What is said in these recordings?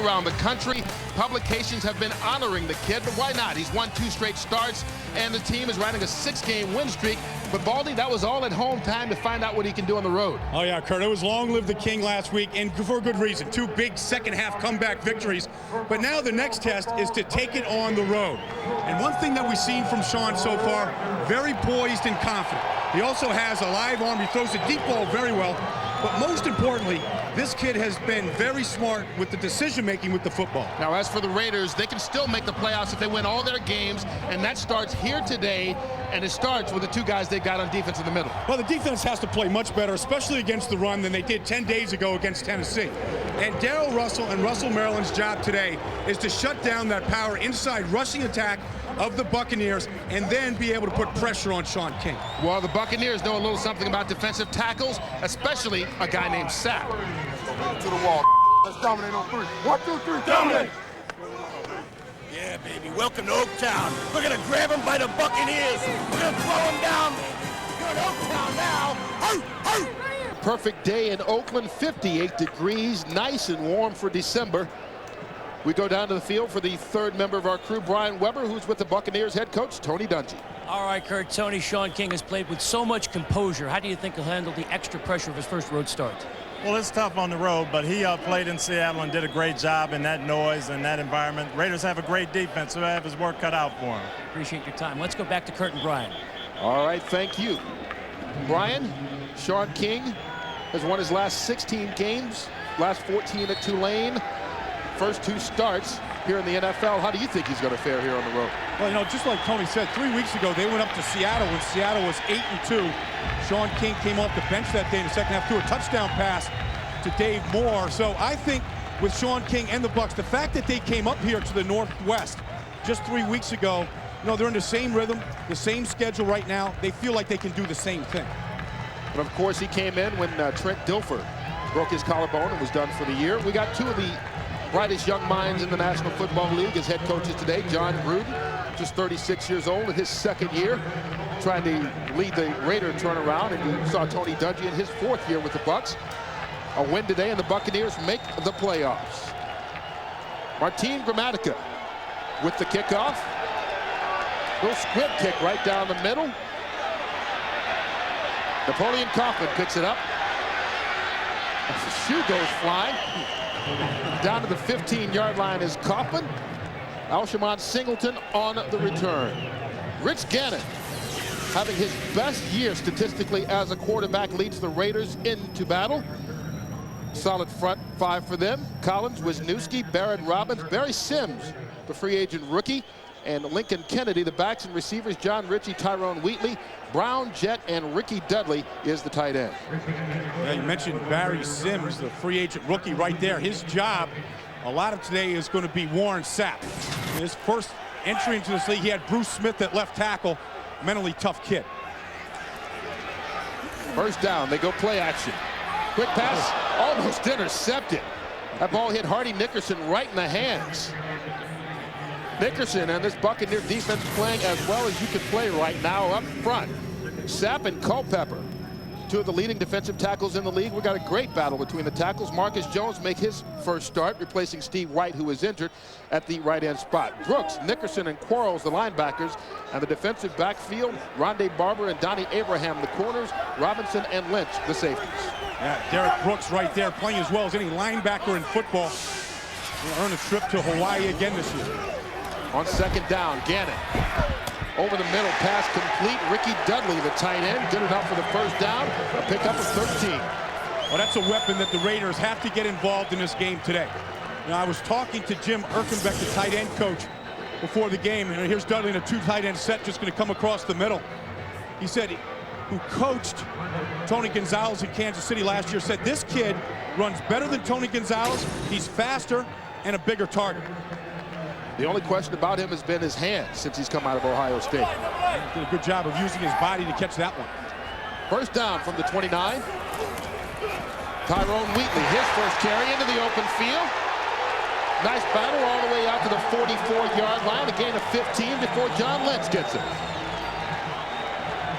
all around the country. Publications have been honoring the kid, but why not? He's won 2 straight starts, and the team is riding a 6-game win streak. But, Baldy, that was all at home. Time to find out what he can do on the road. Oh, yeah, Kurt. It was long live the King last week, and for good reason. 2 big second-half comeback victories. But now the next test is to take it on the road. And one thing that we've seen from Sean so far, very poised and confident. He also has a live arm. He throws the deep ball very well. But most importantly, this kid has been very smart with the decision-making with the football. Now, as for the Raiders, they can still make the playoffs if they win all their games, and that starts here today, and it starts with the 2 guys they got on defense in the middle. Well, the defense has to play much better, especially against the run, than they did 10 days ago against Tennessee. And Darrell Russell and Russell Maryland's job today is to shut down that power inside rushing attack of the Buccaneers and then be able to put pressure on Sean King. Well, the Buccaneers know a little something about defensive tackles, especially a guy named Sapp. To the wall. Let's dominate on 3. 1, 2, 3, dominate! Yeah, baby. Welcome to Oaktown. We're going to grab him by the Buccaneers. We're going to throw him down. We're in Oaktown now. Ho, ho! Perfect day in Oakland, 58 degrees, nice and warm for December. We go down to the field for the 3rd member of our crew, Brian Weber, who's with the Buccaneers head coach, Tony Dungy. All right, Kurt. Tony, Sean King has played with so much composure. How do you think he'll handle the extra pressure of his first road start? Well, it's tough on the road, but he played in Seattle and did a great job in that noise and that environment. Raiders have a great defense, so he'll have his work cut out for him. Appreciate your time. Let's go back to Kurt and Brian. All right, thank you. Brian, Sean King has won his last 16 games, last 14 at Tulane. First 2 starts here in the NFL. How do you think he's going to fare here on the road? Well, you know, just like Tony said, 3 weeks ago, they went up to Seattle when Seattle was 8-2. Sean King came off the bench that day in the second half, threw a touchdown pass to Dave Moore. So I think with Sean King and the Bucs, the fact that they came up here to the Northwest just 3 weeks ago, you know, they're in the same rhythm, the same schedule right now. They feel like they can do the same thing. But of course, he came in when Trent Dilfer broke his collarbone and was done for the year. We got 2 of the brightest young minds in the National Football League as head coaches today. John Gruden, just 36 years old in his 2nd year, trying to lead the Raider turnaround. And you saw Tony Dungy in his 4th year with the Bucs. A win today, and the Buccaneers make the playoffs. Martin Gramatica with the kickoff. Little squib kick right down the middle. Napoleon Kaufman picks it up. The shoe goes flying. Down to the 15-yard line is Kaufman. Alshon Singleton on the return. Rich Gannon, having his best year statistically as a quarterback, leads the Raiders into battle. Solid front 5 for them. Collins, Wisniewski, Barrett Robbins, Barry Sims, the free agent rookie, and Lincoln Kennedy, the backs and receivers. John Ritchie, Tyrone Wheatley, Brown, Jett, and Ricky Dudley is the tight end. Yeah, you mentioned Barry Sims, the free agent rookie right there. His job, a lot of today, is going to be Warren Sapp. His first entry into this league, he had Bruce Smith at left tackle, mentally tough kid. First down, they go play action. Quick pass, almost intercepted. That ball hit Hardy Nickerson right in the hands. Nickerson and this Buccaneer defense playing as well as you can play right now up front. Sapp and Culpepper, 2 of the leading defensive tackles in the league. We got a great battle between the tackles. Marcus Jones make his first start, replacing Steve White, who was injured at the right end spot. Brooks, Nickerson, and Quarles, the linebackers, and the defensive backfield, Rondé Barber and Donnie Abraham, the corners, Robinson and Lynch, the safeties. Yeah, Derek Brooks right there, playing as well as any linebacker in football. He'll earn a trip to Hawaii again this year. On 2nd down, Gannon. Over the middle, pass complete. Ricky Dudley, the tight end, good enough for the first down. A pickup of 13. Well, that's a weapon that the Raiders have to get involved in this game today. Now, I was talking to Jim Erkenbeck, the tight end coach, before the game, and here's Dudley in a 2 tight end set, just going to come across the middle. He said, who coached Tony Gonzalez in Kansas City last year, said this kid runs better than Tony Gonzalez. He's faster and a bigger target. The only question about him has been his hands since he's come out of Ohio State. He did a good job of using his body to catch that one. First down from the 29. Tyrone Wheatley, his first carry into the open field. Nice battle all the way out to the 44-yard line. A gain of 15 before John Lynch gets it.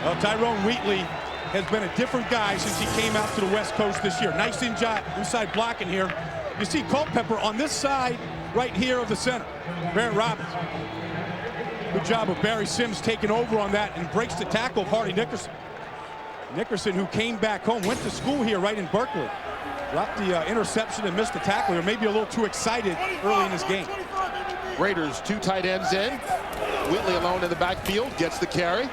Well, Tyrone Wheatley has been a different guy since he came out to the West Coast this year. Nice inside blocking here. You see Culpepper on this side right here of the center. Barrett Robbins. Good job of Barry Sims taking over on that and breaks the tackle of Hardy Nickerson. Nickerson, who came back home, went to school here right in Berkeley. Dropped the interception and missed the tackle, or maybe a little too excited early in this game. Raiders 2 tight ends in. Wheatley alone in the backfield, gets the carry.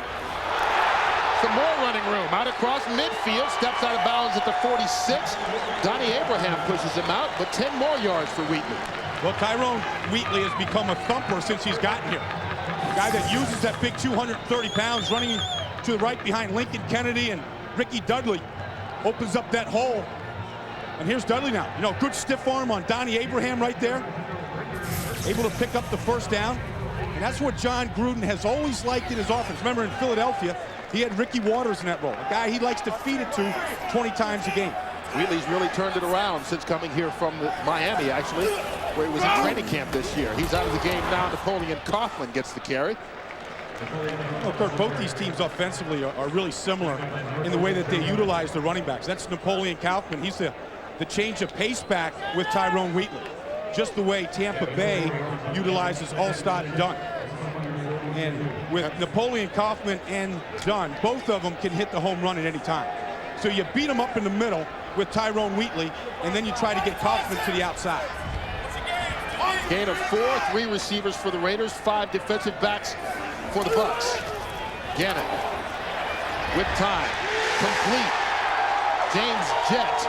Some more running room, out across midfield, steps out of bounds at the 46. Donnie Abraham pushes him out, but 10 more yards for Wheatley. Well, Tyrone Wheatley has become a thumper since he's gotten here. A guy that uses that big 230 pounds, running to the right behind Lincoln Kennedy and Ricky Dudley. Opens up that hole. And here's Dudley now. You know, good stiff arm on Donnie Abraham right there. Able to pick up the first down. And that's what John Gruden has always liked in his offense. Remember, in Philadelphia, he had Ricky Waters in that role. A guy he likes to feed it to 20 times a game. Wheatley's really turned it around since coming here from Miami, actually, where he was in training camp this year. He's out of the game now. Napoleon Kaufman gets the carry. Well, Kurt, both these teams offensively are really similar in the way that they utilize the running backs. That's Napoleon Kaufman. He's the change of pace back with Tyrone Wheatley. Just the way Tampa Bay utilizes Allstott and Dunn. And with Napoleon Kaufman and Dunn, both of them can hit the home run at any time. So you beat them up in the middle with Tyrone Wheatley, and then you try to get Kaufman to the outside. Gain of 4, 3 receivers for the Raiders, 5 defensive backs for the Bucs. Gannon with time, complete. James Jett.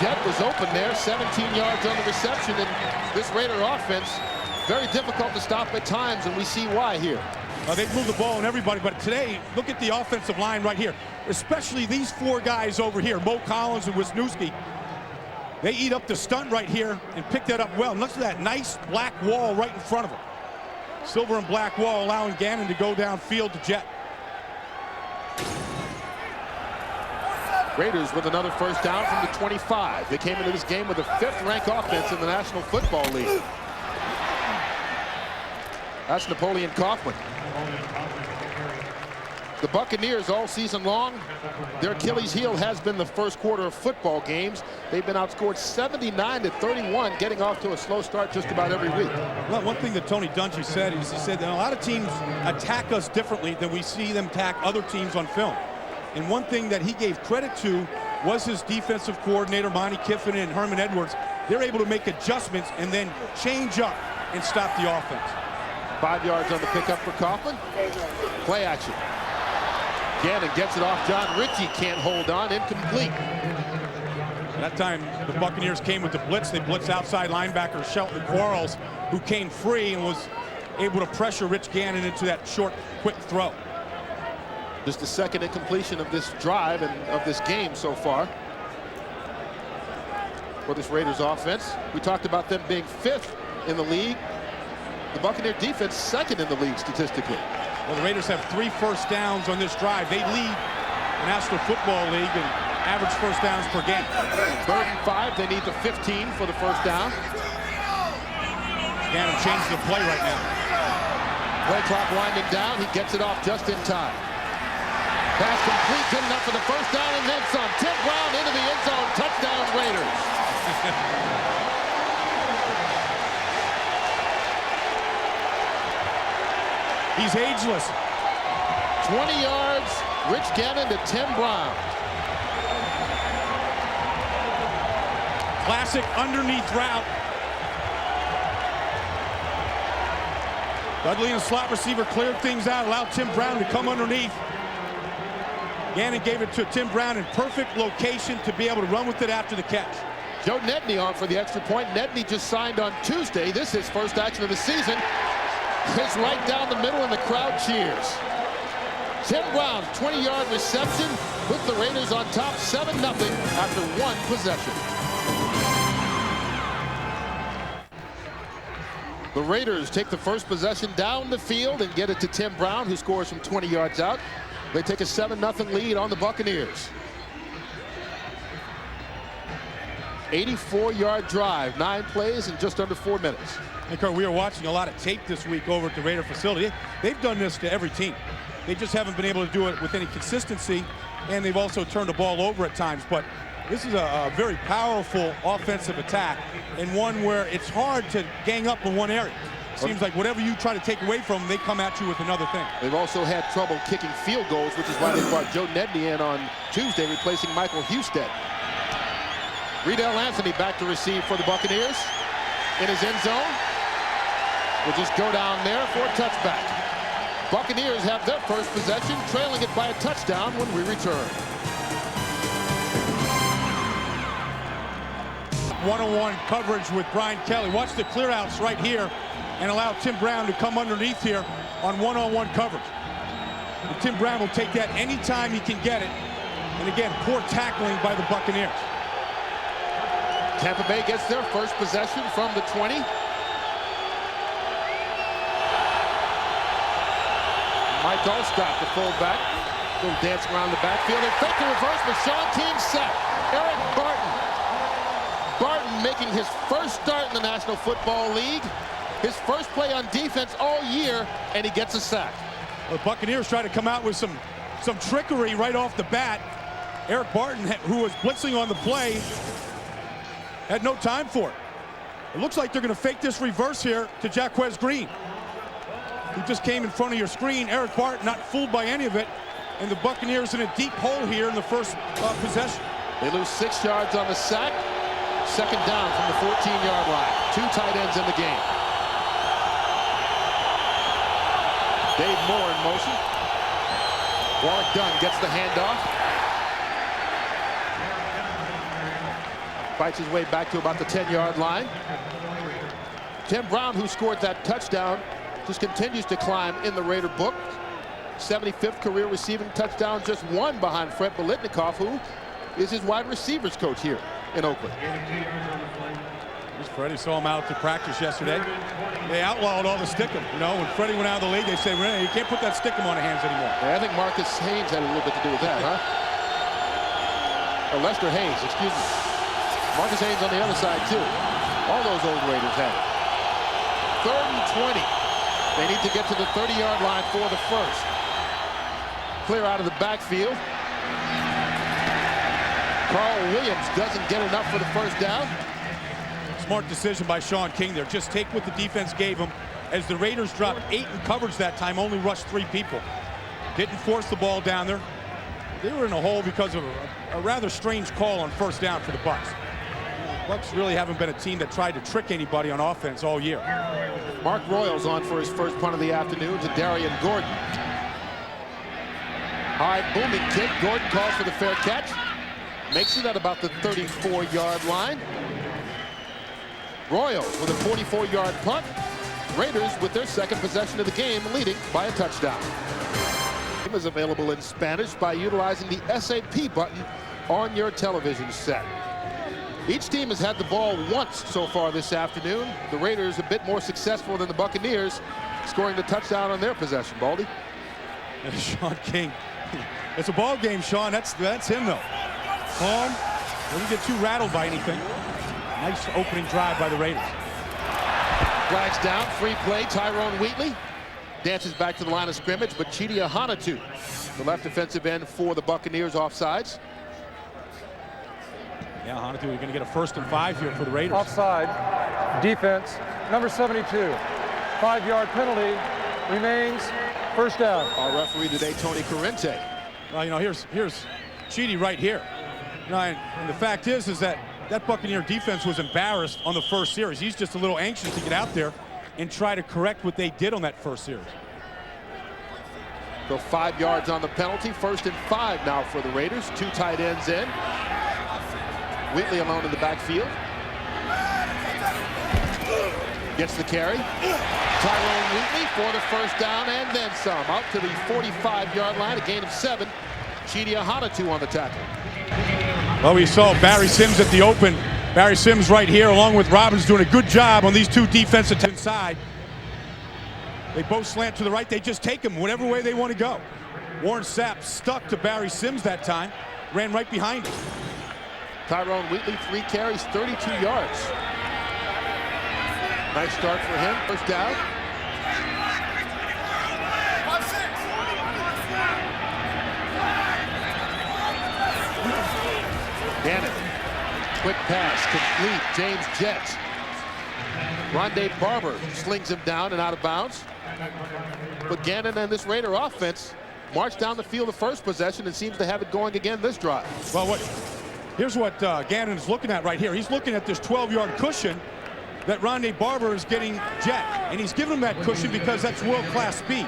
Jett was open there, 17 yards on the reception, and this Raider offense, very difficult to stop at times, and we see why here. They've moved the ball on everybody, but today, look at the offensive line right here, especially these 4 guys over here, Mo Collins and Wisniewski. They eat up the stunt right here and pick that up well. And look at that nice black wall right in front of them. Silver and black wall allowing Gannon to go downfield to Jett. Raiders with another first down from the 25. They came into this game with the 5th-ranked offense in the National Football League. That's Napoleon Kaufman. The Buccaneers all season long, their Achilles heel has been the first quarter of football games. They've been outscored 79-31, getting off to a slow start just about every week. Well, one thing that Tony Dungy said is he said that a lot of teams attack us differently than we see them attack other teams on film. And one thing that he gave credit to was his defensive coordinator, Monty Kiffin and Herman Edwards. They're able to make adjustments and then change up and stop the offense. 5 yards on the pickup for Kaufman. Play action. Gannon gets it off John Ritchie, can't hold on, incomplete. That time the Buccaneers came with the blitz. They blitzed outside linebacker Shelton Quarles, who came free and was able to pressure Rich Gannon into that short, quick throw. Just the second incompletion of this drive and of this game so far for this Raiders offense. We talked about them being 5th in the league. The Buccaneer defense 2nd in the league statistically. Well, the Raiders have 3 first downs on this drive. They lead the National Football League in average first downs per game. 3rd and 5, they need the 15 for the first down. Gannon changes the play right now. Play clock winding down, he gets it off just in time. Pass complete, good enough for the first down and then some. Tim Brown into the end zone, touchdown Raiders. He's ageless. 20 yards, Rich Gannon to Tim Brown. Classic underneath route. Dudley and slot receiver cleared things out, allowed Tim Brown to come underneath. Gannon gave it to Tim Brown in perfect location to be able to run with it after the catch. Joe Nedney on for the extra point. Nedney just signed on Tuesday. This is his first action of the season. It's right down the middle and the crowd cheers. Tim Brown's 20-yard reception with the Raiders on top 7-0 after 1 possession. The Raiders take the first possession down the field and get it to Tim Brown, who scores from 20 yards out. They take a 7-0 lead on the Buccaneers. 84-yard drive, 9 plays in just under 4 minutes. And Kurt, we are watching a lot of tape this week over at the Raider facility. They've done this to every team. They just haven't been able to do it with any consistency, and they've also turned the ball over at times. But This is a very powerful offensive attack, and one where it's hard to gang up in one area. Seems like whatever you try to take away from them, they come at you with another thing. They've also had trouble kicking field goals, which is why they brought Joe Nedney in on Tuesday, replacing Michael Husted. Riedel Anthony back to receive for the Buccaneers in his end zone. Will just go down there for a touchback. Buccaneers have their first possession, trailing it by a touchdown when we return. One-on-one coverage with Brian Kelly. Watch the clear-outs right here and allow Tim Brown to come underneath here on one-on-one coverage. And Tim Brown will take that anytime he can get it. And again, poor tackling by the Buccaneers. Tampa Bay gets their first possession from the 20. Mike Allstott, the fullback, little dancing around the backfield. They fake the reverse, but Sean King sacked. Eric Barton. Barton making his first start in the National Football League. His first play on defense all year, and he gets a sack. The Buccaneers try to come out with some trickery right off the bat. Eric Barton, who was blitzing on the play, had no time for it. It looks like they're going to fake this reverse here to Jaquez Green, who just came in front of your screen. Eric Barton not fooled by any of it, and the Buccaneers in a deep hole here in the first possession. They lose 6 yards on the sack. Second down from the 14-yard line. 2 tight ends in the game. Dave Moore in motion. Warwick Dunn gets the handoff. Fights his way back to about the 10-yard line. Tim Brown, who scored that touchdown, just continues to climb in the Raider book. 75th career receiving touchdown, just one behind Fred Biletnikoff, who is his wide receivers coach here in Oakland. Freddie saw him out to practice yesterday. They outlawed all the stickum. You know, when Freddie went out of the league, they said, well, you can't put that stickum on the hands anymore. Yeah, I think Marcus Haynes had a little bit to do with that, huh? Or Lester Hayes, excuse me. Marcus Haynes on the other side, too. All those old Raiders had it. 3rd and 20. They need to get to the 30-yard line for the first. Clear out of the backfield. Carl Williams doesn't get enough for the first down. Smart decision by Sean King there. Just take what the defense gave him. As the Raiders dropped 8 in coverage that time, only rushed 3 people. Didn't force the ball down there. They were in a hole because of a rather strange call on first down for the Bucs. The Bucs really haven't been a team that tried to trick anybody on offense all year. Mark Royals on for his first punt of the afternoon to Darian Gordon. High booming kick. Gordon calls for the fair catch. Makes it at about the 34-yard line. Royals with a 44-yard punt. Raiders with their second possession of the game, leading by a touchdown. The game is available in Spanish by utilizing the SAP button on your television set. Each team has had the ball once so far this afternoon. The Raiders a bit more successful than the Buccaneers, scoring the touchdown on their possession. Baldy. Sean King. It's a ball game, Sean. That's him, though. Calm. Doesn't get too rattled by anything. Nice opening drive by the Raiders. Flags down, free play. Tyrone Wheatley dances back to the line of scrimmage, but Chidi Ahanatu, the left defensive end for the Buccaneers, offsides. Yeah, Ahanatu, we're going to get a 1st and 5 here for the Raiders. Offside. Defense. Number 72. 5-yard penalty. Remains first down. Our referee today, Tony Corrente. Well, you know, here's Chidi right here. You know, and the fact is that Buccaneer defense was embarrassed on the first series. He's just a little anxious to get out there and try to correct what they did on that first series. So 5 yards on the penalty. 1st and 5 now for the Raiders. 2 tight ends in. Wheatley alone in the backfield. Gets the carry. Tyrone Wheatley for the first down and then some. Out to the 45-yard line, a gain of 7. Chidi Ahanatu on the tackle. Well, we saw Barry Sims at the open. Barry Sims right here, along with Robbins, doing a good job on these 2 defensive inside. They both slant to the right. They just take them whatever way they want to go. Warren Sapp stuck to Barry Sims that time. Ran right behind him. Tyrone Wheatley, 3 carries, 32 yards. Nice start for him. First down. Gannon Quick pass, complete. James Jets. Rondé Barber slings him down and out of bounds. But Gannon and this Raider offense marched down the field the first possession and seems to have it going again this drive. Well, here's what Gannon is looking at right here. He's looking at this 12-yard cushion that Rondé Barber is getting jet. And he's giving him that cushion because that's world-class speed.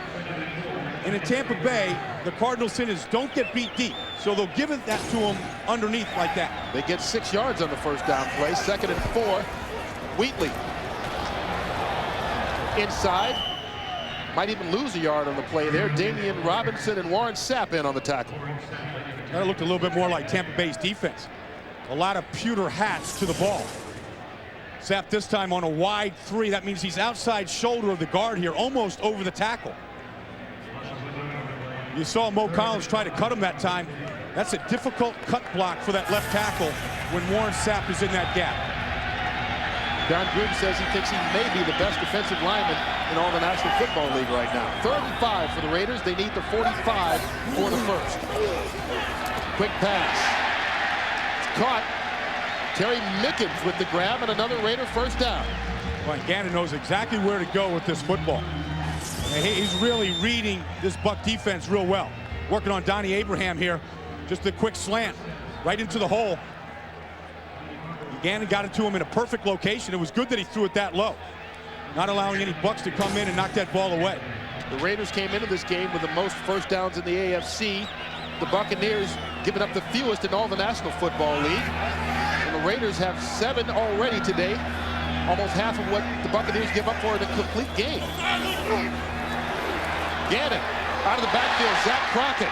And in Tampa Bay, the Cardinals' sin is don't get beat deep. So they'll give it that to him underneath like that. They get 6 yards on the first down play. 2nd and 4. Wheatley. Inside. Might even lose a yard on the play there. Damian Robinson and Warren Sapp in on the tackle. That looked a little bit more like Tampa Bay's defense. A lot of pewter hats to the ball. Sapp this time on a wide 3. That means he's outside shoulder of the guard here, almost over the tackle. You saw Mo Collins try to cut him that time. That's a difficult cut block for that left tackle when Warren Sapp is in that gap. John Gruden says he thinks he may be the best defensive lineman in all the National Football League right now. 3rd and 5 for the Raiders. They need the 45 for the first. Quick pass. It's caught. Terry Mickens with the grab and another Raider first down. Well, Gannon knows exactly where to go with this football. And he's really reading this Buck defense real well. Working on Donnie Abraham here. Just a quick slant right into the hole. Gannon got it to him in a perfect location. It was good that he threw it that low, not allowing any Bucs to come in and knock that ball away. The Raiders came into this game with the most first downs in the AFC. The Buccaneers giving up the fewest in all the National Football League. And the Raiders have 7 already today, almost half of what the Buccaneers give up for in a complete game. Gannon out of the backfield. Zach Crockett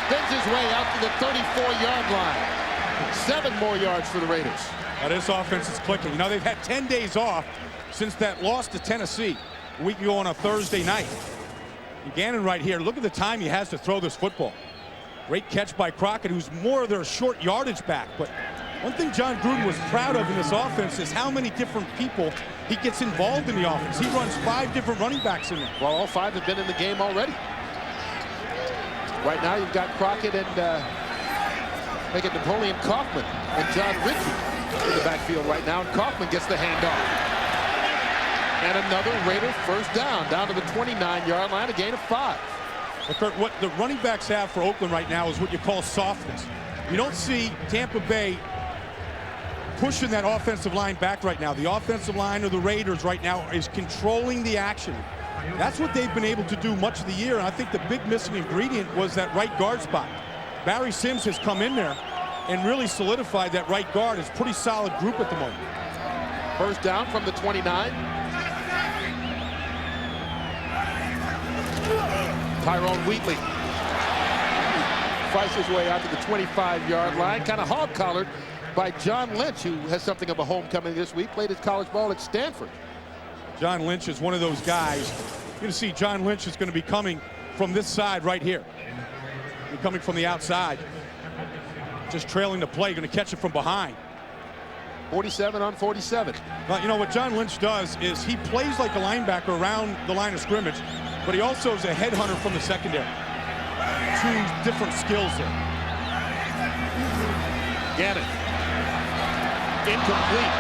spins his way out to the 34-yard line. 7 more yards for the Raiders. Now this offense is clicking. You know, they've had 10 days off since that loss to Tennessee a week ago on a Thursday night. And Gannon right here, look at the time he has to throw this football. Great catch by Crockett, who's more of their short yardage back. But one thing John Gruden was proud of in this offense is how many different people he gets involved in the offense. He runs 5 different running backs in there. Well, all 5 have been in the game already. Right now you've got Crockett and Napoleon Kaufman and John Ritchie in the backfield right now, and Kaufman gets the handoff. And another Raider first down to the 29-yard line, a gain of 5. But Kurt, what the running backs have for Oakland right now is what you call softness. You don't see Tampa Bay pushing that offensive line back right now. The offensive line of the Raiders right now is controlling the action. That's what they've been able to do much of the year, and I think the big missing ingredient was that right guard spot. Barry Sims has come in there and really solidified that right guard. It's a pretty solid group at the moment. First down from the 29. Tyrone Wheatley fights his way out to the 25-yard line, kind of hog-collared by John Lynch, who has something of a homecoming this week, played his college ball at Stanford. John Lynch is one of those guys. You're going to see John Lynch is going to be coming from this side right here. He's coming from the outside. Just trailing the play, going to catch it from behind. 47 on 47. Well, you know what John Lynch does is he plays like a linebacker around the line of scrimmage, but he also is a headhunter from the secondary. 2 different skills there. Gannon. Incomplete.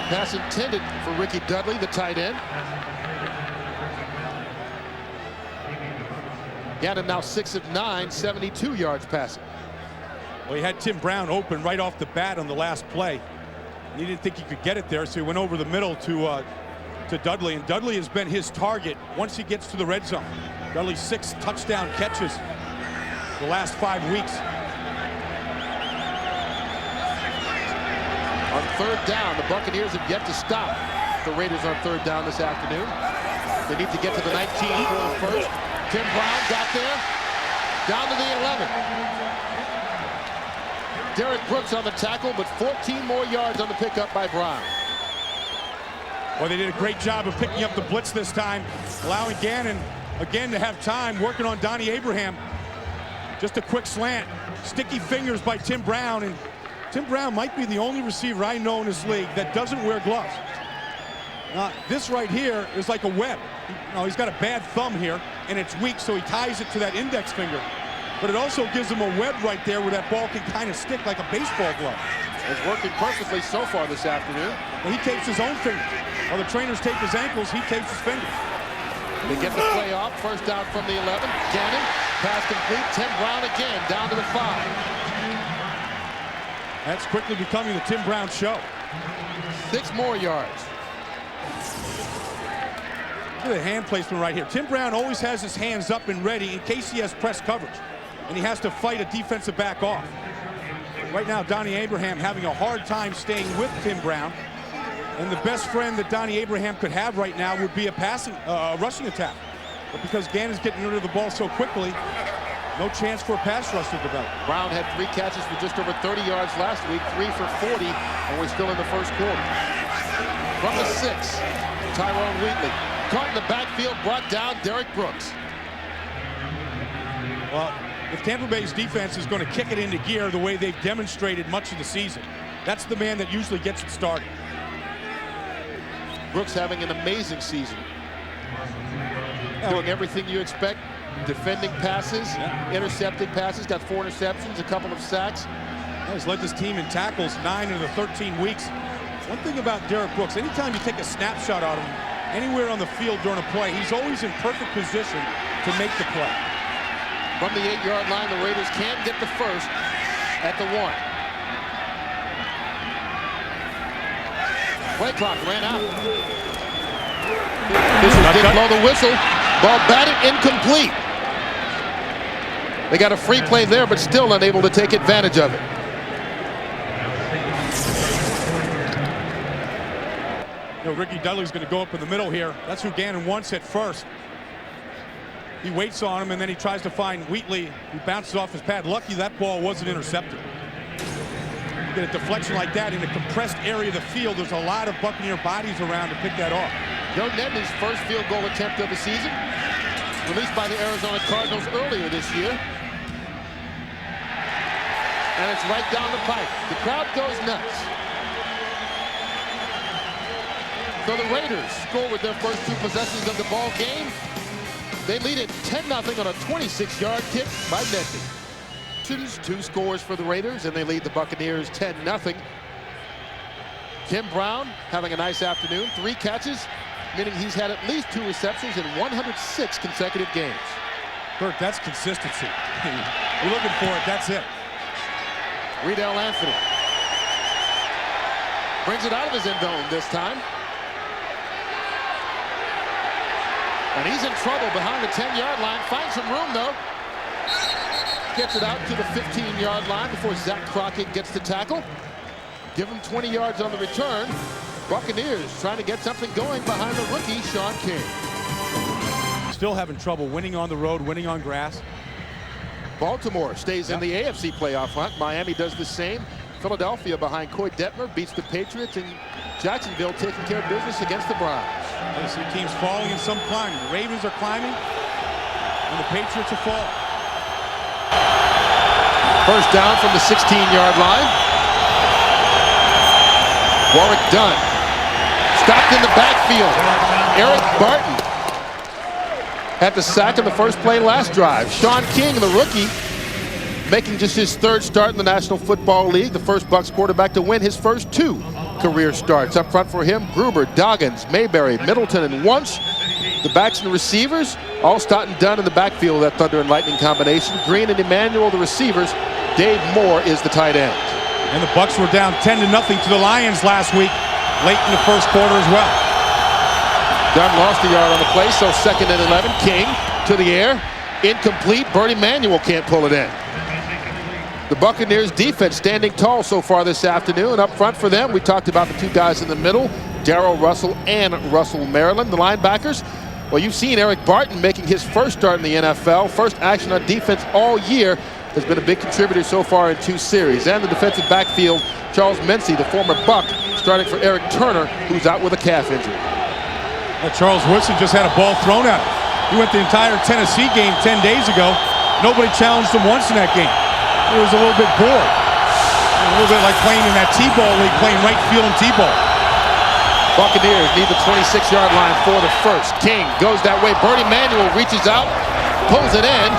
Pass intended for Ricky Dudley, the tight end. Gannon now 6 of 9, 72 yards passing. Well, he had Tim Brown open right off the bat on the last play. He didn't think he could get it there, so he went over the middle to Dudley, and Dudley has been his target once he gets to the red zone. Dudley's 6 touchdown catches the last 5 weeks. On 3rd down, the Buccaneers have yet to stop the Raiders on 3rd down this afternoon. They need to get to the 19 for the first. Tim Brown got there, down to the 11. Derek Brooks on the tackle, but 14 more yards on the pickup by Brown. Well, they did a great job of picking up the blitz this time, allowing Gannon again to have time, working on Donnie Abraham. Just a quick slant. Sticky fingers by Tim Brown, and Tim Brown might be the only receiver I know in this league that doesn't wear gloves. Now, this right here is like a web. He's got a bad thumb here, and it's weak, so he ties it to that index finger. But it also gives him a web right there where that ball can kind of stick like a baseball glove. It's working perfectly so far this afternoon. Well, he tapes his own fingers. While the trainers tape his ankles, he tapes his fingers. They get the play off. First down from the 11. Gannon, pass complete. Tim Brown again, down to the 5. That's quickly becoming the Tim Brown show. 6 more yards. Look at the hand placement right here. Tim Brown always has his hands up and ready in case he has press coverage, and he has to fight a defensive back off. Right now, Donnie Abraham having a hard time staying with Tim Brown, and the best friend that Donnie Abraham could have right now would be a rushing attack. But because Gannon's getting rid of the ball so quickly, no chance for a pass rush to develop. Brown had 3 catches for just over 30 yards last week, 3 for 40, and we're still in the first quarter. From the 6, Tyrone Wheatley. Caught in the backfield, brought down Derek Brooks. Well, if Tampa Bay's defense is going to kick it into gear the way they've demonstrated much of the season, that's the man that usually gets it started. Brooks having an amazing season. Doing everything you expect. Defending passes, intercepting passes, got 4 interceptions, a couple of sacks. He's led this team in tackles 9 of the 13 weeks. One thing about Derek Brooks, anytime you take a snapshot of him, anywhere on the field during a play, he's always in perfect position to make the play. From the 8-yard line, the Raiders can't get the first at the 1. Play clock ran out. Fisher didn't blow the whistle. Ball batted, incomplete. They got a free play there, but still unable to take advantage of it. You know, Ricky Dudley's going to go up in the middle here. That's who Gannon wants at first. He waits on him, and then he tries to find Wheatley, who bounces off his pad. Lucky that ball wasn't intercepted. You get a deflection like that in a compressed area of the field. There's a lot of Buccaneer bodies around to pick that off. Joe Nedley's first field goal attempt of the season, released by the Arizona Cardinals earlier this year. And it's right down the pipe. The crowd goes nuts. So the Raiders score with their first 2 possessions of the ball game. They lead it 10-0 on a 26-yard kick by Nedley. 2 scores for the Raiders, and they lead the Buccaneers 10-0. Tim Brown having a nice afternoon. 3 catches, meaning he's had at least 2 receptions in 106 consecutive games. Bert, that's consistency. You're looking for it, that's it. Riedel Anthony brings it out of his end zone this time. And he's in trouble behind the 10-yard line. Finds some room, though. Gets it out to the 15-yard line before Zach Crockett gets the tackle. Give him 20 yards on the return. Buccaneers trying to get something going behind the rookie, Sean King. Still having trouble winning on the road, winning on grass. Baltimore stays in the AFC playoff hunt. Miami does the same. Philadelphia behind Coy Detmer beats the Patriots, and Jacksonville taking care of business against the Browns. You see teams falling and some climbing. The Ravens are climbing, and the Patriots are falling. First down from the 16-yard line. Warwick Dunn stopped in the backfield. Eric Barton had the sack in the first play last drive. Sean King, the rookie, making just his 3rd start in the National Football League, the first Bucs quarterback to win his first 2 career starts. Up front for him, Gruber, Doggins, Mayberry, Middleton, and Wunsch. The backs and receivers, all Staunton Dunn in the backfield of that Thunder and Lightning combination. Green and Emmanuel, the receivers. Dave Moore is the tight end. And the Bucs were down 10-0 to the Lions last week, late in the first quarter as well. Dunn lost a yard on the play, so 2nd and 11. King to the air. Incomplete. Bernie Manuel can't pull it in. The Buccaneers defense standing tall so far this afternoon. Up front for them, we talked about the 2 guys in the middle, Darrell Russell and Russell Maryland. The linebackers, well, you've seen Eric Barton making his first start in the NFL. First action on defense all year. Has been a big contributor so far in 2 series. And the defensive backfield, Charles Mincy, the former Buck, starting for Eric Turner, who's out with a calf injury. Well, Charles Woodson just had a ball thrown at him. He went the entire Tennessee game 10 days ago. Nobody challenged him once in that game. He was a little bit bored. A little bit like playing in that T-ball league, playing right field and T-ball. Buccaneers need the 26-yard line for the first. King goes that way. Bernie Manuel reaches out, pulls it in.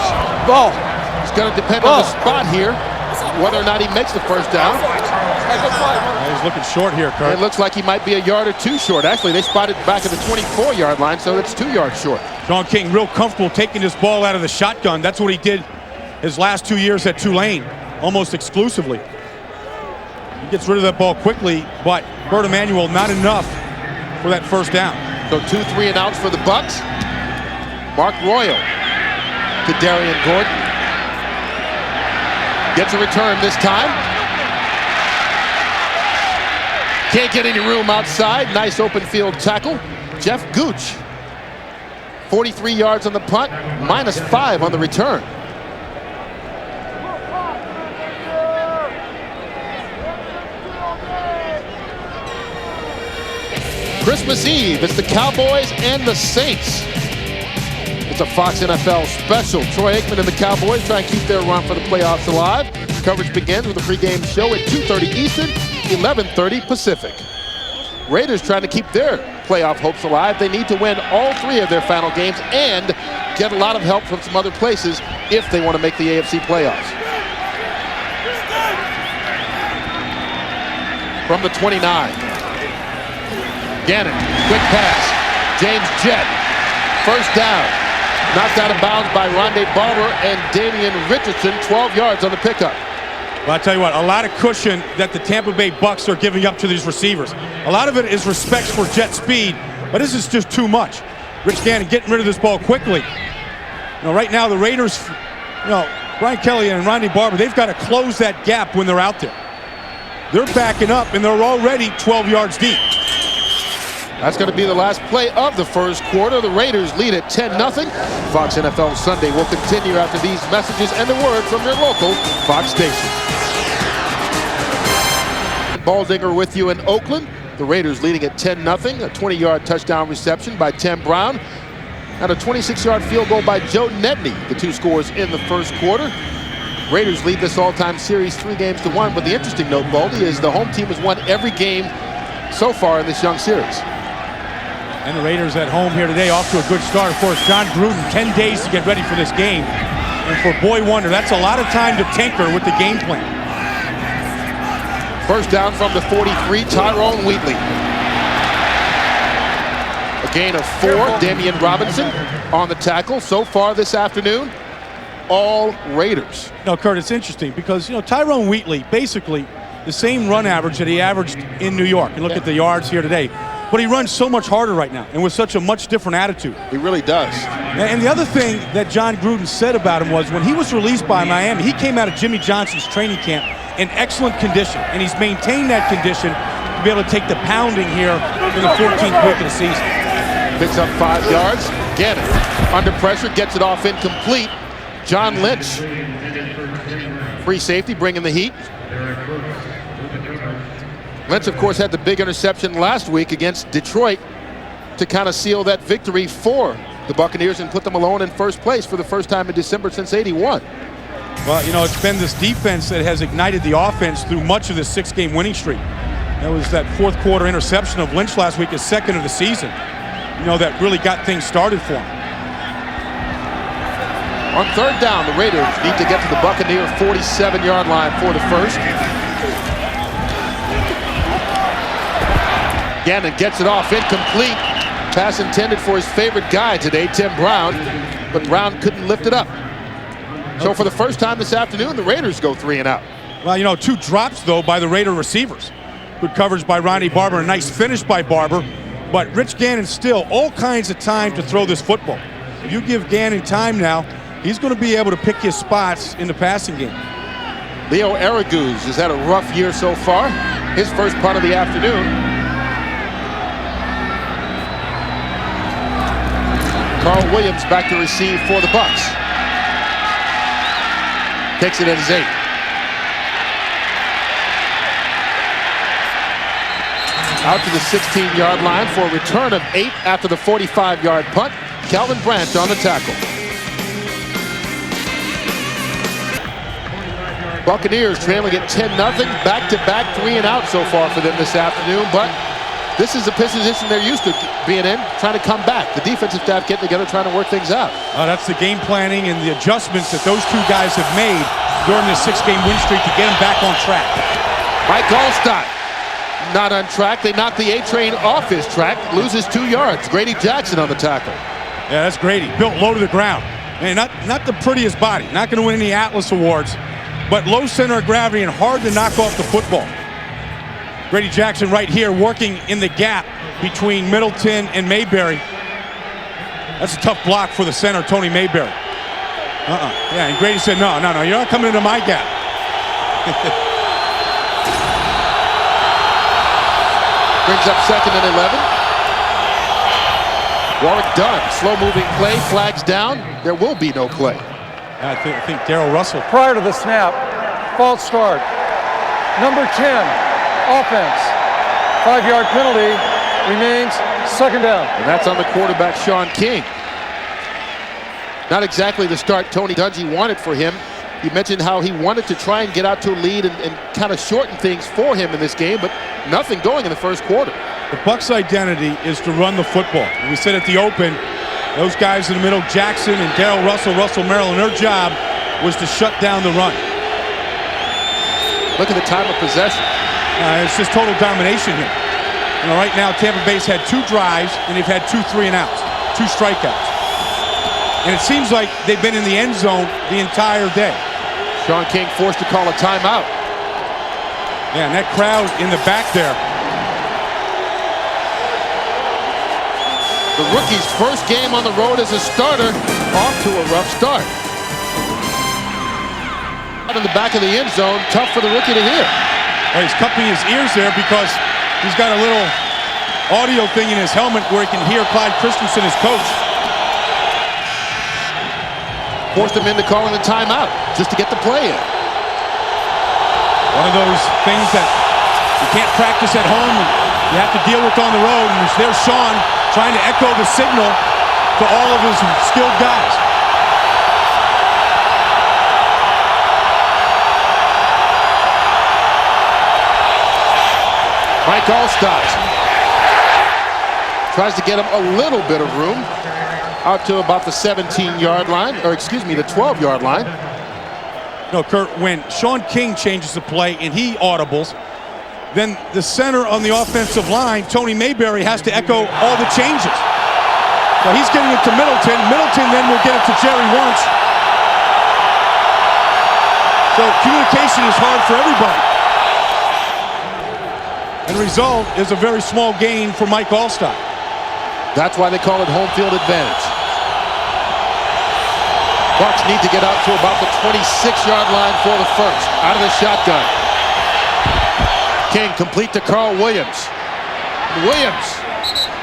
Ball. It's going to depend on the spot here, whether or not he makes the first down. He's looking short here, Kurt. It looks like he might be a yard or two short. Actually, they spotted back at the 24-yard line, so it's 2 yards short. Sean King real comfortable taking this ball out of the shotgun. That's what he did his last 2 years at Tulane, almost exclusively. He gets rid of that ball quickly, but Bert Emanuel not enough for that first down. So 2 3-and-outs for the Bucs. Mark Royal to Darian Gordon. Gets a return this time. Can't get any room outside. Nice open field tackle. Jeff Gooch. 43 yards on the punt, -5 on the return. Christmas Eve, it's the Cowboys and the Saints. It's a Fox NFL special. Troy Aikman and the Cowboys try and keep their run for the playoffs alive. Coverage begins with a pregame show at 2:30 Eastern, 11:30 Pacific. Raiders trying to keep their playoff hopes alive. They need to win all 3 of their final games and get a lot of help from some other places if they want to make the AFC playoffs. From the 29. Gannon, quick pass. James Jett, first down. Knocked out of bounds by Rondé Barber and Damian Richardson, 12 yards on the pickup. Well, I'll tell you what, a lot of cushion that the Tampa Bay Bucs are giving up to these receivers. A lot of it is respect for jet speed, but this is just too much. Rich Gannon getting rid of this ball quickly. Right now the Raiders, Brian Kelly and Rondé Barber, they've got to close that gap when they're out there. They're backing up, and they're already 12 yards deep. That's going to be the last play of the first quarter. The Raiders lead at 10-0. Fox NFL Sunday will continue after these messages and the word from your local Fox station. Baldinger with you in Oakland. The Raiders leading at 10-0. A 20-yard touchdown reception by Tim Brown. And a 26-yard field goal by Joe Nedney. The 2 scores in the first quarter. Raiders lead this all-time series 3-1. But the interesting note, Baldy, is the home team has won every game so far in this young series. And the Raiders at home here today, off to a good start. Of course, John Gruden, 10 days to get ready for this game. And for Boy Wonder, that's a lot of time to tinker with the game plan. First down from the 43, Tyrone Wheatley. A gain of 4, Damian Robinson on the tackle. So far this afternoon, all Raiders. Kurt, it's interesting because, Tyrone Wheatley, basically the same run average that he averaged in New York. And look at the yards here today. But he runs so much harder right now and with such a much different attitude. He really does. And the other thing that John Gruden said about him was when he was released by Miami, he came out of Jimmy Johnson's training camp in excellent condition. And he's maintained that condition to be able to take the pounding here in the 14th week of the season. Picks up 5 yards. Gannon under pressure, gets it off incomplete. John Lynch, free safety, bringing the heat. Lynch, of course, had the big interception last week against Detroit to kind of seal that victory for the Buccaneers and put them alone in first place for the first time in December since '81. Well, it's been this defense that has ignited the offense through much of this 6-game winning streak. That was that fourth quarter interception of Lynch last week, his second of the season. That really got things started for him. On third down, the Raiders need to get to the Buccaneer 47-yard line for the first. Gannon gets it off incomplete. Pass intended for his favorite guy today, Tim Brown, but Brown couldn't lift it up. So for the first time this afternoon, the Raiders go 3 and out. Well, 2 drops, though, by the Raider receivers. Good coverage by Rondé Barber, a nice finish by Barber. But Rich Gannon still all kinds of time to throw this football. If you give Gannon time now, he's going to be able to pick his spots in the passing game. Leo Araguz has had a rough year so far. His first punt of the afternoon. Carl Williams back to receive for the Bucs. Takes it at his 8. Out to the 16-yard line for a return of 8 after the 45-yard punt. Calvin Branch on the tackle. Buccaneers trailing at 10-0. Back-to-back 3 and out so far for them this afternoon, but this is the position they're used to being in, trying to come back. The defensive staff getting together, trying to work things out. That's the game planning and the adjustments that those 2 guys have made during this 6-game win streak to get them back on track. Mike Allstott, not on track. They knock the A-Train off his track, loses 2 yards. Grady Jackson on the tackle. Yeah, that's Grady. Built low to the ground. And not the prettiest body. Not going to win any Atlas Awards, but low center of gravity and hard to knock off the football. Grady Jackson right here working in the gap between Middleton and Mayberry. That's a tough block for the center, Tony Mayberry. Yeah, and Grady said, no, you're not coming into my gap. Brings up 2nd and 11. Warwick Dunn, slow-moving play, flags down. There will be no play. I think Darrell Russell. Prior to the snap, false start. Number 10, offense. 5-yard penalty, remains 2nd down. And that's on the quarterback, Sean King. Not exactly the start Tony Dungy wanted for him. He mentioned how he wanted to try and get out to a lead and kind of shorten things for him in this game, but nothing going in the first quarter. The Bucs' identity is to run the football. We said at the open, those guys in the middle, Jackson and Darrell Russell, Russell Merrill, their job was to shut down the run. Look at the time of possession. It's just total domination here. You know, right now, Tampa Bay's had 2 drives, and they've had 2 3-and-outs, 2 strikeouts. And it seems like they've been in the end zone the entire day. Sean King forced to call a timeout. Yeah, and that crowd in the back there. The rookie's first game on the road as a starter, off to a rough start. Out in the back of the end zone, tough for the rookie to hear. Well, he's cupping his ears there because he's got a little audio thing in his helmet where he can hear Clyde Christensen, his coach. Forced him into calling the timeout just to get the play in. One of those things that you can't practice at home, and you have to deal with on the road. And there's Sean trying to echo the signal to all of his skilled guys. Mike Allstott tries to get him a little bit of room out to about the 17-yard line, or excuse me, the 12-yard line. No, Kurt, when Sean King changes the play and he audibles, then the center on the offensive line, Tony Mayberry, has to echo all the changes. So he's getting it to Middleton. Middleton then will get it to Jerry once. So communication is hard for everybody. And the result is a very small gain for Mike Allstott. That's why they call it home field advantage. Bucs need to get out to about the 26-yard line for the first. Out of the shotgun. King complete to Carl Williams. Williams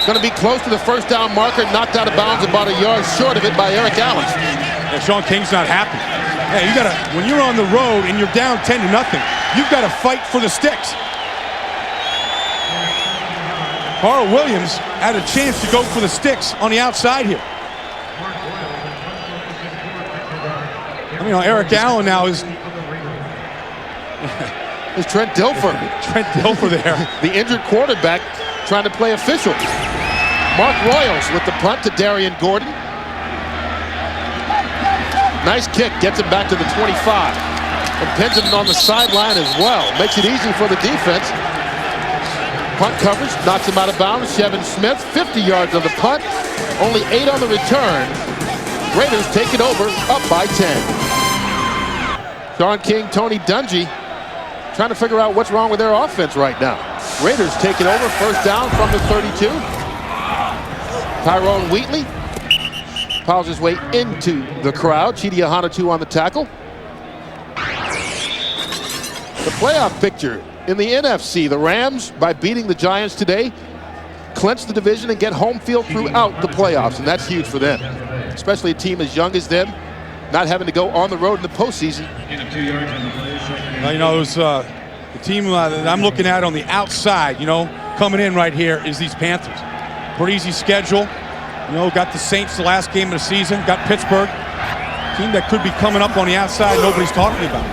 going to be close to the first down marker, knocked out of bounds about a yard short of it by Eric Allen. Yeah, Sean King's not happy. Hey, you gotta, when you're on the road and you're down 10-0, you've got to fight for the sticks. Carl Williams had a chance to go for the sticks on the outside here. You know, Eric Allen now is Trent Dilfer. Trent Dilfer there. The injured quarterback trying to play official. Mark Royals with the punt to Darian Gordon. Nice kick, gets him back to the 25. And pins him on the sideline as well. Makes it easy for the defense. Punt coverage, knocks him out of bounds. Shevin Smith, 50 yards on the punt. Only 8 on the return. Raiders take it over, up by 10. Sean King, Tony Dungy trying to figure out what's wrong with their offense right now. Raiders take it over, first down from the 32. Tyrone Wheatley piles his way into the crowd. Chidi Ahanotu on the tackle. The playoff picture in the NFC. The Rams, by beating the Giants today, clinch the division and get home field throughout the playoffs, and that's huge for them. Especially a team as young as them, not having to go on the road in the postseason. Well, you know, it was, the team that I'm looking at on the outside, you know, coming in right here is these Panthers. Pretty easy schedule. You know, got the Saints the last game of the season, got Pittsburgh. Team that could be coming up on the outside, nobody's talking about.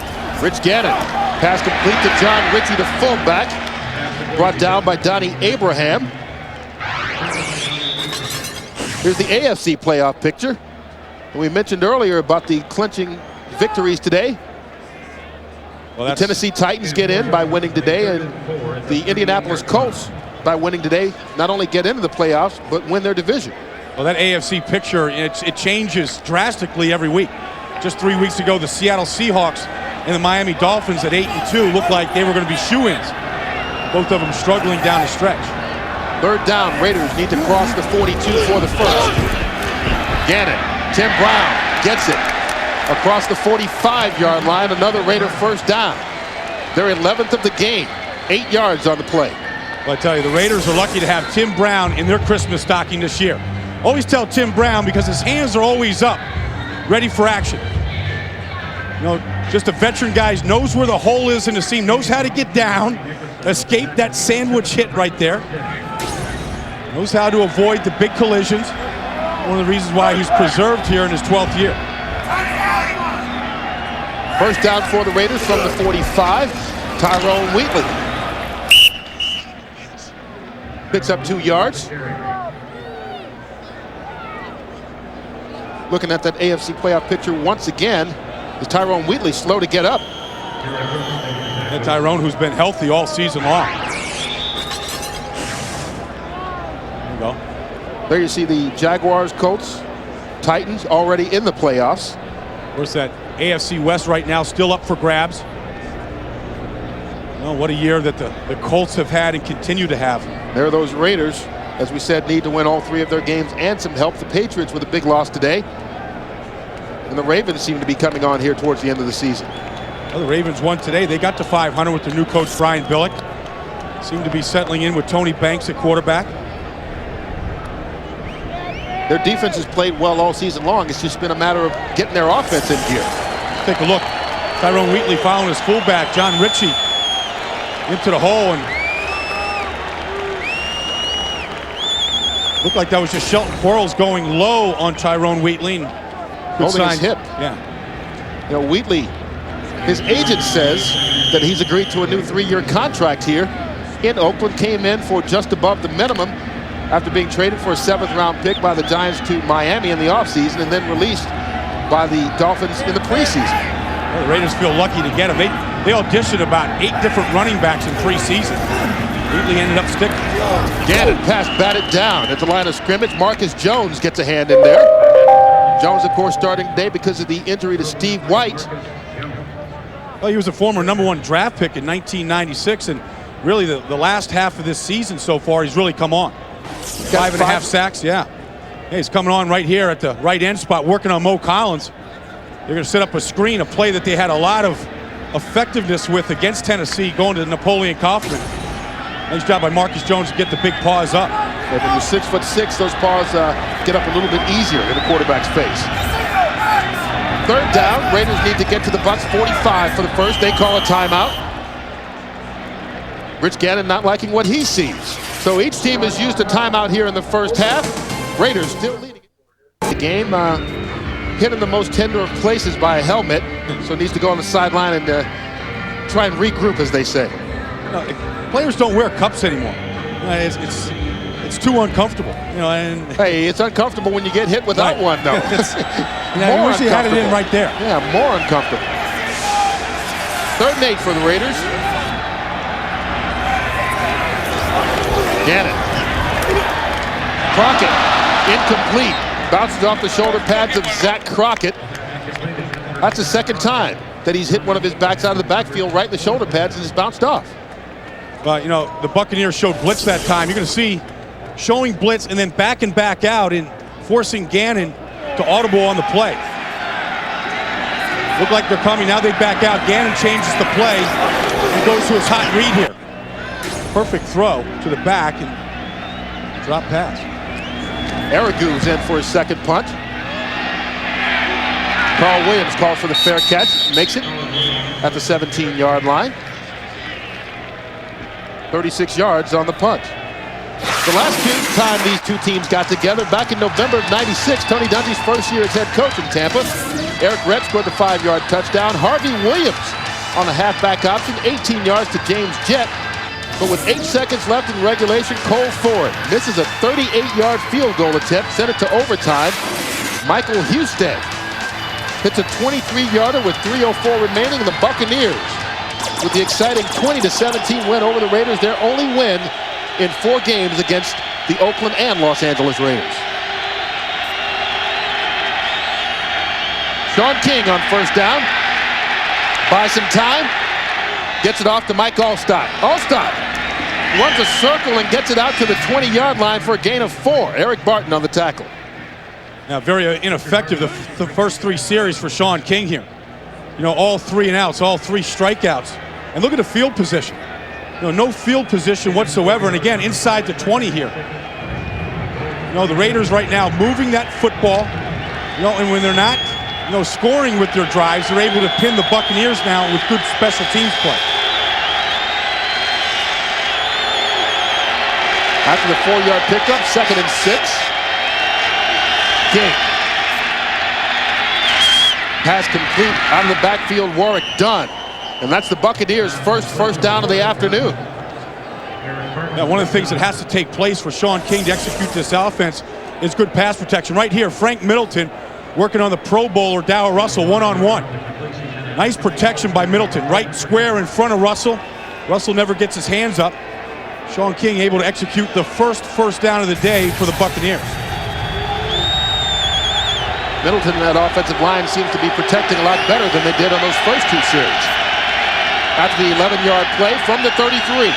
Rich Gannon, pass complete to John Ritchie, the fullback. Brought down by Donnie Abraham. Here's the AFC playoff picture. We mentioned earlier about the clinching victories today. The Tennessee Titans get in by winning today, and the Indianapolis Colts, by winning today, not only get into the playoffs, but win their division. Well, that AFC picture, it changes drastically every week. Just 3 weeks ago, the Seattle Seahawks and the Miami Dolphins at 8-2 looked like they were going to be shoo-ins. Both of them struggling down the stretch. Third down, Raiders need to cross the 42 for the first. Gannon, Tim Brown gets it across the 45-yard line. Another Raider first down. Their 11th of the game, 8 yards on the play. Well, I tell you, the Raiders are lucky to have Tim Brown in their Christmas stocking this year. Always tell Tim Brown, because his hands are always up, ready for action. You know, just a veteran guy, knows where the hole is in the seam, knows how to get down, escape that sandwich hit right there. Knows how to avoid the big collisions. One of the reasons why he's preserved here in his 12th year. First down for the Raiders from the 45. Tyrone Wheatley picks up 2 yards. Looking at that AFC playoff picture once again, is Tyrone Wheatley slow to get up? And Tyrone, who's been healthy all season long. There you go. There you see the Jaguars, Colts, Titans already in the playoffs. Of course, that AFC West right now still up for grabs. Well, what a year that the Colts have had and continue to have. There are those Raiders, as we said, need to win all 3 of their games and some help. The Patriots with a big loss today. And the Ravens seem to be coming on here towards the end of the season. Well, the Ravens won today. They got to 500 with their new coach, Brian Billick. Seem to be settling in with Tony Banks at quarterback. Their defense has played well all season long. It's just been a matter of getting their offense in gear. Take a look. Tyrone Wheatley following his fullback, John Ritchie, into the hole, and looked like that was just Shelton Quarles going low on Tyrone Wheatley. Holding his hip. Yeah. You know, Wheatley, his agent says that he's agreed to a new 3-year contract here in Oakland. Came in for just above the minimum after being traded for a 7th-round pick by the Giants to Miami in the offseason and then released by the Dolphins in the preseason. Well, the Raiders feel lucky to get him. They auditioned about 8 different running backs in preseason. Wheatley ended up sticking. Gannon pass batted down at the line of scrimmage. Marcus Jones gets a hand in there. Jones, of course, starting today because of the injury to Steve White. Well, he was a former #1 draft pick in 1996, and really the last half of this season so far, he's really come on. 5.5 sacks, yeah. Hey, he's coming on right here at the right end spot, working on Mo Collins. They're going to set up a screen, a play that they had a lot of effectiveness with against Tennessee, going to Napoleon Kaufman. Nice job by Marcus Jones to get the big paws up. When you're 6'6", those paws get up a little bit easier in the quarterback's face. Third down, Raiders need to get to the Bucs 45 for the first. They call a timeout. Rich Gannon not liking what he sees. So each team has used a timeout here in the first half. Raiders still leading the game. Hit in the most tender of places by a helmet. So needs to go on the sideline and try and regroup, as they say. No, players don't wear cups anymore. It's too uncomfortable, you know. And hey, it's uncomfortable when you get hit without one, though. I wish he had it in right there. Yeah, more uncomfortable. 3rd and 8 for the Raiders. Gannon. Crockett, incomplete. Bounces off the shoulder pads of Zach Crockett. That's the 2nd time that he's hit one of his backs out of the backfield right in the shoulder pads and just bounced off. But, you know, the Buccaneers showed blitz that time. You're going to see showing blitz and then back and back out and forcing Gannon to audible on the play. Look like they're coming. Now they back out. Gannon changes the play and goes to his hot read here. Perfect throw to the back and drop pass. Aragu's in for his 2nd punt. Carl Williams calls for the fair catch. Makes it at the 17-yard line. 36 yards on the punt. The last time these two teams got together, back in November of '96, Tony Dungy's first year as head coach in Tampa. Eric Redd scored the 5-yard touchdown. Harvey Williams on the halfback option, 18 yards to James Jett. But with 8 seconds left in regulation, Cole Ford misses a 38-yard field goal attempt, sent it to overtime. Michael Husted hits a 23-yarder with 3:04 remaining, and the Buccaneers with the exciting 20-17 win over the Raiders, their only win in 4 games against the Oakland and Los Angeles Raiders. Sean King on first down. Buys some time. Gets it off to Mike Allstott. Allstott runs a circle and gets it out to the 20-yard line for a gain of 4. Eric Barton on the tackle. Now, very ineffective the first 3 series for Sean King here. You know, all 3 and outs, all 3 strikeouts. And look at the field position. You know, no field position whatsoever. And again, inside the 20 here. You know, the Raiders right now moving that football. You know, and when they're not, you know, scoring with their drives, they're able to pin the Buccaneers now with good special teams play. After the 4-yard pickup, 2nd and 6. King. Pass complete out of the backfield. Warwick done. And that's the Buccaneers' first down of the afternoon. Now, one of the things that has to take place for Sean King to execute this offense is good pass protection. Right here, Frank Middleton working on the Pro Bowler, Dow Russell, one-on-one. Nice protection by Middleton. Right square in front of Russell. Russell never gets his hands up. Sean King able to execute the first down of the day for the Buccaneers. Middleton and that offensive line seems to be protecting a lot better than they did on those first 2 series. After the 11-yard play from the 33.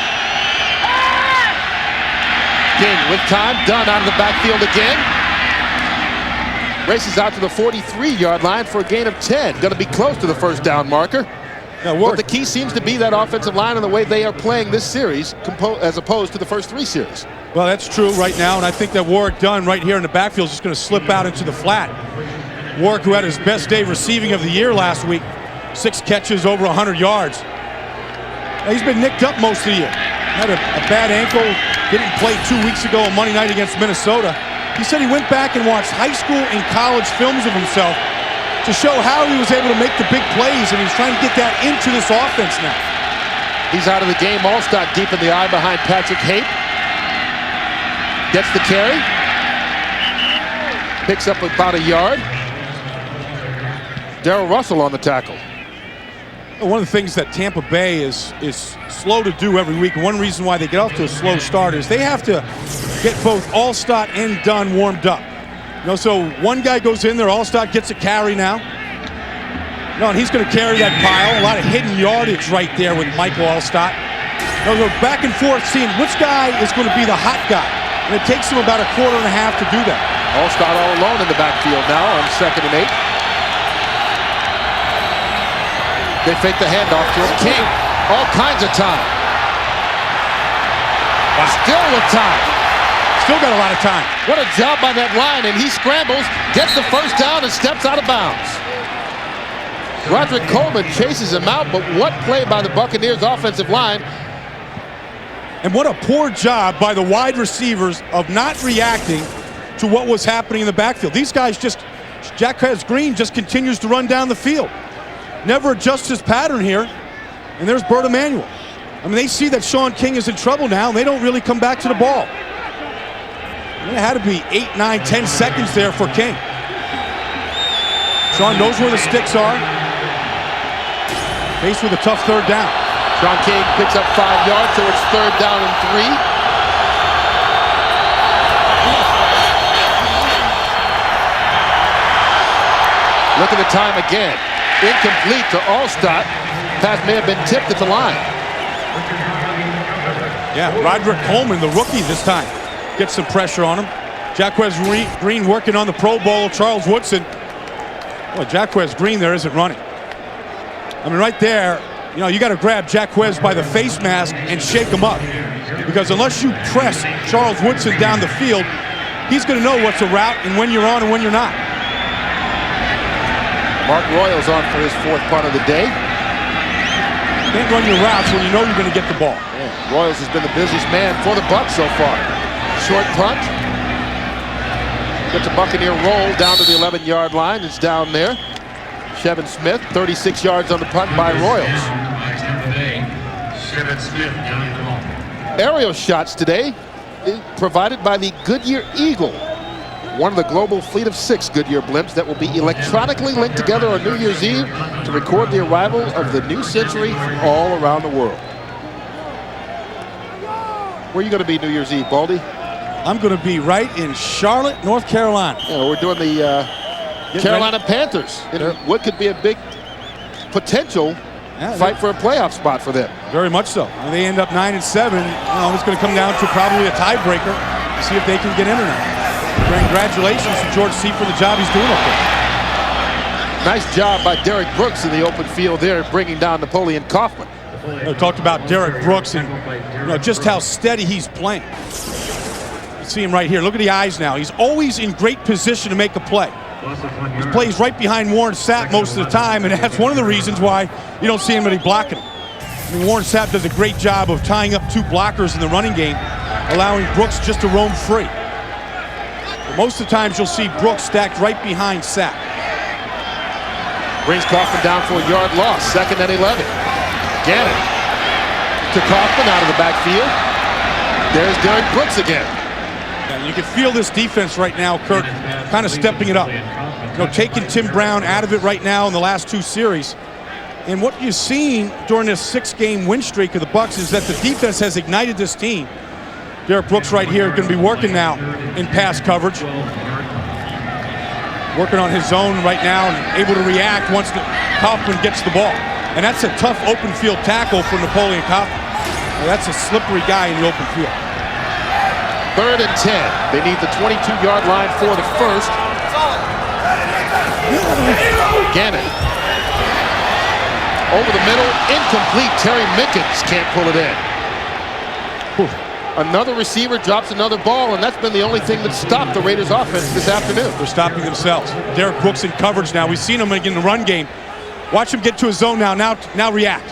King with time, done out of the backfield again. Races out to the 43-yard line for a gain of 10. Going to be close to the first down marker. But the key seems to be that offensive line and the way they are playing this series as opposed to the first 3 series. Well, that's true right now, and I think that Warwick Dunn right here in the backfield is just going to slip out into the flat. Warwick, who had his best day receiving of the year last week, 6 catches, over 100 yards. Now, he's been nicked up most of the year. Had a bad ankle, didn't play 2 weeks ago on Monday night against Minnesota. He said he went back and watched high school and college films of himself to show how he was able to make the big plays, and he's trying to get that into this offense now. He's out of the game. Allstott deep in the eye behind Patrick Hape. Gets the carry. Picks up about a yard. Darrell Russell on the tackle. One of the things that Tampa Bay is slow to do every week, one reason why they get off to a slow start is they have to get both Allstott and Dunn warmed up. You know, so one guy goes in there, Allstott gets a carry now. No, and he's going to carry that pile. A lot of hidden yardage right there with Michael Allstott. They'll go back and forth seeing which guy is going to be the hot guy. And it takes him about a quarter and a half to do that. Allstott all alone in the backfield now on 2nd and 8. They fake the handoff to him. King, all kinds of time. Still with time. Still got a lot of time. What a job by that line, and he scrambles, gets the first down, and steps out of bounds. Roderick Coleman chases him out, but what play by the Buccaneers offensive line. And what a poor job by the wide receivers of not reacting to what was happening in the backfield. These guys Jacquez Green just continues to run down the field. Never adjusts his pattern here. And there's Bert Emanuel. I mean, they see that Sean King is in trouble now, and they don't really come back to the ball. And it had to be 8, 9, 10 seconds there for King. Sean knows where the sticks are. Faced with a tough 3rd down. Sean King picks up 5 yards, so it's 3rd down and 3. Look at the time again. Incomplete to Allstott. Pass may have been tipped at the line. Yeah, Roderick Coleman, the rookie this time, gets some pressure on him. Jacquez Green working on the Pro Bowl, Charles Woodson. Well, Jacquez Green there isn't running. I mean, right there, you know, you got to grab Jacquez by the face mask and shake him up. Because unless you press Charles Woodson down the field, he's going to know what's a route and when you're on and when you're not. Mark Royals on for his 4th punt of the day. Can't run your routes when you know you're going to get the ball. Yeah, Royals has been the busiest man for the Bucs so far. Short punt. Gets a Buccaneer roll down to the 11-yard line. It's down there. Shevin Smith, 36 yards on the punt by Royals. Aerial shots today provided by the Goodyear Eagle. one of the global fleet of 6 Goodyear blimps that will be electronically linked together on New Year's Eve to record the arrival of the new century from all around the world. Where are you going to be New Year's Eve, Baldy? I'm going to be right in Charlotte, North Carolina. Yeah, we're doing the Carolina Panthers in what could be a big potential fight for a playoff spot for them. Very much so. When they end up 9-7, it's going to come down to probably a tiebreaker to see if they can get in or not. Congratulations to George C. for the job he's doing up there. Nice job by Derek Brooks in the open field there, bringing down Napoleon Kaufman. We talked about Derek Brooks and just how steady he's playing. You see him right here. Look at the eyes now. He's always in great position to make a play. He plays right behind Warren Sapp most of the time, and that's one of the reasons why you don't see anybody blocking him. I mean, Warren Sapp does a great job of tying up 2 blockers in the running game, allowing Brooks just to roam free. But most of the times you'll see Brooks stacked right behind Sapp. Brings Kaufman down for a yard loss, 2nd and 11. Gannon to Kaufman out of the backfield. There's Derek Brooks again. And you can feel this defense right now, Kirk, kind of stepping it up. Taking Tim Brown out of it right now in the last 2 series. And what you've seen during this 6-game win streak of the Bucs is that the defense has ignited this team. Derek Brooks right here going to be working now in pass coverage. Working on his zone right now and able to react once Kaufman gets the ball. And that's a tough open field tackle for Napoleon Kaufman. That's a slippery guy in the open field. 3rd and 10. They need the 22-yard line for the first. Gannon. Over the middle, incomplete. Terry Mickens can't pull it in. Whew. Another receiver drops another ball, and that's been the only thing that stopped the Raiders' offense this afternoon. They're stopping themselves. Derek Brooks in coverage now. We've seen him in the run game. Watch him get to his zone now. Now react.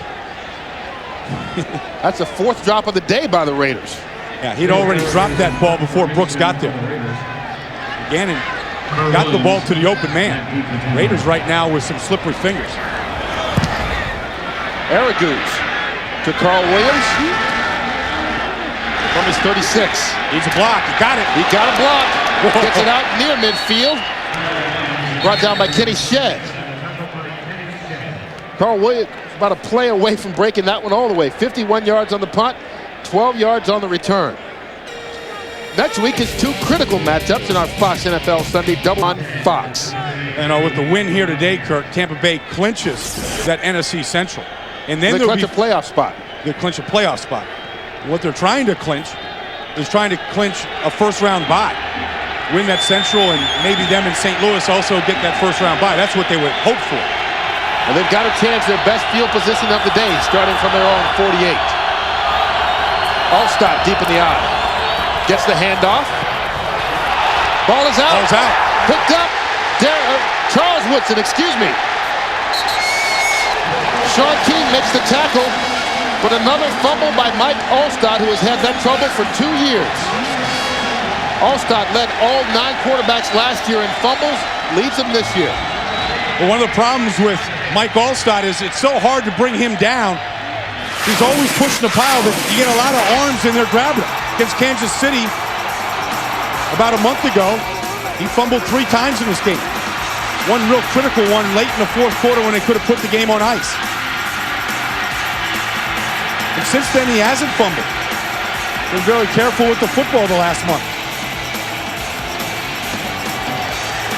That's the 4th drop of the day by the Raiders. Yeah, he'd already dropped that ball before Brooks got there. Gannon got the ball to the open man. Raiders right now with some slippery fingers. Araguz to Carl Williams from his 36. Needs a block. He got it. He got a block. Gets it out near midfield. Brought down by Kenny Shedd. Carl Williams about a play away from breaking that one all the way. 51 yards on the punt, 12 yards on the return. Next week is 2 critical matchups in our Fox NFL Sunday double on Fox. And with the win here today, Kirk, Tampa Bay clinches that NFC Central. And then they clinch a playoff spot. They clinch a playoff spot. What they're trying to clinch is trying to clinch a first-round bye. Win that Central, and maybe them in St. Louis also get that first-round bye. That's what they would hope for. And they've got a chance, their best field position of the day, starting from their own 48. Allstott deep in the eye. Gets the handoff. Ball is out. Ball's out. Picked up. Charles Woodson, excuse me. Sean King makes the tackle, but another fumble by Mike Allstott, who has had that trouble for 2 years. Allstott led all 9 quarterbacks last year in fumbles, leads them this year. Well, one of the problems with Mike Allstott is it's so hard to bring him down. He's always pushing the pile that you get a lot of arms in there grabbing him. Against Kansas City about a month ago, he fumbled 3 times in this game. One real critical one late in the 4th quarter when they could have put the game on ice. And since then, he hasn't fumbled. Been very careful with the football the last month.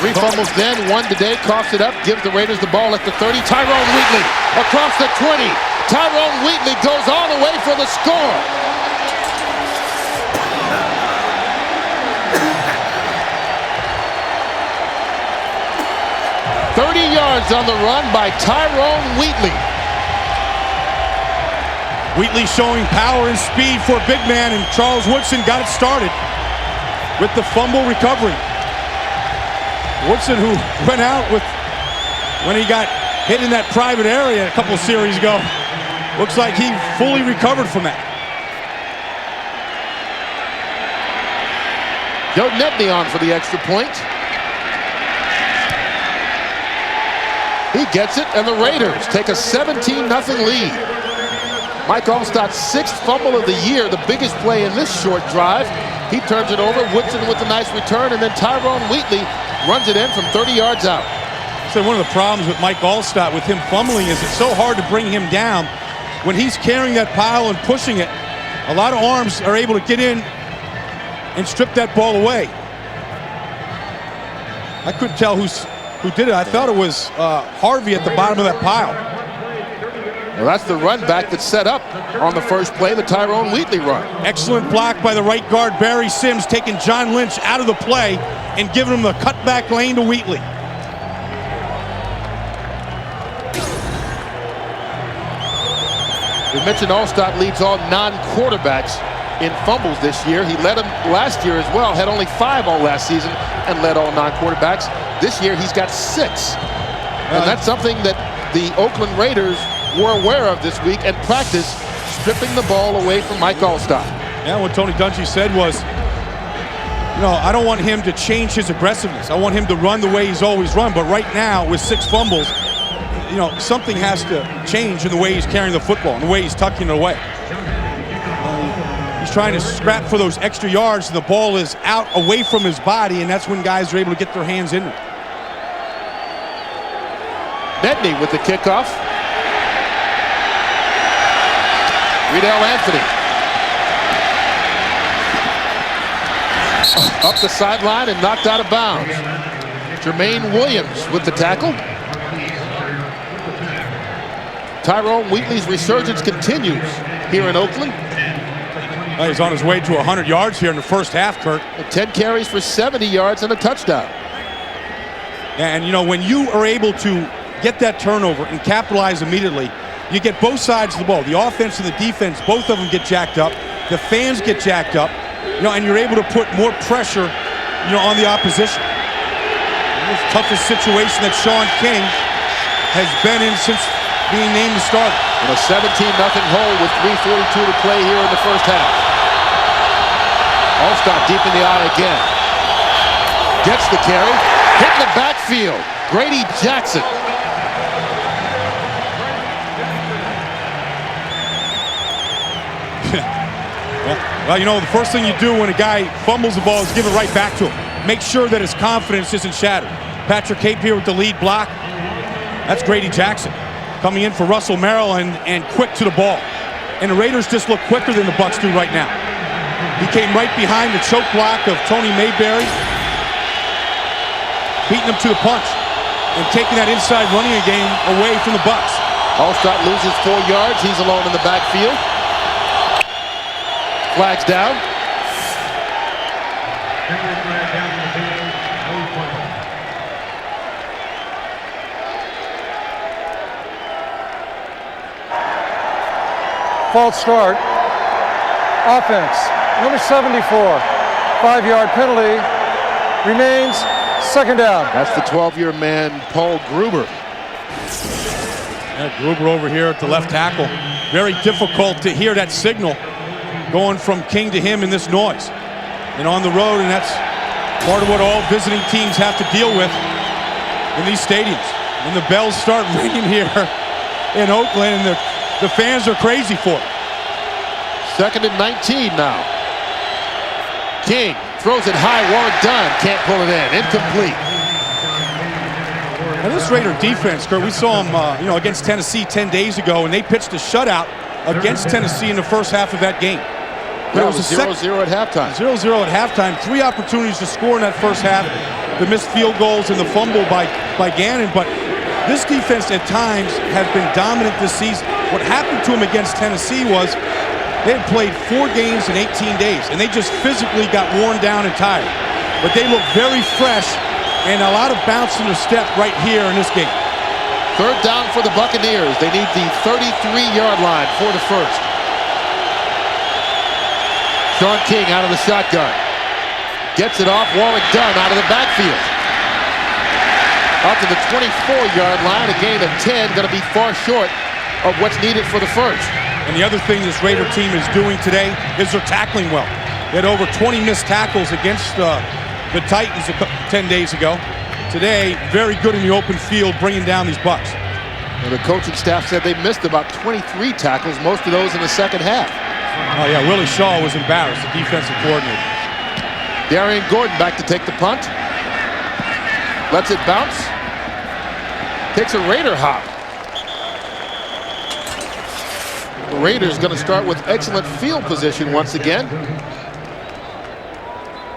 3 fumbles then, 1 today, coughs it up, gives the Raiders the ball at the 30. Tyrone Wheatley across the 20. Tyrone Wheatley goes all the way for the score. Yards on the run by Tyrone Wheatley. Wheatley showing power and speed for a big man, and Charles Woodson got it started with the fumble recovery. Woodson, who went out when he got hit in that private area a couple series ago, looks like he fully recovered from that. Joe Nedney on for the extra point. He gets it, and the Raiders take a 17-0 lead. Mike Allstott's 6th fumble of the year, the biggest play in this short drive. He turns it over. Woodson with a nice return, and then Tyrone Wheatley runs it in from 30 yards out. So one of the problems with Mike Allstott with him fumbling is it's so hard to bring him down. When he's carrying that pile and pushing it, a lot of arms are able to get in and strip that ball away. I couldn't tell who did it. I thought it was Harvey at the bottom of that pile. Well, that's the run back that set up on the first play, the Tyrone Wheatley run. Excellent block by the right guard, Barry Sims, taking John Lynch out of the play and giving him the cutback lane to Wheatley. We mentioned Allstott leads all non-quarterbacks in fumbles this year. He led them last year as well, had only 5 all last season and led all non-quarterbacks. This year he's got 6. And that's something that the Oakland Raiders were aware of this week and practiced stripping the ball away from Mike Allstott. Yeah, what Tony Dungy said was, you know, I don't want him to change his aggressiveness. I want him to run the way he's always run. But right now, with 6 fumbles, you know, something has to change in the way he's carrying the football and the way he's tucking it away. He's trying to scrap for those extra yards, and the ball is out away from his body, and that's when guys are able to get their hands in it. Medney with the kickoff. Riedel Anthony. Up the sideline and knocked out of bounds. Jermaine Williams with the tackle. Tyrone Wheatley's resurgence continues here in Oakland. Well, he's on his way to 100 yards here in the first half, Kurt. 10 carries for 70 yards and a touchdown. And, you know, when you are able to get that turnover and capitalize immediately, you get both sides of the ball. The offense and the defense, both of them get jacked up. The fans get jacked up, you know, and you're able to put more pressure, you know, on the opposition. The toughest situation that Sean King has been in since being named the starter. In a 17-0 hole with 3:42 to play here in the first half. Allstott deep in the eye again. Gets the carry. Hit in the backfield. Grady Jackson. Well, you know, the first thing you do when a guy fumbles the ball is give it right back to him. Make sure that his confidence isn't shattered. Patrick Cape here with the lead block. That's Grady Jackson coming in for Russell Merrill and quick to the ball. And the Raiders just look quicker than the Bucs do right now. He came right behind the choke block of Tony Mayberry, beating him to the punch and taking that inside running game away from the Bucs. Allstott loses 4 yards. He's alone in the backfield. Flags down. False start. Offense, number 74. 5-yard penalty. Remains second down. That's the 12-year man, Paul Gruber. Yeah, Gruber over here at the left tackle. Very difficult to hear that signal going from King to him in this noise. And on the road, and that's part of what all visiting teams have to deal with in these stadiums. When the bells start ringing here in Oakland, and the fans are crazy for it. 2nd and 19 now. King throws it high. Warren Dunn can't pull it in. Incomplete. Now this Raider defense, Kurt, we saw them you know, against Tennessee 10 days ago, and they pitched a shutout against Tennessee in the first half of that game. But it was 0-0 at halftime. 0-0 at halftime. 3 opportunities to score in that first half. The missed field goals and the fumble by Gannon. But this defense at times has been dominant this season. What happened to them against Tennessee was they had played 4 games in 18 days, and they just physically got worn down and tired. But they look very fresh and a lot of bounce in their step right here in this game. 3rd down for the Buccaneers. They need the 33-yard line for the first. Sean King out of the shotgun. Gets it off. Warwick Dunn out of the backfield. Out to the 24-yard line. A gain of 10. Going to be far short of what's needed for the first. And the other thing this Raider team is doing today is they're tackling well. They had over 20 missed tackles against the Titans 10 days ago. Today, very good in the open field, bringing down these Bucs. And the coaching staff said they missed about 23 tackles, most of those in the second half. Oh, yeah, Willie Shaw was embarrassed, the defensive coordinator. Darian Gordon back to take the punt. Lets it bounce. Takes a Raider hop. The Raiders going to start with excellent field position once again.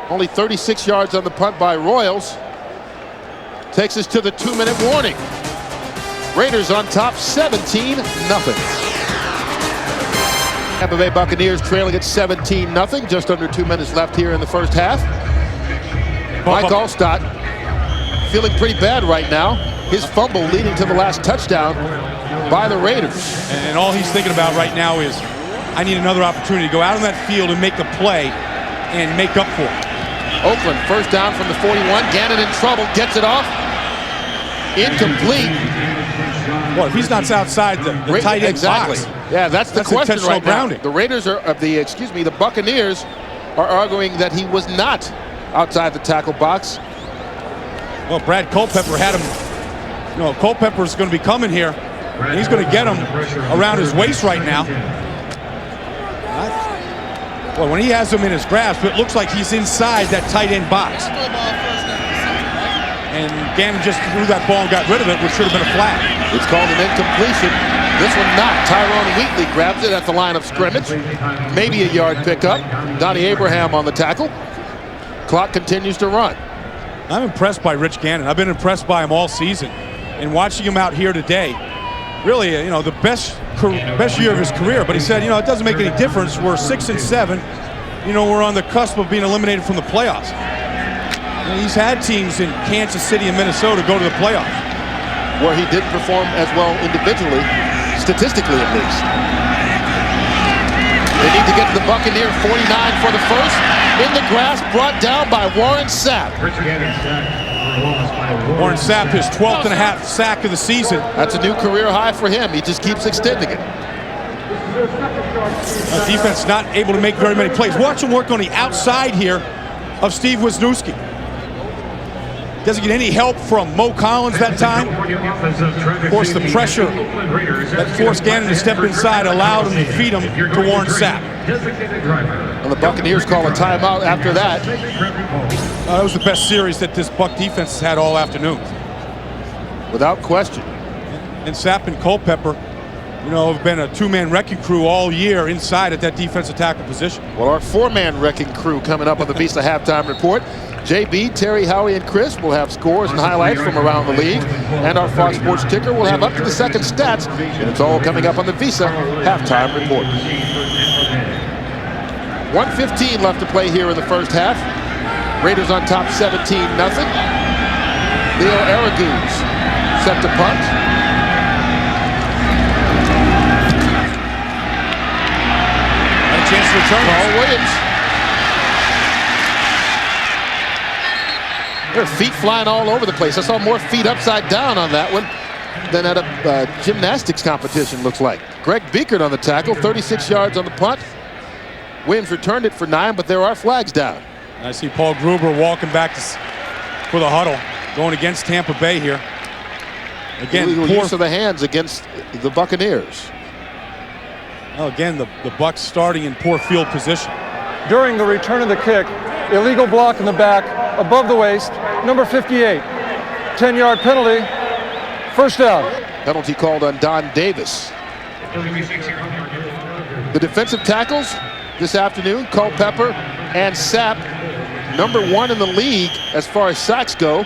Only 36 yards on the punt by Royals. Takes us to the 2-minute warning. Raiders on top 17-0. Tampa Bay Buccaneers trailing at 17-0. Just under 2 minutes left here in the first half. Mike Allstott feeling pretty bad right now. His fumble leading to the last touchdown by the Raiders. And all he's thinking about right now is, I need another opportunity to go out on that field and make the play and make up for it. Oakland first down from the 41. Gannon in trouble, gets it off. Incomplete. Well, if he's not outside the tight end exactly. box, yeah, that's the question right now. grounding. The Raiders are the Buccaneers are arguing that he was not outside the tackle box. Well, Brad Culpepper had him. No, Culpepper's going to be coming here, and he's going to get him around his waist right now. Well, when he has him in his grasp, it looks like he's inside that tight end box. And Gannon just threw that ball and got rid of it, which should have been a flag. It's called an incompletion. This one not. Tyrone Wheatley grabs it at the line of scrimmage. Maybe a yard pickup. Donnie Abraham on the tackle. Clock continues to run. I'm impressed by Rich Gannon. I've been impressed by him all season. And watching him out here today, really, the best year of his career. But he said, it doesn't make any difference. We're 6-7. We're on the cusp of being eliminated from the playoffs. He's had teams in Kansas City and Minnesota go to the playoffs, where he didn't perform as well individually, statistically at least. They need to get to the Buccaneer 49 for the first. In the grass, brought down by Warren Sapp. Warren Sapp, his 12th and a half sack of the season. That's a new career high for him. He just keeps extending it. Defense not able to make very many plays. Watch him work on the outside here of Steve Wisniewski. Doesn't get any help from Mo Collins that time. Of course, the pressure that forced Gannon to step inside allowed him to feed him to Warren Sapp. And the Buccaneers call a timeout after that. That was the best series that this Buck defense has had all afternoon. Without question. And Sapp and Culpepper, have been a two-man wrecking crew all year inside at that defensive tackle position. Well, our four-man wrecking crew coming up on the Visa Halftime Report. JB, Terry, Howie, and Chris will have scores and highlights from around the league. And our Fox Sports ticker will have up to the second stats. And it's all coming up on the Visa Halftime Report. 1:15 left to play here in the first half. Raiders on top 17-0. Leo Araguz set to punt. Chance to return. Carl Williams. There are feet flying all over the place. I saw more feet upside down on that one than at a gymnastics competition, looks like. Greg Biekert on the tackle, 36 yards on the punt. Williams returned it for 9, but there are flags down. I see Paul Gruber walking back for the huddle, going against Tampa Bay here. Again, illegal use of the hands against the Buccaneers. Well, again, the Bucs starting in poor field position. During the return of the kick, illegal block in the back, above the waist, number 58. 10-yard penalty, first down. Penalty called on Don Davis. The defensive tackles this afternoon, Culpepper and Sapp, number 1 in the league as far as sacks go.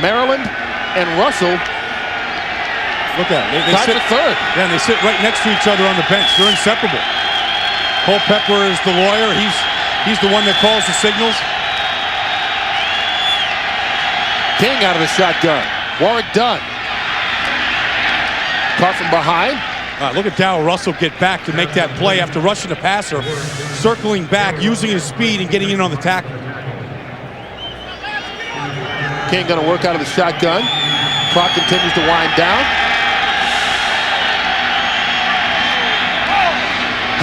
Maryland and Russell. Look at it. They sit third. Yeah, and they sit right next to each other on the bench. They're inseparable. Culpepper is the lawyer. He's the one that calls the signals. King out of the shotgun. Warwick Dunn. Caught from behind. Look at Darrell Russell get back to make that play after rushing the passer, circling back, using his speed and getting in on the tackle. King going to work out of the shotgun. Clock continues to wind down.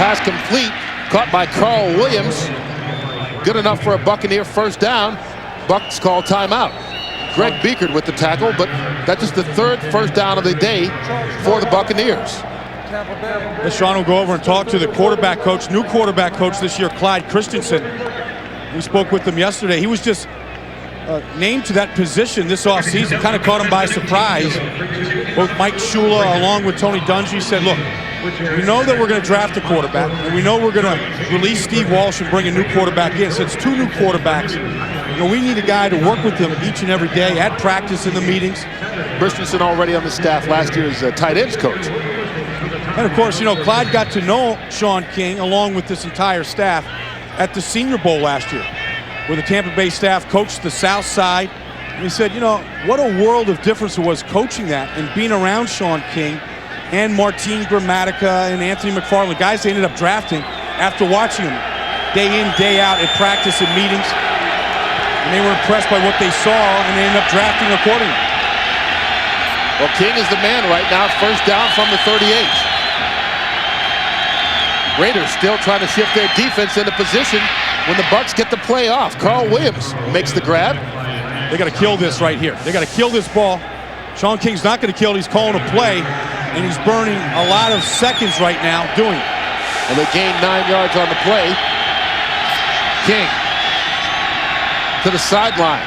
Pass complete, caught by Carl Williams. Good enough for a Buccaneer first down. Bucs call timeout. Greg Biekert with the tackle, but that's just the third first down of the day for the Buccaneers. Sean will go over and talk to the quarterback coach, new quarterback coach this year, Clyde Christensen. We spoke with him yesterday. He was just named to that position this offseason. Kind of caught him by surprise. Both Mike Shula along with Tony Dungy said, look, we know that we're going to draft a quarterback, and we know we're going to release Steve Walsh and bring a new quarterback in. So it's 2 new quarterbacks. You know, we need a guy to work with him each and every day at practice, in the meetings. Christensen already on the staff last year as a tight ends coach. And of course, you know, Clyde got to know Sean King along with this entire staff at the Senior Bowl last year, where the Tampa Bay staff coached the South Side. And he said, you know, what a world of difference it was coaching that and being around Sean King and Martin Gramatica and Anthony McFarland, guys they ended up drafting after watching them day in, day out at practice and meetings. And they were impressed by what they saw, and they ended up drafting accordingly. Well, King is the man right now, first down from the 38. Raiders still trying to shift their defense into position when the Bucs get the play off. Carl Williams makes the grab. They got to kill this right here. They got to kill this ball. Sean King's not going to kill it. He's calling a play, and he's burning a lot of seconds right now doing it. And they gain 9 yards on the play. King to the sideline.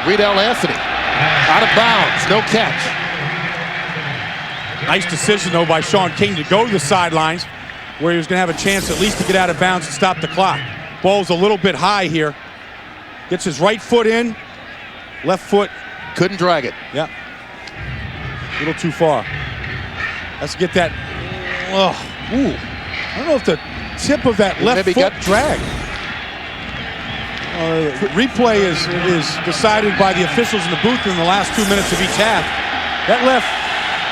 Riedel Anthony out of bounds, no catch. Nice decision, though, by Sean King to go to the sidelines, where he was going to have a chance at least to get out of bounds and stop the clock. Ball's a little bit high here. Gets his right foot in, left foot. Couldn't drag it. Yeah. A little too far. Let's get that. Oh, ooh. I don't know if the tip of that left foot got dragged. Replay is decided by the officials in the booth in the last 2 minutes of each half. That left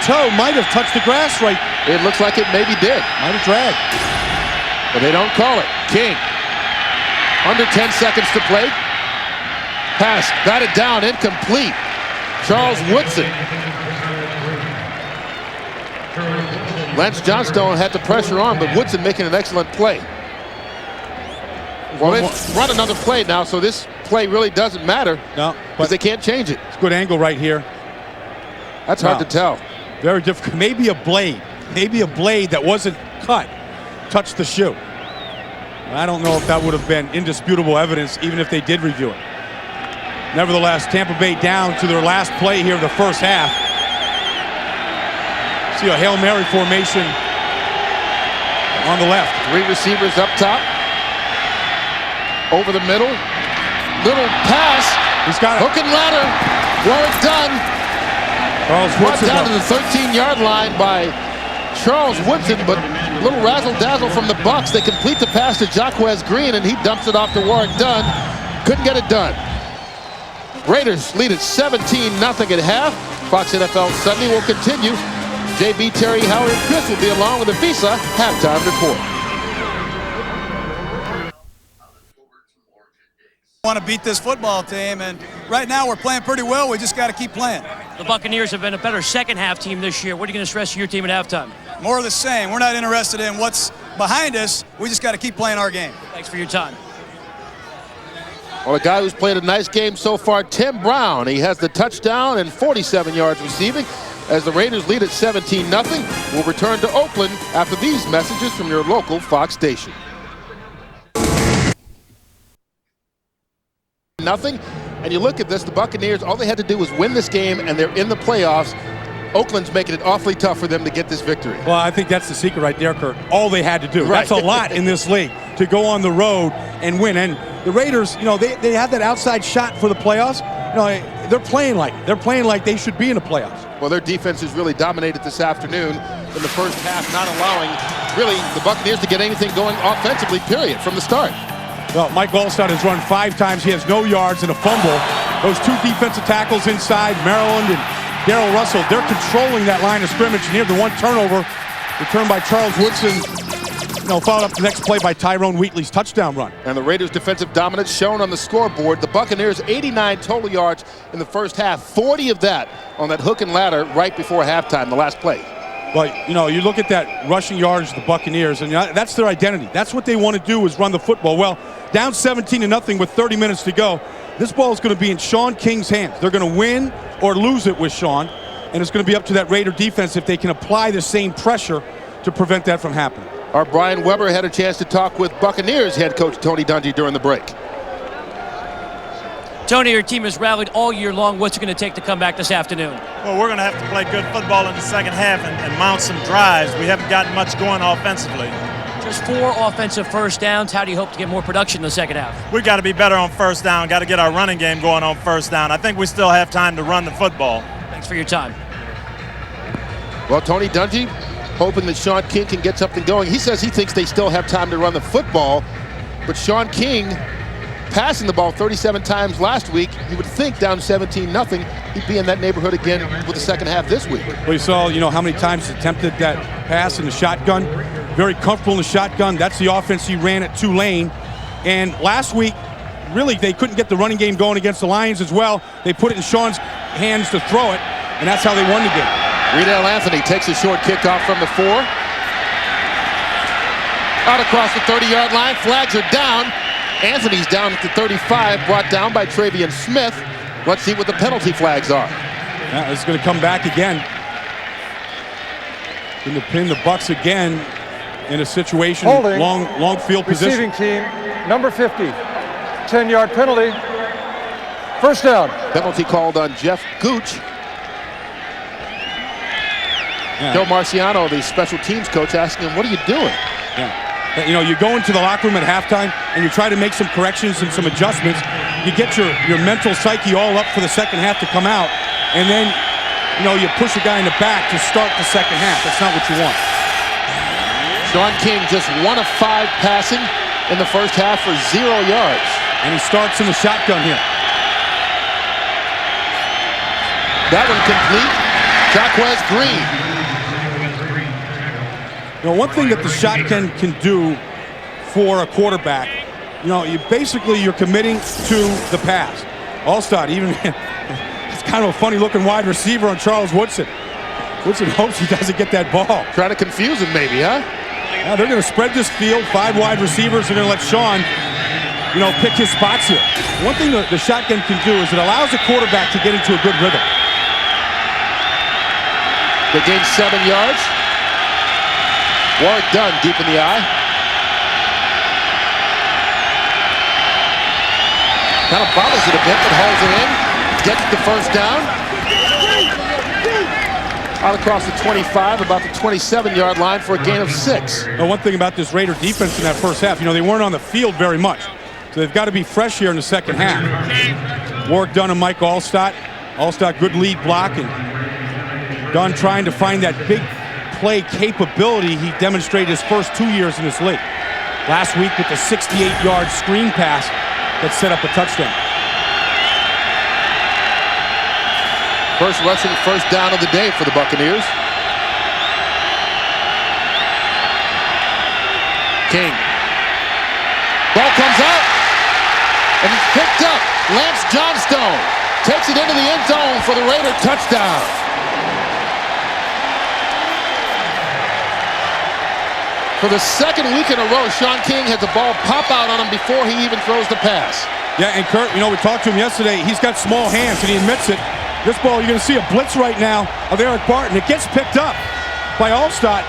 toe might have touched the grass right. It looks like it maybe did. Might have dragged. But they don't call it. King. Under 10 seconds to play. Pass, batted down, incomplete. Charles Woodson. Lance Johnstone had the pressure on, but Woodson making an excellent play. Well, they've run another play now, so this play really doesn't matter. No, because they can't change it. It's a good angle right here. That's hard to tell. Very difficult. Maybe a blade that wasn't cut touched the shoe. I don't know if that would have been indisputable evidence, even if they did review it. Nevertheless, Tampa Bay down to their last play here of the first half. See a Hail Mary formation on the left. 3 receivers up top. Over the middle. Little pass. He's got it. Hook and ladder. Warwick Dunn. Charles Brought Woodson down to the 13-yard line by Charles Woodson, but little razzle-dazzle from the Bucs. They complete the pass to Jaquez Green, and he dumps it off to Warwick Dunn. Couldn't get it done. Raiders lead at 17-0 at half. Fox NFL Sunday will continue. JB, Terry, Howard, and Chris will be along with the Visa halftime report. Want to beat this football team, and right now we're playing pretty well. We just got to keep playing. The Buccaneers have been a better second-half team this year. What are you going to stress to your team at halftime? More of the same. We're not interested in what's behind us. We just got to keep playing our game. Thanks for your time. Well, a guy who's played a nice game so far, Tim Brown. He has the touchdown and 47 yards receiving as the Raiders lead at 17-0. We'll return to Oakland after these messages from your local Fox station. Nothing. And you look at this, the Buccaneers, all they had to do was win this game, and they're in the playoffs. Oakland's making it awfully tough for them to get this victory. Well, I think that's the secret right there, Kurt. All they had to do. Right. That's a lot in this league, to go on the road and win. And the Raiders, you know, they have that outside shot for the playoffs. You know, they're playing like they should be in the playoffs. Well, their defense has really dominated this afternoon in the first half, not allowing really the Buccaneers to get anything going offensively, period, from the start. Well, Mike Gallstad has run 5 times. He has no yards and a fumble. Those 2 defensive tackles inside, Maryland and Darrell Russell, they're controlling that line of scrimmage. And here, the 1 turnover returned by Charles Woodson, followed up the next play by Tyrone Wheatley's touchdown run. And the Raiders' defensive dominance shown on the scoreboard. The Buccaneers 89 total yards in the first half, 40 of that on that hook and ladder right before halftime, the last play. Well, you look at that rushing yards of the Buccaneers, and that's their identity. That's what they want to do, is run the football. Well, down 17-0 with 30 minutes to go. This ball is going to be in Sean King's hands. They're going to win or lose it with Sean, and it's going to be up to that Raider defense if they can apply the same pressure to prevent that from happening. Our Brian Weber had a chance to talk with Buccaneers head coach Tony Dungy during the break. Tony, your team has rallied all year long. What's it going to take to come back this afternoon? Well, we're going to have to play good football in the second half and mount some drives. We haven't gotten much going offensively. Just 4 offensive first downs. How do you hope to get more production in the second half? We've got to be better on first down. Got to get our running game going on first down. I think we still have time to run the football. Thanks for your time. Well, Tony Dungy hoping that Sean King can get something going. He says he thinks they still have time to run the football, but King passing the ball 37 times last week, you would think down 17-0, he'd be in that neighborhood again with the second half this week. Well, you saw, how many times he attempted that pass in the shotgun. Very comfortable in the shotgun. That's the offense he ran at Tulane. And last week, really, they couldn't get the running game going against the Lions as well. They put it in Sean's hands to throw it, and that's how they won the game. Riedel Anthony takes a short kickoff from the 4. Out across the 30-yard line, flags are down. Anthony's down at the 35, brought down by Travion Smith. Let's see what the penalty flags are. Yeah, it's going to come back again. Going to pin the Bucs again in a situation, Holding. long field position. Receiving team, number 50. 10-yard penalty. First down. Penalty called on Jeff Gooch. Yeah. Joe Marciano, the special teams coach, asking him, what are you doing? Yeah. You go into the locker room at halftime and you try to make some corrections and some adjustments. You get your mental psyche all up for the second half to come out, and then you push a guy in the back to start the second half. That's not what you want. Sean King just 1 of 5 passing in the first half for 0 yards. And he starts in the shotgun here. That one complete. Jaquez Green. One thing that the shotgun can do for a quarterback, you're committing to the pass. Allstott, even it's kind of a funny-looking wide receiver on Charles Woodson. Woodson hopes he doesn't get that ball. Trying to confuse him maybe, huh? Now they're going to spread this field. 5 wide receivers. They're going to let Sean, pick his spots here. One thing the shotgun can do is it allows the quarterback to get into a good rhythm. They gain 7 yards. Warwick Dunn deep in the eye. Kind of bobbles it a bit, but hauls it in. Gets the first down. Out across the 25, about the 27-yard line for a gain of 6. Now, one thing about this Raider defense in that first half, they weren't on the field very much. So they've got to be fresh here in the second half. Warwick Dunn and Mike Allstott. Allstott, good lead block, and Dunn trying to find that big play capability he demonstrated his first 2 years in this league. Last week with the 68-yard screen pass that set up a touchdown. First rushing first down of the day for the Buccaneers. King. Ball comes out, and it's picked up. Lance Johnstone takes it into the end zone for the Raider touchdown. For the second week in a row, Sean King has the ball pop out on him before he even throws the pass. Yeah, and Kurt, we talked to him yesterday. He's got small hands, and he admits it. This ball, you're going to see a blitz right now of Eric Barton. It gets picked up by Allstott.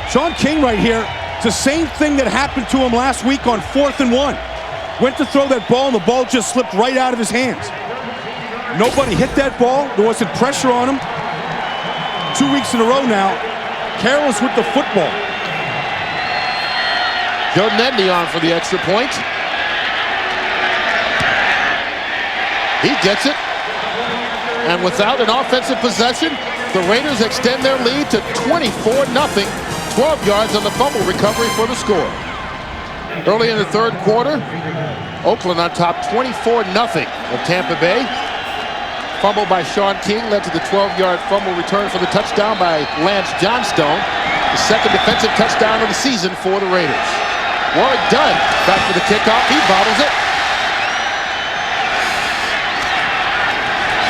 Sean King right here, it's the same thing that happened to him last week on 4th and 1. Went to throw that ball, and the ball just slipped right out of his hands. Nobody hit that ball. There wasn't pressure on him. 2 weeks in a row now, careless with the football. Joe Nedney on for the extra point. He gets it. And without an offensive possession, the Raiders extend their lead to 24-0. 12 yards on the fumble recovery for the score. Early in the third quarter, Oakland on top 24-0 of Tampa Bay. Fumble by Sean King led to the 12-yard fumble return for the touchdown by Lance Johnstone. The second defensive touchdown of the season for the Raiders. Warwick Dunn back for the kickoff. He bobbles it.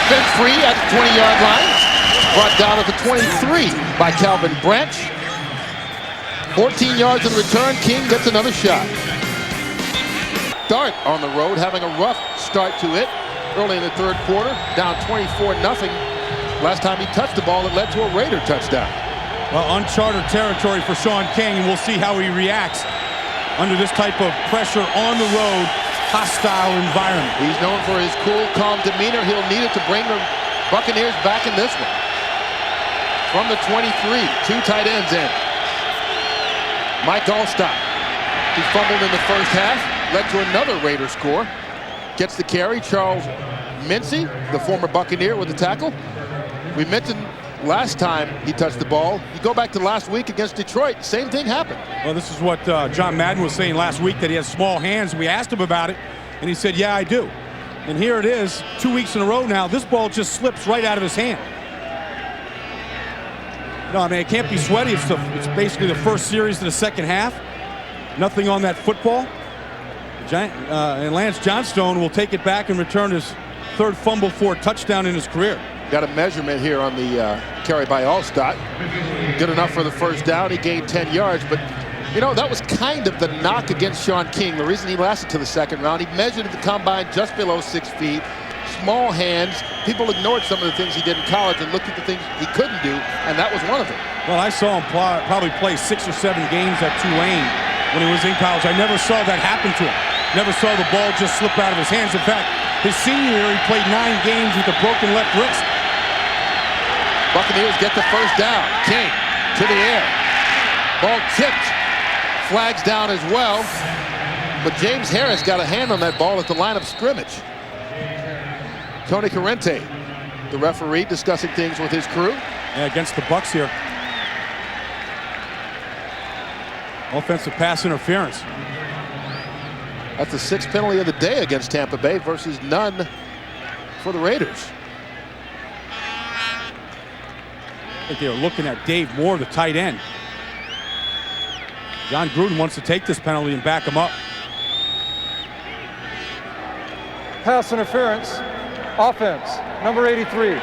Been free at the 20-yard line. Brought down at the 23 by Calvin Branch. 14 yards in return. King gets another shot. Dart on the road, having a rough start to it. Early in the third quarter, down 24-0. Last time he touched the ball, it led to a Raider touchdown. Well, uncharted territory for Sean King, and we'll see how he reacts under this type of pressure on the road hostile environment. He's known for his cool, calm demeanor. He'll need it to bring the Buccaneers back in this one. From the 23, 2 tight ends in. Mike Allstott. He fumbled in the first half, led to another Raider score. Gets the carry. Charles Mincy, the former Buccaneer, with the tackle. We mentioned last time he touched the ball. You go back to last week against Detroit, same thing happened. Well, this is what John Madden was saying last week, that he has small hands. We asked him about it, and he said, yeah, I do. And here it is, 2 weeks in a row now. This ball just slips right out of his hand. No, I mean, it can't be sweaty. It's basically the first series of the second half. Nothing on that football. And Lance Johnstone will take it back and return his 3rd fumble for a touchdown in his career. Got a measurement here on the carry by Allstott. Good enough for the first down. He gained 10 yards, but you know, that was kind of the knock against Sean King. The reason he lasted to the second round, he measured at the combine just below 6 feet, small hands. People ignored some of the things he did in college and looked at the things he couldn't do, and that was one of them. Well, I saw him probably play 6 or 7 games at Tulane when he was in college. I never saw that happen to him. Never saw the ball just slip out of his hands. In fact, his senior year, he played 9 games with a broken left wrist. Buccaneers get the first down. King to the air. Ball tipped. Flags down as well. But James Harris got a hand on that ball at the line of scrimmage. Tony Corrente, the referee, discussing things with his crew. Yeah, against the Bucs here. Offensive pass interference. That's the 6th penalty of the day against Tampa Bay versus none for the Raiders. I think they were looking at Dave Moore, the tight end. John Gruden wants to take this penalty and back him up. Pass interference. Offense, number 83.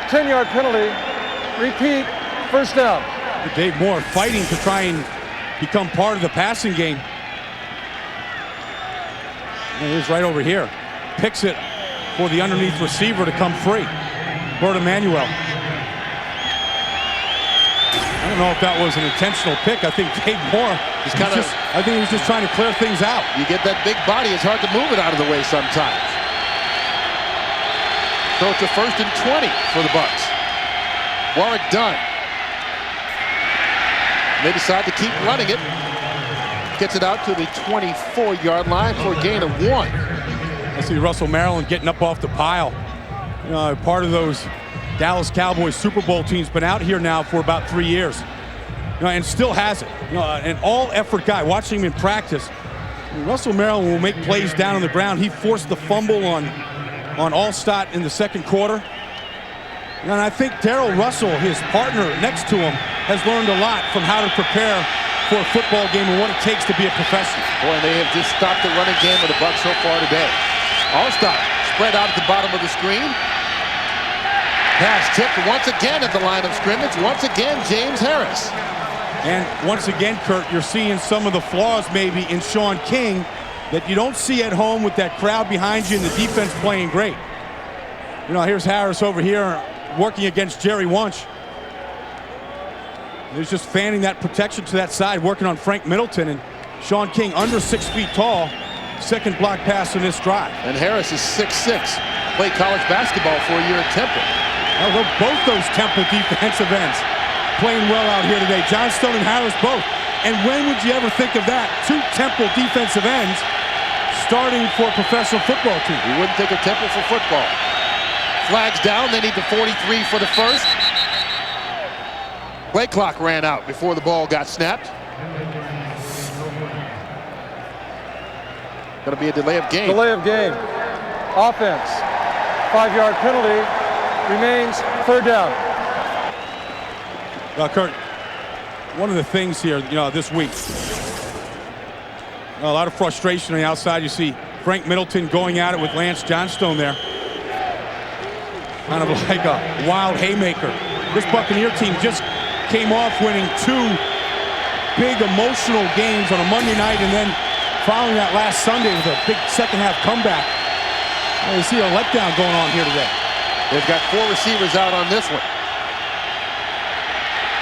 10-yard penalty. Repeat, first down. Dave Moore fighting to try and become part of the passing game. And he's right over here. Picks it for the underneath receiver to come free. Bert Emanuel. I don't know if that was an intentional pick. I think Dave Moore, I think he was just trying to clear things out. You get that big body, it's hard to move it out of the way sometimes. So it's a 1st and 20 for the Bucs. Warwick Dunn. They decide to keep running it. Gets it out to the 24-yard line for a gain of 1. I see Russell Maryland getting up off the pile. You know, part of those Dallas Cowboys Super Bowl teams, been out here now for about 3 years. You know, and still has it. You know, an all-effort guy. Watching him in practice, Russell Maryland will make plays down on the ground. He forced the fumble on Allstott in the 2nd quarter. And I think Darrell Russell, his partner next to him, has learned a lot from how to prepare for a football game and what it takes to be a professional. Boy, they have just stopped the running game of the Bucs so far today. Allstott spread out at the bottom of the screen. Pass tipped once again at the line of scrimmage. Once again, James Harris. And once again, Kurt, you're seeing some of the flaws maybe in Sean King that you don't see at home with that crowd behind you and the defense playing great. You know, here's Harris over here working against Jerry Wunsch. He's just fanning that protection to that side, working on Frank Middleton, and Sean King under 6 feet tall. 2nd block pass in this drive. And Harris is 6'6". Played college basketball for a year at Temple. Well, both those Temple defensive ends playing well out here today. Johnstone and Harris both. And when would you ever think of that? 2 Temple defensive ends starting for a professional football team. You wouldn't think of Temple for football. Flags down. They need the 43 for the first. Play clock ran out before the ball got snapped. Going to be a delay of game. Delay of game. Offense. 5-yard penalty. Remains 3rd down. Kurt, one of the things here, you know, this week, a lot of frustration on the outside. You see Frank Middleton going at it with Lance Johnstone there. Kind of like a wild haymaker. This Buccaneer team just came off winning 2 big emotional games on a Monday night, and then following that last Sunday with a big second-half comeback. Well, you see a letdown going on here today. They've got 4 receivers out on this one.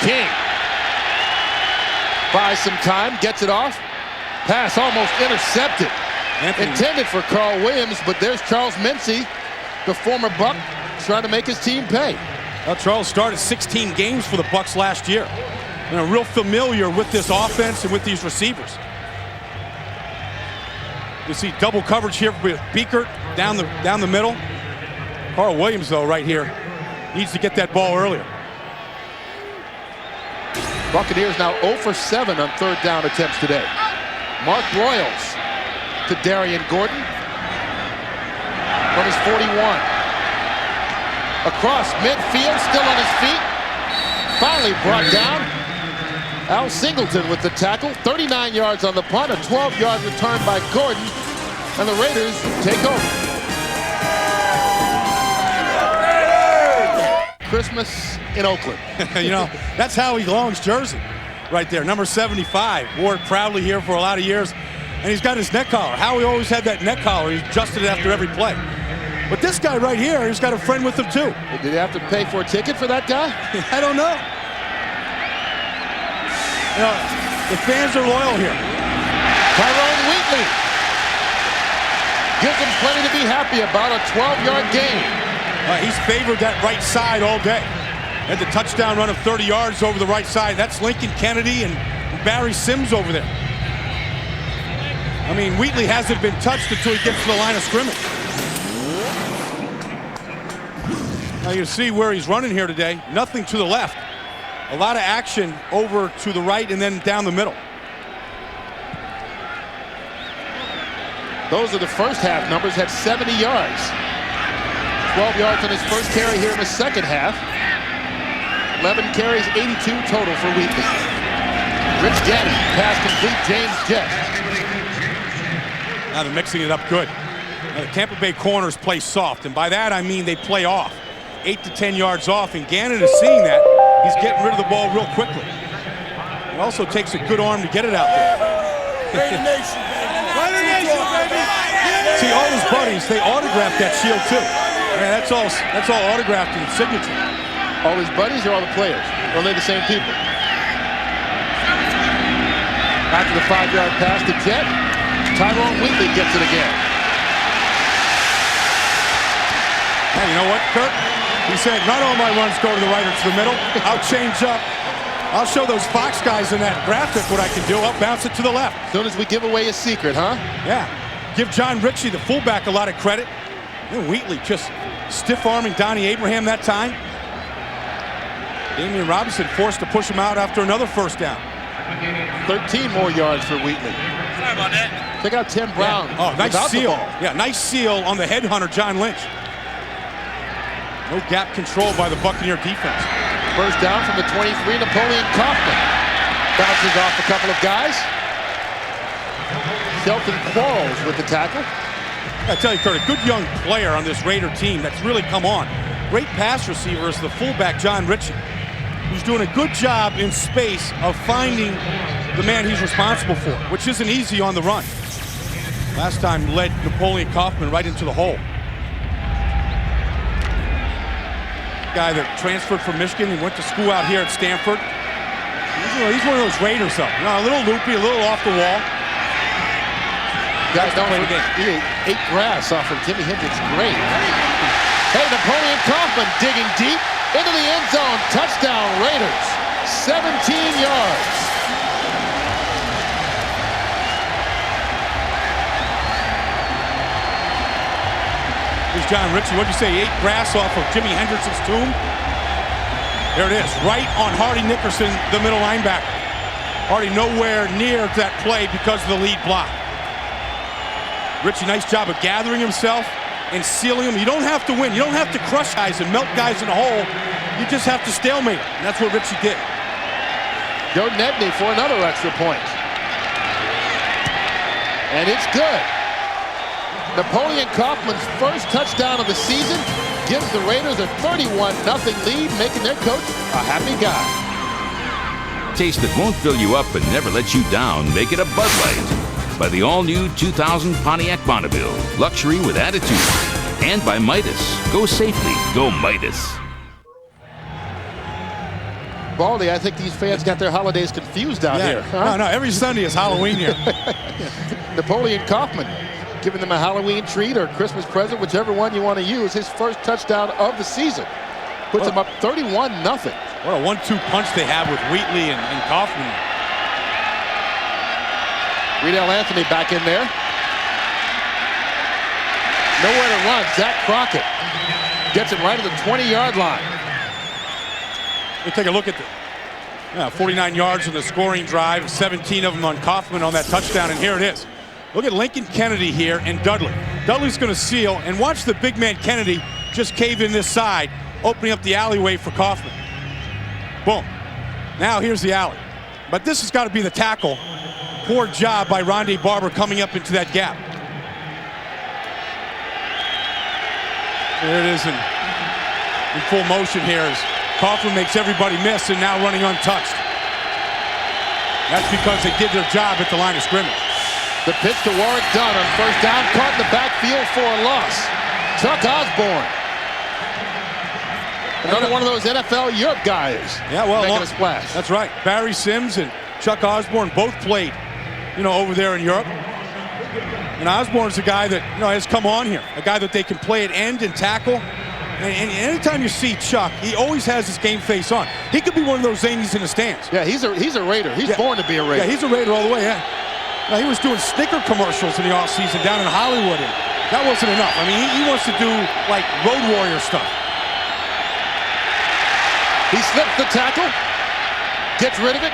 King buys some time, gets it off. Pass almost intercepted. Intended for Carl Williams, but there's Charles Mincy, the former Buck, trying to make his team pay. Well, Charles started 16 games for the Bucs last year. And real familiar with this offense and with these receivers. You see double coverage here with Beekert down the middle. Carl Williams, though, right here, needs to get that ball earlier. Buccaneers now 0 for 7 on third down attempts today. Mark Royals to Darian Gordon from his 41. Across midfield, still on his feet. Finally brought down. Al Singleton with the tackle. 39 yards on the punt, a 12-yard return by Gordon, and the Raiders take over. Christmas in Oakland. You know, that's Howie Long's jersey right there, number 75. Wore it proudly here for a lot of years, and he's got his neck collar. Howie always had that neck collar. He adjusted it after every play. But this guy right here, he's got a friend with him too. Did he have to pay for a ticket for that guy? I don't know. You know, the fans are loyal here. Tyrone Wheatley gives him plenty to be happy about, a 12-yard gain. He's favored that right side all day. Had the touchdown run of 30 yards over the right side. That's Lincoln Kennedy and Barry Sims over there. I mean, Wheatley hasn't been touched until he gets to the line of scrimmage. Now you see where he's running here today. Nothing to the left. A lot of action over to the right and then down the middle. Those are the first half numbers, had 70 yards. 12 yards on his first carry here in the second half. 11 carries, 82 total for Wheatley. Rich Gannon, pass complete, James Jett. Now they're mixing it up good. Now the Tampa Bay corners play soft, and by that I mean they play off. 8 to 10 yards off, and Gannon is seeing that. He's getting rid of the ball real quickly. It also takes a good arm to get it out there. Raider Nation, baby. Raider Nation, baby. See, all his buddies, they autographed that shield too. Man, that's all autographed in signature. All his buddies or all the players? Or are they the same people? After the 5-yard pass to Jett, Tyrone Wheatley gets it again. Hey, you know what, Kurt? He said, not all my runs go to the right or to the middle. I'll change up. I'll show those Fox guys in that graphic what I can do. I'll bounce it to the left. As soon as we give away a secret, huh? Yeah. Give John Ritchie, the fullback, a lot of credit. And Wheatley just stiff-arming Donnie Abraham that time. Damian Robinson forced to push him out after another first down. 13 more yards for Wheatley. Sorry about that. Check out Tim Brown. Yeah. Oh, nice seal. Yeah, nice seal on the headhunter, John Lynch. No gap control by the Buccaneer defense. First down from the 23, Napoleon Kaufman. Bounces off a couple of guys. Shelton Quarles with the tackle. I tell you, Kurt, a good young player on this Raider team that's really come on. Great pass receiver is the fullback, John Ritchie, who's doing a good job in space of finding the man he's responsible for, which isn't easy on the run. Last time led Napoleon Kaufman right into the hole. Guy that transferred from Michigan and went to school out here at Stanford. He's one of those Raiders, though. You know, a little loopy, a little off the wall. Guys don't forget, he ate grass off of Jimi Hendrix's grave. Hey, Napoleon Kaufman digging deep into the end zone. Touchdown, Raiders. 17 yards. Here's John Ritchie. What'd you say? He ate grass off of Jimi Hendrix's tomb? There it is, right on Hardy Nickerson, the middle linebacker. Hardy nowhere near that play because of the lead block. Ritchie, nice job of gathering himself and sealing him. You don't have to win. You don't have to crush guys and melt guys in a hole. You just have to stalemate them. And that's what Ritchie did. Joe Nedney for another extra point. And it's good. Napoleon Kaufman's first touchdown of the season gives the Raiders a 31-0 lead, making their coach a happy guy. Taste that won't fill you up and never let you down. Make it a Bud Light. By the all-new 2000 Pontiac Bonneville. Luxury with attitude. And by Midas. Go safely. Go Midas. Baldy, I think these fans got their holidays confused out here. Huh? No, every Sunday is Halloween here. Napoleon Kaufman giving them a Halloween treat or Christmas present, whichever one you want to use. His first touchdown of the season. Puts them up 31-0. What a 1-2 punch they have with Wheatley and Kaufman. Riedel Anthony back in there. Nowhere to run. Zach Crockett gets him right at the 20-yard line. We'll take a look at the 49 yards on the scoring drive, 17 of them on Kaufman on that touchdown, and here it is. Look at Lincoln Kennedy here and Dudley. Dudley's going to seal, and watch the big man Kennedy just cave in this side, opening up the alleyway for Kaufman. Boom. Now here's the alley. But this has got to be the tackle. Poor job by Rondé Barber coming up into that gap. There it is in full motion here as Kaufman makes everybody miss and now running untouched. That's because they did their job at the line of scrimmage. The pitch to Warwick Dunn on first down, caught in the backfield for a loss. Chuck Osborne. Another one of those NFL Europe guys. Yeah, well, making a splash. That's right. Barry Sims and Chuck Osborne both played, over there in Europe. And Osborne's a guy that, has come on here. A guy that they can play at end and tackle. And anytime you see Chuck, he always has his game face on. He could be one of those zanies in the stands. Yeah, he's a Raider. He's born to be a Raider. Yeah, he's a Raider all the way, yeah. Now, he was doing Snicker commercials in the offseason down in Hollywood. And that wasn't enough. I mean, he wants to do, like, Road Warrior stuff. He slips the tackle, gets rid of it.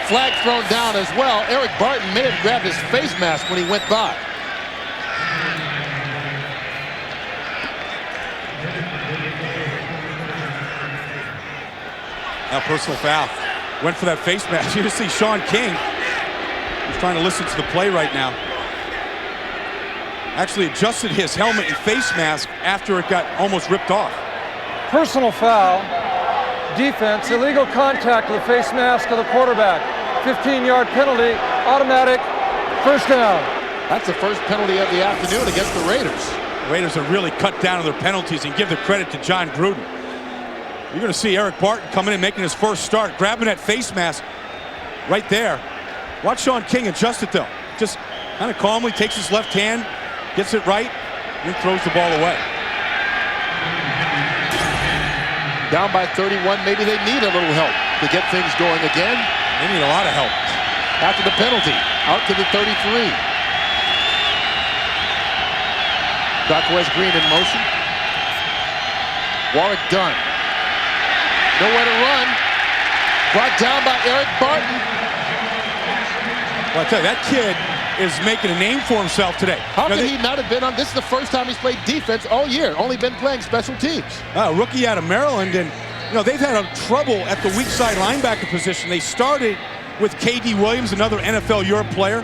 Flag thrown down as well. Eric Barton may have grabbed his face mask when he went by. Now personal foul. Went for that face mask. You see Sean King. He's trying to listen to the play right now. Actually adjusted his helmet and face mask after it got almost ripped off. Personal foul. Defense, illegal contact with the face mask of the quarterback. 15-yard penalty, automatic, first down. That's the first penalty of the afternoon against the Raiders. The Raiders have really cut down on their penalties, and give the credit to John Gruden. You're going to see Eric Barton coming in, making his first start, grabbing that face mask right there. Watch Sean King adjust it, though. Just kind of calmly takes his left hand, gets it right, and throws the ball away. Down by 31, maybe they need a little help to get things going again. They need a lot of help. After the penalty, out to the 33. Doc West Green in motion. Warwick Dunn. Nowhere to run. Brought down by Eric Barton. Well, I tell you, that kid is making a name for himself today. How could he not have been on? This is the first time he's played defense all year. Only been playing special teams. Rookie out of Maryland, and they've had trouble at the weak side linebacker position. They started with K.D. Williams, another NFL Europe player,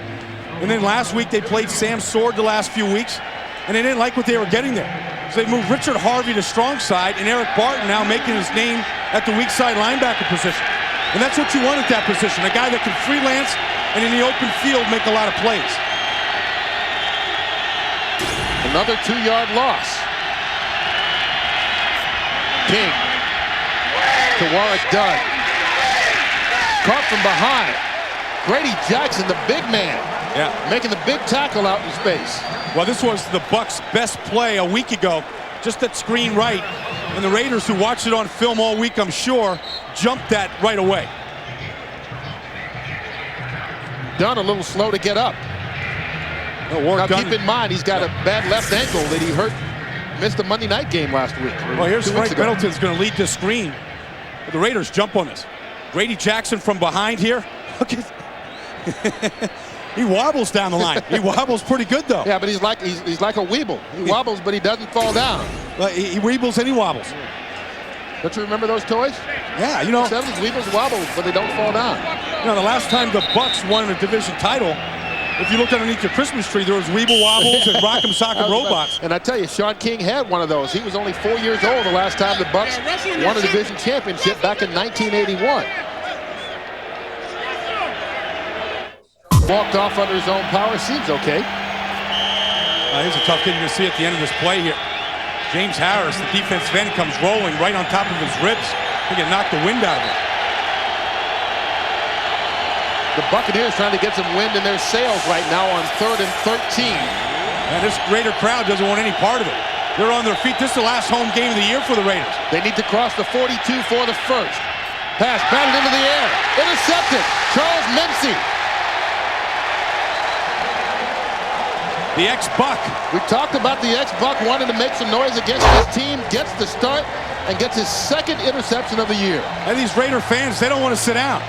and then last week they played Sam Sword the last few weeks, and they didn't like what they were getting there. So they moved Richard Harvey to strong side, and Eric Barton now making his name at the weak side linebacker position. And that's what you want at that position, a guy that can freelance and in the open field make a lot of plays. Another 2-yard loss. King to Warwick Dunn. Caught from behind. Grady Jackson, the big man, making the big tackle out in space. Well, this was the Bucs' best play a week ago. Just that screen right. And the Raiders, who watched it on film all week, I'm sure, jumped that right away. Dunn a little slow to get up. Now keep in mind, he's got a bad left ankle that he missed the Monday night game last week. Well, here's Frank Middleton's going to lead this screen. The Raiders jump on this. Grady Jackson from behind here. Look at he wobbles down the line. He wobbles pretty good, though. Yeah, but he's like a weeble. He wobbles, but he doesn't fall down. Well, he weebles and he wobbles. Don't you remember those toys? Yeah, 70s, weebles, wobbles, but they don't fall down. The last time the Bucs won a division title, if you looked underneath your Christmas tree, there was Weeble Wobbles and Rock'em Sock'em Robots. And I tell you, Sean King had one of those. He was only 4 years old the last time the Bucs won a division championship back in 1981. Walked off under his own power. Seems okay. Here's a tough kid you're going to see at the end of this play here. James Harris, the defensive end, comes rolling right on top of his ribs. He can knock the wind out of it. The Buccaneers trying to get some wind in their sails right now on 3rd and 13. And this Raider crowd doesn't want any part of it. They're on their feet. This is the last home game of the year for the Raiders. They need to cross the 42 for the first. Pass batted into the air. Intercepted. Charles Mincy. The ex-Buck. We talked about the ex-Buck wanting to make some noise against his team. Gets the start and gets his second interception of the year. And these Raider fans, they don't want to sit down.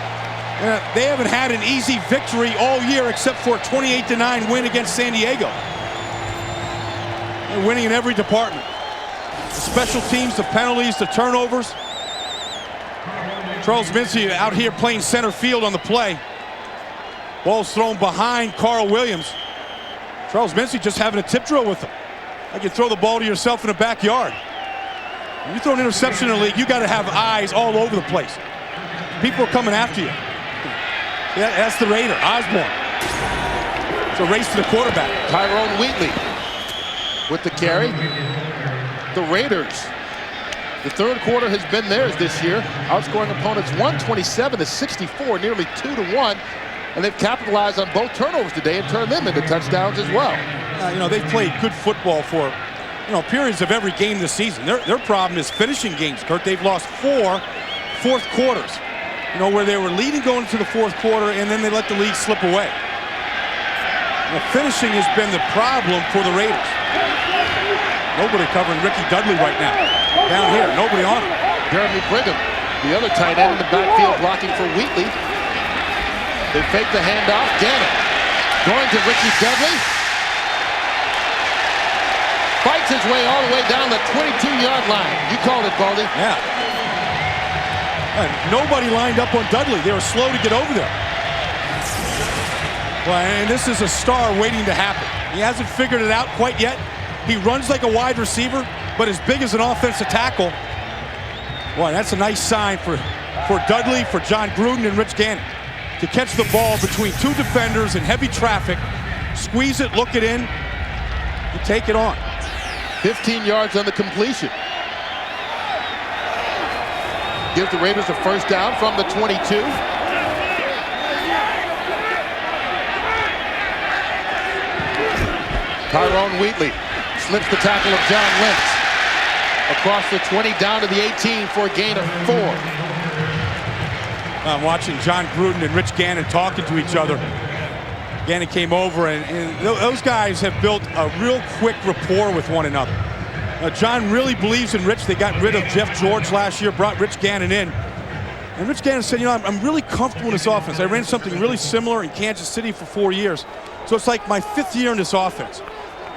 They haven't had an easy victory all year except for a 28-9 win against San Diego. They're winning in every department. The special teams, the penalties, the turnovers. Charles Mincy out here playing center field on the play. Ball's thrown behind Carl Williams. Charles Mincy just having a tip drill with him. Like you throw the ball to yourself in the backyard. When you throw an interception in the league, you got to have eyes all over the place. People are coming after you. Yeah, that's the Raider, Osborne. It's a race to the quarterback. Tyrone Wheatley with the carry. The Raiders, the third quarter has been theirs this year, outscoring opponents 127-64, nearly 2-1, and they've capitalized on both turnovers today and turned them into touchdowns as well. You know, they've played good football for, periods of every game this season. Their problem is finishing games, Kurt. They've lost 4 fourth quarters, where they were leading going into the fourth quarter, and then they let the lead slip away. Finishing has been the problem for the Raiders. Nobody covering Ricky Dudley right now. Down here, nobody on him. Jeremy Brigham, the other tight end in the backfield, blocking for Wheatley. They fake the handoff. Gannon going to Ricky Dudley. Fights his way all the way down the 22-yard line. You called it, Baldy. Yeah. And nobody lined up on Dudley. They were slow to get over there. Well, and this is a star waiting to happen. He hasn't figured it out quite yet. He runs like a wide receiver, but as big as an offensive tackle. Boy, that's a nice sign for Dudley, for John Gruden, and Rich Gannon. To catch the ball between two defenders in heavy traffic, squeeze it, look it in, and take it on. 15 yards on the completion. Gives the Raiders a first down from the 22. Tyrone Wheatley slips the tackle of John Lynch. Across the 20 down to the 18 for a gain of 4. I'm watching John Gruden and Rich Gannon talking to each other. Gannon came over, and those guys have built a real quick rapport with one another. John really believes in Rich. They got rid of Jeff George last year, brought Rich Gannon in. And Rich Gannon said, I'm really comfortable in this offense. I ran something really similar in Kansas City for 4 years. So it's like my 5th year in this offense.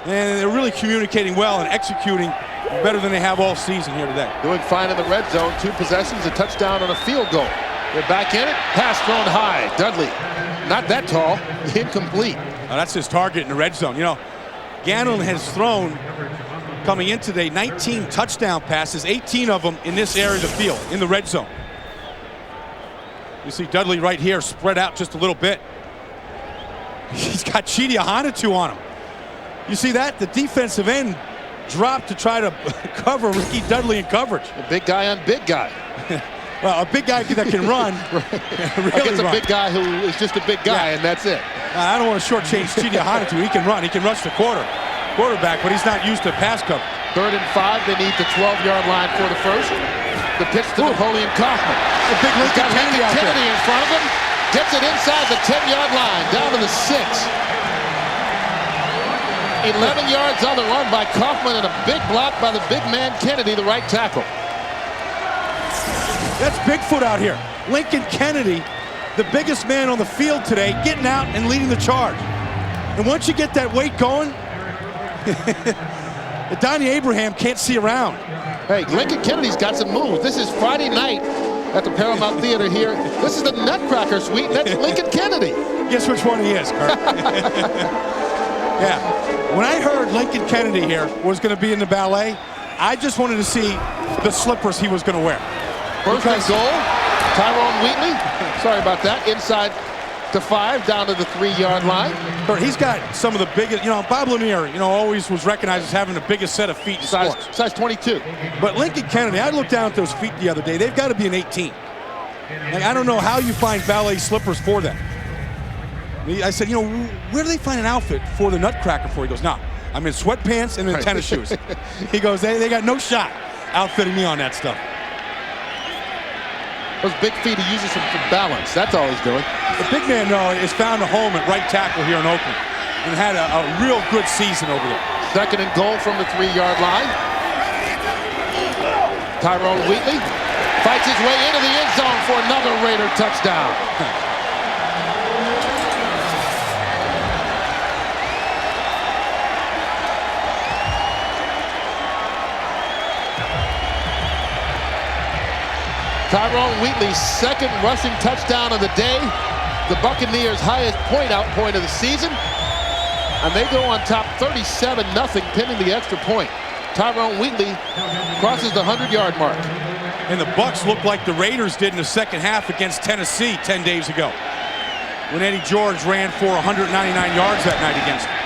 And they're really communicating well and executing better than they have all season here today. Doing fine in the red zone. 2 possessions, a touchdown, and a field goal. They're back in it. Pass thrown high. Dudley, not that tall. Incomplete. That's his target in the red zone. Gannon has thrown, coming in today, 19 touchdown passes, 18 of them in this area of the field, in the red zone. You see Dudley right here spread out just a little bit. He's got Chidi Ahanotu on him. You see that? The defensive end dropped to try to cover Ricky Dudley in coverage. A big guy on big guy. Well, a big guy that can run. Really against a big guy who is just a big guy, and that's it. I don't want to shortchange Chidi Ahanotu. He can run. He can rush the quarterback, but he's not used to pass cover. 3rd and 5. They need the 12-yard line for the first. The pitch to Napoleon Kaufman. A big Lincoln Kennedy out there. In front of him. Gets it inside the 10-yard line, down to the 6. 11 yards on the run by Kaufman, and a big block by the big man Kennedy, the right tackle. That's Bigfoot out here. Lincoln Kennedy, the biggest man on the field today, getting out and leading the charge. And once you get that weight going, Donnie Abraham can't see around. Hey, Lincoln Kennedy's got some moves. This is Friday night at the Paramount Theater here. This is the Nutcracker Suite. That's Lincoln Kennedy. Guess which one he is, Kurt. Yeah. When I heard Lincoln Kennedy here was going to be in the ballet, I just wanted to see the slippers he was going to wear. First and goal, Tyrone Wheatley. Sorry about that. Inside to 5, down to the 3-yard line. But he's got some of the biggest, Bob Lanier, always was recognized as having the biggest set of feet in sports. Size 22. But Lincoln Kennedy, I looked down at those feet the other day. They've got to be an 18. Like, I don't know how you find ballet slippers for them. I said, where do they find an outfit for the Nutcracker for? He goes, no, I'm in sweatpants and in tennis shoes. He goes, they got no shot outfitting me on that stuff. Those big feet, he uses them for balance. That's all he's doing. The big man, though, has found a home at right tackle here in Oakland and had a real good season over there. Second and goal from the 3-yard line. Tyrone Wheatley fights his way into the end zone for another Raider touchdown. Tyrone Wheatley's second rushing touchdown of the day. The Buccaneers' highest point of the season. And they go on top 37-0, pinning the extra point. Tyrone Wheatley crosses the 100-yard mark. And the Bucs look like the Raiders did in the second half against Tennessee 10 days ago, when Eddie George ran for 199 yards that night against them.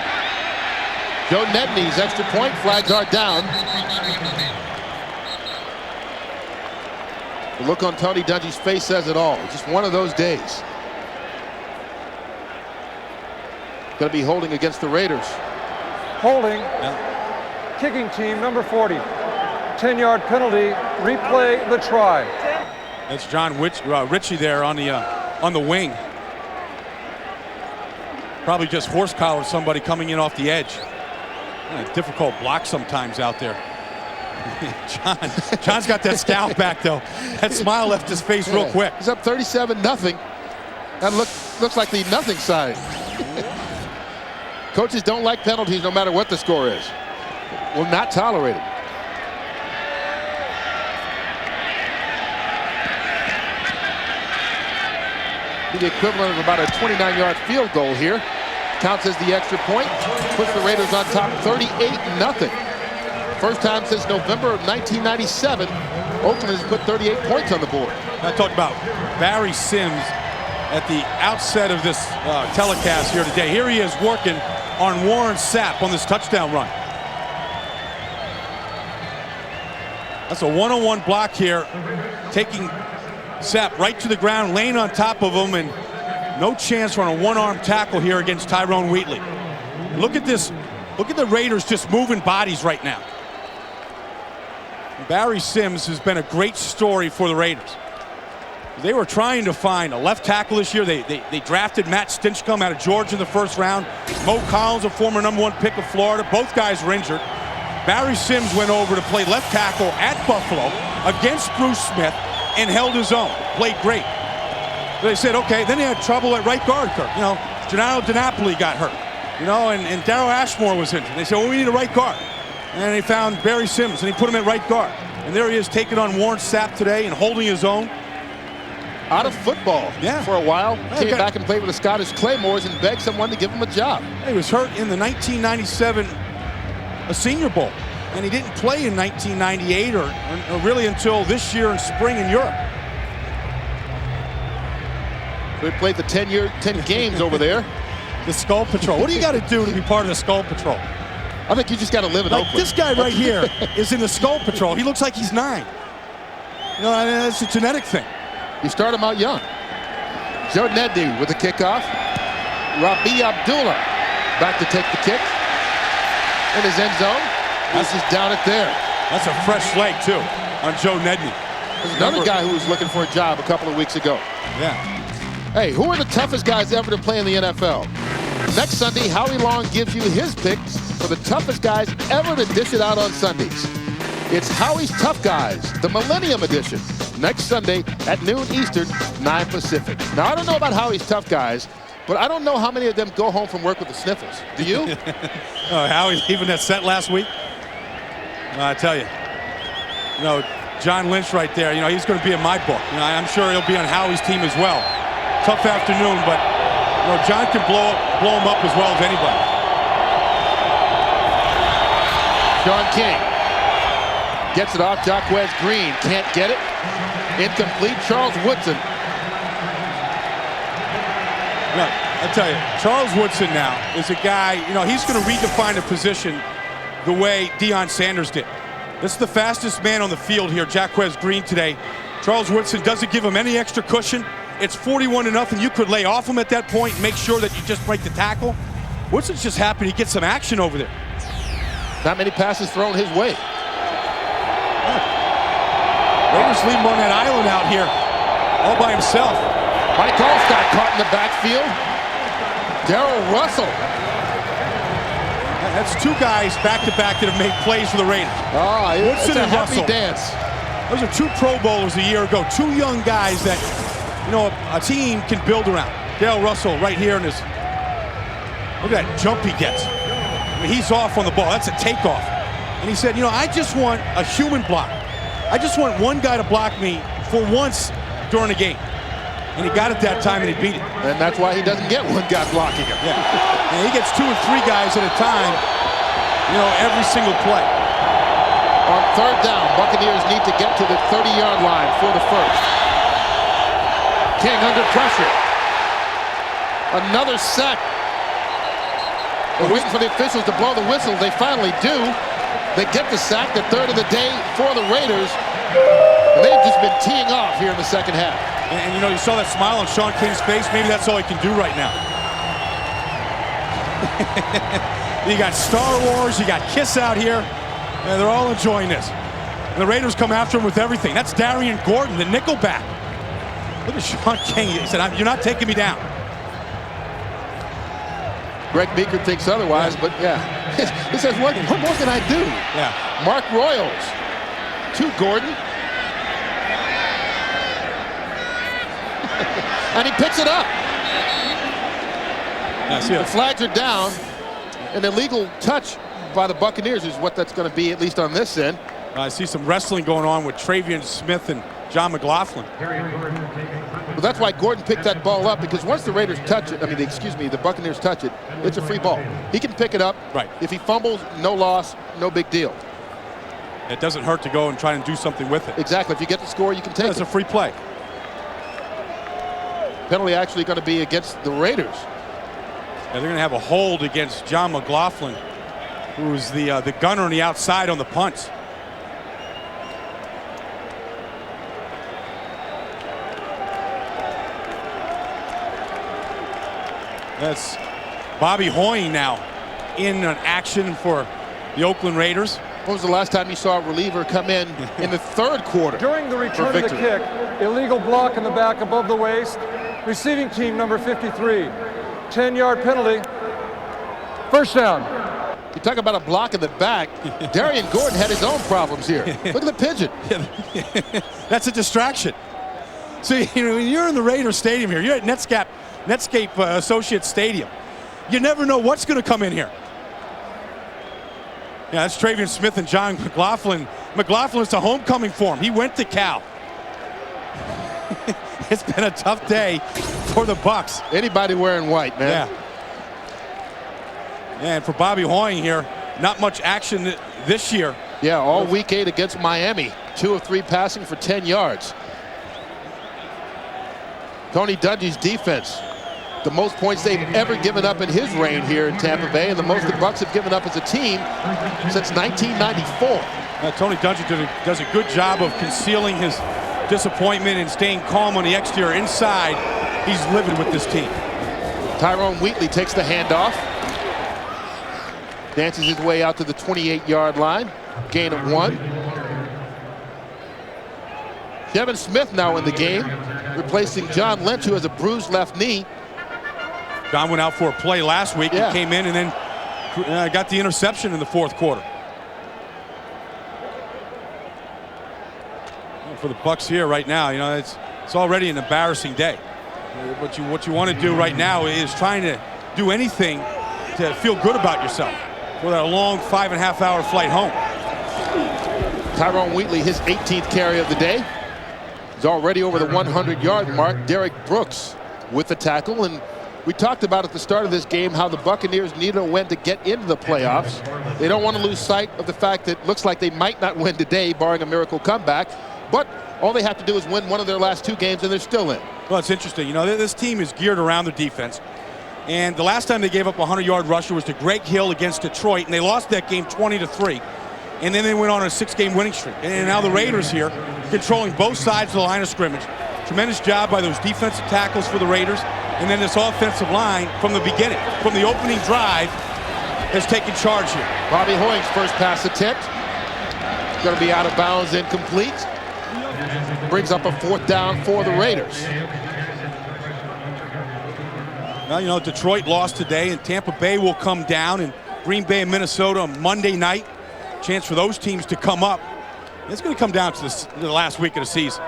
Joe Nedney's extra point flags are down. The look on Tony Dungy's face says it all. Just one of those days. Going to be holding against the Raiders. Holding. Yeah. Kicking team, number 40. 10-yard penalty. Replay the try. That's John Ritchie there on the wing. Probably just horse collared somebody coming in off the edge. A difficult block sometimes out there. John's got that scowl back though. That smile left his face real quick. He's up 37-0. That looks like the nothing side. Coaches don't like penalties no matter what the score is. Will not tolerate it. The equivalent of about a 29-yard field goal here. Counts as the extra point. Puts the Raiders on top 38-0. First time since November of 1997, Oakland has put 38 points on the board. I talked about Barry Sims at the outset of this telecast here today. Here he is working on Warren Sapp on this touchdown run. That's a one-on-one block here, taking Sapp right to the ground, laying on top of him, and no chance for a one-arm tackle here against Tyrone Wheatley. Look at this. Look at the Raiders just moving bodies right now. Barry Sims has been a great story for the Raiders. They were trying to find a left tackle this year. They drafted Matt Stinchcomb out of Georgia in the first round. Mo Collins, a former #1 pick of Florida. Both guys were injured. Barry Sims went over to play left tackle at Buffalo against Bruce Smith and held his own. Played great. They said, okay, then he had trouble at right guard, Kirk. You know, Gennaro DiNapoli got hurt. You know, and Darryl Ashmore was injured. They said, well, we need a right guard. And they found Barry Sims, and he put him at right guard. And there he is, taking on Warren Sapp today and holding his own. Out of football for a while. Came back and played with the Scottish Claymores and begged someone to give him a job. He was hurt in the 1997 Senior Bowl. And he didn't play in 1998 or really until this year in spring in Europe. We played the 10 games over there. The Skull Patrol. What do you got to do to be part of the Skull Patrol? I think you just got to live in Oakland. This guy right here is in the Skull Patrol. He looks like he's 9. You know, it's a genetic thing. You start him out young. Joe Nedney with the kickoff. Rabi Abdullah back to take the kick. In his end zone. This is down it there. That's a fresh leg, too, on Joe Nedney. There's another guy who was looking for a job a couple of weeks ago. Yeah. Hey, who are the toughest guys ever to play in the NFL? Next Sunday, Howie Long gives you his picks for the toughest guys ever to dish it out on Sundays. It's Howie's Tough Guys, the Millennium Edition, next Sunday at noon Eastern, 9 Pacific. Now, I don't know about Howie's Tough Guys, but I don't know how many of them go home from work with the sniffles. Do you? Howie leaving that set last week? I tell you, John Lynch right there, he's going to be in my book. I'm sure he'll be on Howie's team as well. Tough afternoon, but John can blow him up as well as anybody. Sean King gets it off. Jacquez Green can't get it. Incomplete. Charles Woodson. No, I tell you, Charles Woodson now is a guy, he's going to redefine a position the way Deion Sanders did. This is the fastest man on the field here, Jacquez Green today. Charles Woodson doesn't give him any extra cushion. It's 41-0. You could lay off him at that point and make sure that you just break the tackle. Woodson's just happy to get some action over there. Not many passes thrown his way. Raiders leave him on that island out here, all by himself. Mike Allstott caught in the backfield. Darrell Russell. That's two guys back-to-back that have made plays for the Raiders. Oh, it's Woodson a and happy Russell. dance. Those are two Pro Bowlers a year ago. Two young guys that, you know, a team can build around. Darrell Russell right here in his, look at that jump he gets. I mean, he's off on the ball. That's a takeoff. And he said, you know, I just want a human block. I just want one guy to block me for once during a game. And he got it that time and he beat it. And that's why he doesn't get one guy blocking him. Yeah. And he gets 2 and 3 guys at a time, you know, every single play. On third down, Buccaneers need to get to the 30-yard line for the first. King under pressure. Another sack. They're waiting for the officials to blow the whistle. They finally do. They get the sack, the third of the day for the Raiders. And they've just been teeing off here in the second half. And you know, you saw that smile on Sean King's face. Maybe that's all he can do right now. You got Star Wars, you got Kiss out here. And they're all enjoying this. And the Raiders come after him with everything. That's Darian Gordon, the nickelback. Look at Sean King. He said, you're not taking me down. Greg Beaker thinks otherwise, but yeah. He says, what more can I do? Yeah. Mark Royals to Gordon. And he picks it up. The flags are down. An illegal touch by the Buccaneers is what that's going to be, at least on this end. I see some wrestling going on with Travion Smith and John McLaughlin. Well, that's why Gordon picked that ball up, because once the Raiders touch it, the Buccaneers touch it, it's a free ball. He can pick it up. Right. If he fumbles, no loss, no big deal. It doesn't hurt to go and try and do something with it. Exactly. If you get the score, you can take it. It's a free play. Penalty actually going to be against the Raiders. Yeah, they're going to have a hold against John McLaughlin, who's the gunner on the outside on the punts. That's Bobby Hoying now in an action for the Oakland Raiders. When was the last time you saw a reliever come in the third quarter? During the return of the kick, illegal block in the back above the waist. Receiving team number 53. 10-yard penalty. First down. You talk about a block in the back. Darian Gordon had his own problems here. Look at the pigeon. That's a distraction. So, you know, when you're in the Raiders Stadium here, you're at Netscape Associates Stadium. You never know what's going to come in here. Yeah, that's Travion Smith and John McLaughlin. McLaughlin's a homecoming for him. He went to Cal. It's been a tough day for the Bucs. Anybody wearing white, man. Yeah. And for Bobby Hoying here, not much action this year. Yeah, all week 8 against Miami. 2 of 3 passing for 10 yards. Tony Dungy's defense, the most points they've ever given up in his reign here in Tampa Bay, and the most the Bucs have given up as a team since 1994. Tony Dungy does a good job of concealing his disappointment and staying calm on the exterior. Inside, he's livid with this team. Tyrone Wheatley takes the handoff. Dances his way out to the 28-yard line. Gain of 1. Kevin Smith now in the game, replacing John Lynch, who has a bruised left knee. John went out for a play last week. Yeah. He came in and then got the interception in the fourth quarter. For the Bucs here right now, you know, it's already an embarrassing day. What you want to do right now is trying to do anything to feel good about yourself for that long 5.5-hour flight home. Tyrone Wheatley, his 18th carry of the day. He's already over the 100-yard mark. Derek Brooks with the tackle. And we talked about at the start of this game how the Buccaneers need a win to get into the playoffs. They don't want to lose sight of the fact that it looks like they might not win today, barring a miracle comeback. But all they have to do is win one of their last 2 games, and they're still in. Well, it's interesting. You know, this team is geared around their defense. And the last time they gave up a 100-yard rusher was to Greg Hill against Detroit, and they lost that game 20-3. And then they went on a 6-game winning streak. And now the Raiders here, controlling both sides of the line of scrimmage. Tremendous job by those defensive tackles for the Raiders. And then this offensive line from the beginning, from the opening drive, has taken charge here. Bobby Hoying's first pass attempt. Going to be out of bounds, incomplete. Brings up a 4th down for the Raiders. Well, you know, Detroit lost today, and Tampa Bay will come down, and Green Bay and Minnesota on Monday night. Chance for those teams to come up. It's going to come down to the last week of the season.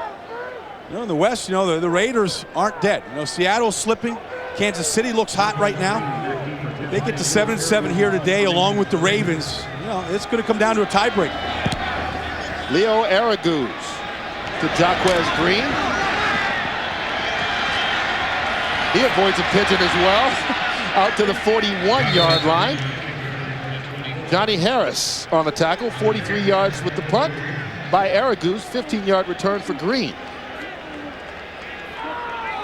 You know, in the West, you know, the Raiders aren't dead. You know, Seattle's slipping. Kansas City looks hot right now. They get to 7-7 here today, along with the Ravens. You know, it's going to come down to a tiebreaker. Leo Araguz to Jaquez Green. He avoids a pigeon as well, out to the 41-yard line. Johnny Harris on the tackle, 43 yards with the punt by Araguz, 15-yard return for Green.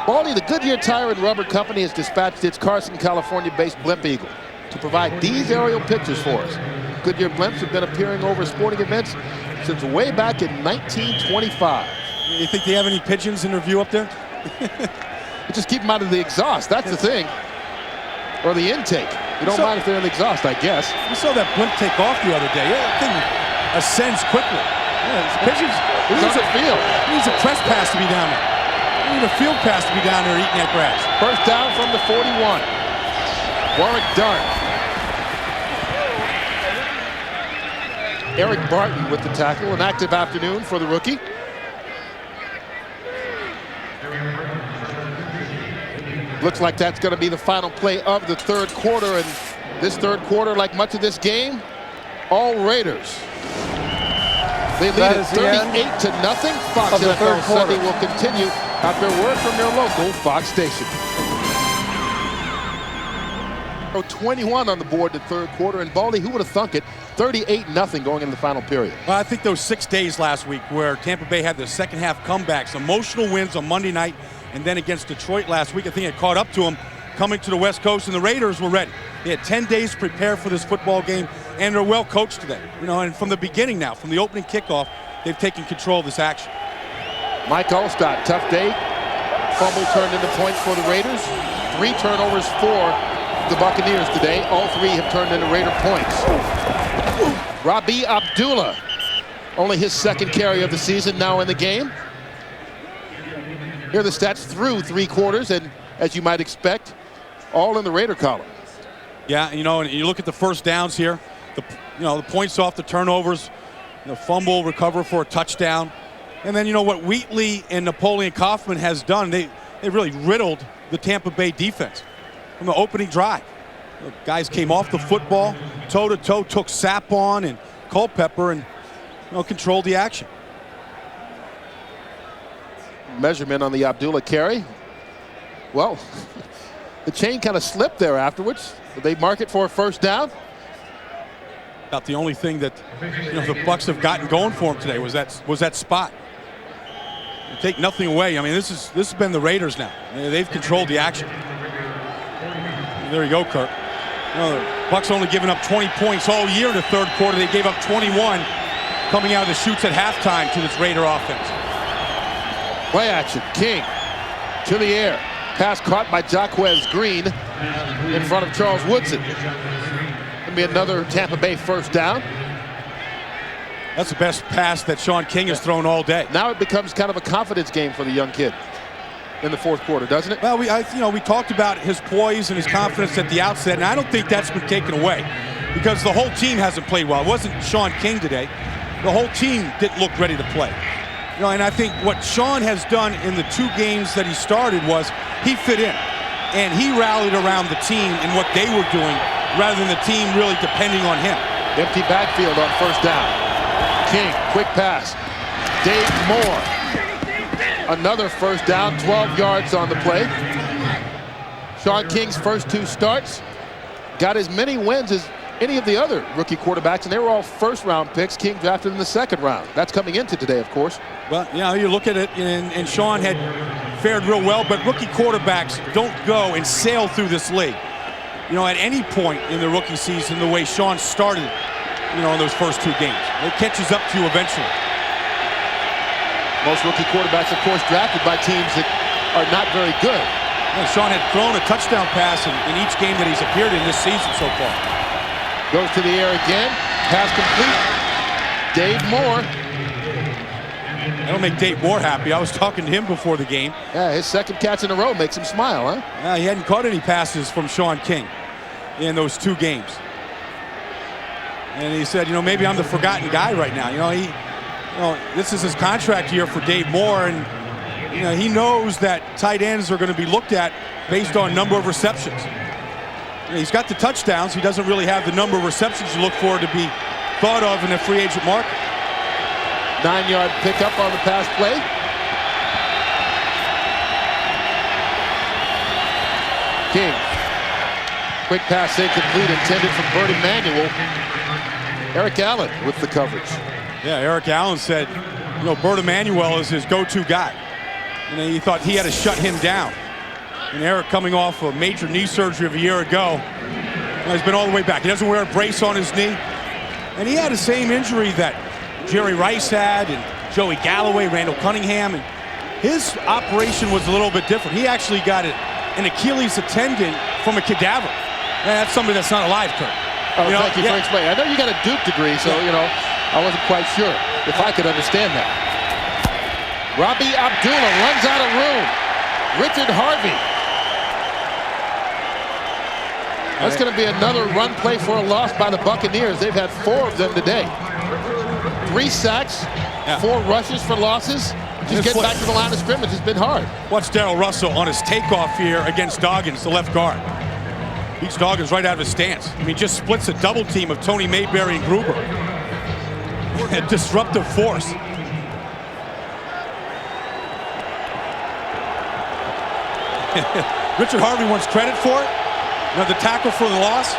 Baldy, the Goodyear Tire and Rubber Company has dispatched its Carson, California-based Blimp Eagle to provide these aerial pictures for us. Goodyear blimps have been appearing over sporting events since way back in 1925. You think they have any pigeons in their view up there? Just keep them out of the exhaust, that's the thing. Or the intake. You don't mind if they're in the exhaust, I guess. We saw that blimp take off the other day. That thing ascends quickly. Yeah, pigeons. It needs a field. It needs a press pass to be down there. It needs a field pass to be down there eating that grass. First down from the 41. Warwick Dart. Eric Barton with the tackle. An active afternoon for the rookie. Looks like that's going to be the final play of the 3rd quarter. And this 3rd quarter, like much of this game, all Raiders. They lead it 38-0. Fox NFL Sunday will continue after a word from their local Fox station. 21 on the board the 3rd quarter. And Baldy, who would have thunk it? 38-0 going into the final period. Well, I think those 6 days last week where Tampa Bay had the second half comebacks, emotional wins on Monday night, and then against Detroit last week, I think it caught up to them coming to the West Coast, and the Raiders were ready. They had 10 days to prepare for this football game, and they're well coached today. You know, and from the beginning now, from the opening kickoff, they've taken control of this action. Mike Allstott, tough day. Fumble turned into points for the Raiders. 3 turnovers for the Buccaneers today. All 3 have turned into Raider points. Rabi Abdullah, only his 2nd carry of the season now in the game. Here are the stats through 3 quarters, and as you might expect, all in the Raider column. Yeah, you know, and you look at the first downs here, the points off the turnovers, the fumble, recover for a touchdown. And then, you know, what Wheatley and Napoleon Kaufman has done, they really riddled the Tampa Bay defense from the opening drive. The guys came off the football, toe-to-toe, took Sapon and Culpepper and, you know, controlled the action. Measurement on the Abdullah carry. Well, the chain kind of slipped there afterwards. Did they mark it for a first down? About the only thing that, you know, the Bucs have gotten going for them today was that spot. You take nothing away. I mean, this has been the Raiders now. They've controlled the action. There you go, Kirk. You know, the Bucs only given up 20 points all year in the 3rd quarter. They gave up 21 coming out of the chutes at halftime to this Raider offense. Play action. King to the air. Pass caught by Jaquez Green in front of Charles Woodson. Going to be another Tampa Bay first down. That's the best pass that Sean King has thrown all day. Now it becomes kind of a confidence game for the young kid in the 4th quarter, doesn't it? Well, we talked about his poise and his confidence at the outset, and I don't think that's been taken away because the whole team hasn't played well. It wasn't Sean King today. The whole team didn't look ready to play. You know, and I think what Sean has done in the 2 games that he started was he fit in, and he rallied around the team and what they were doing rather than the team really depending on him. Empty backfield on first down. King, quick pass. Dave Moore. Another first down, 12 yards on the play. Sean King's first 2 starts got as many wins as any of the other rookie quarterbacks, and they were all first-round picks. King drafted in the 2nd round. That's coming into today, of course. Well, you know, you look at it, and Sean had fared real well, but rookie quarterbacks don't go and sail through this league. You know, at any point in the rookie season, the way Sean started, you know, in those first 2 games, it catches up to you eventually. Most rookie quarterbacks, of course, drafted by teams that are not very good. Well, Sean had thrown a touchdown pass in each game that he's appeared in this season so far. Goes to the air again. Pass complete. Dave Moore. That'll make Dave Moore happy. I was talking to him before the game. Yeah, his second catch in a row makes him smile, huh? Yeah, he hadn't caught any passes from Sean King in those 2 games. And he said, you know, maybe I'm the forgotten guy right now. You know, this is his contract year for Dave Moore, and you know, he knows that tight ends are going to be looked at based on number of receptions. You know, he's got the touchdowns. He doesn't really have the number of receptions you look for to be thought of in a free agent market. 9-yard pickup on the pass play. King. Quick pass incomplete, intended for Bert Emanuel. Eric Allen with the coverage. Yeah, Eric Allen said, you know, Bert Emanuel is his go-to guy. And he thought he had to shut him down. And Eric, coming off a major knee surgery of a year ago, he's been all the way back. He doesn't wear a brace on his knee. And he had the same injury that Jerry Rice had, and Joey Galloway, Randall Cunningham, and his operation was a little bit different. He actually got an Achilles tendon from a cadaver. And that's somebody that's not alive, Kurt. Oh, thank you for explaining. I know you got a Duke degree, so, you know, I wasn't quite sure if I could understand that. Robbie Abdullah runs out of room. Richard Harvey. That's going to be another run play for a loss by the Buccaneers. They've had 4 of them today. 3 sacks, 4 rushes for losses. Just getting back to the line of scrimmage has been hard. Watch Darrell Russell on his takeoff here against Doggins, the left guard. Beats Doggins right out of his stance. I mean, just splits a double team of Tony Mayberry and Gruber. A disruptive force. Richard Harvey wants credit for it. You know, the tackle for the loss.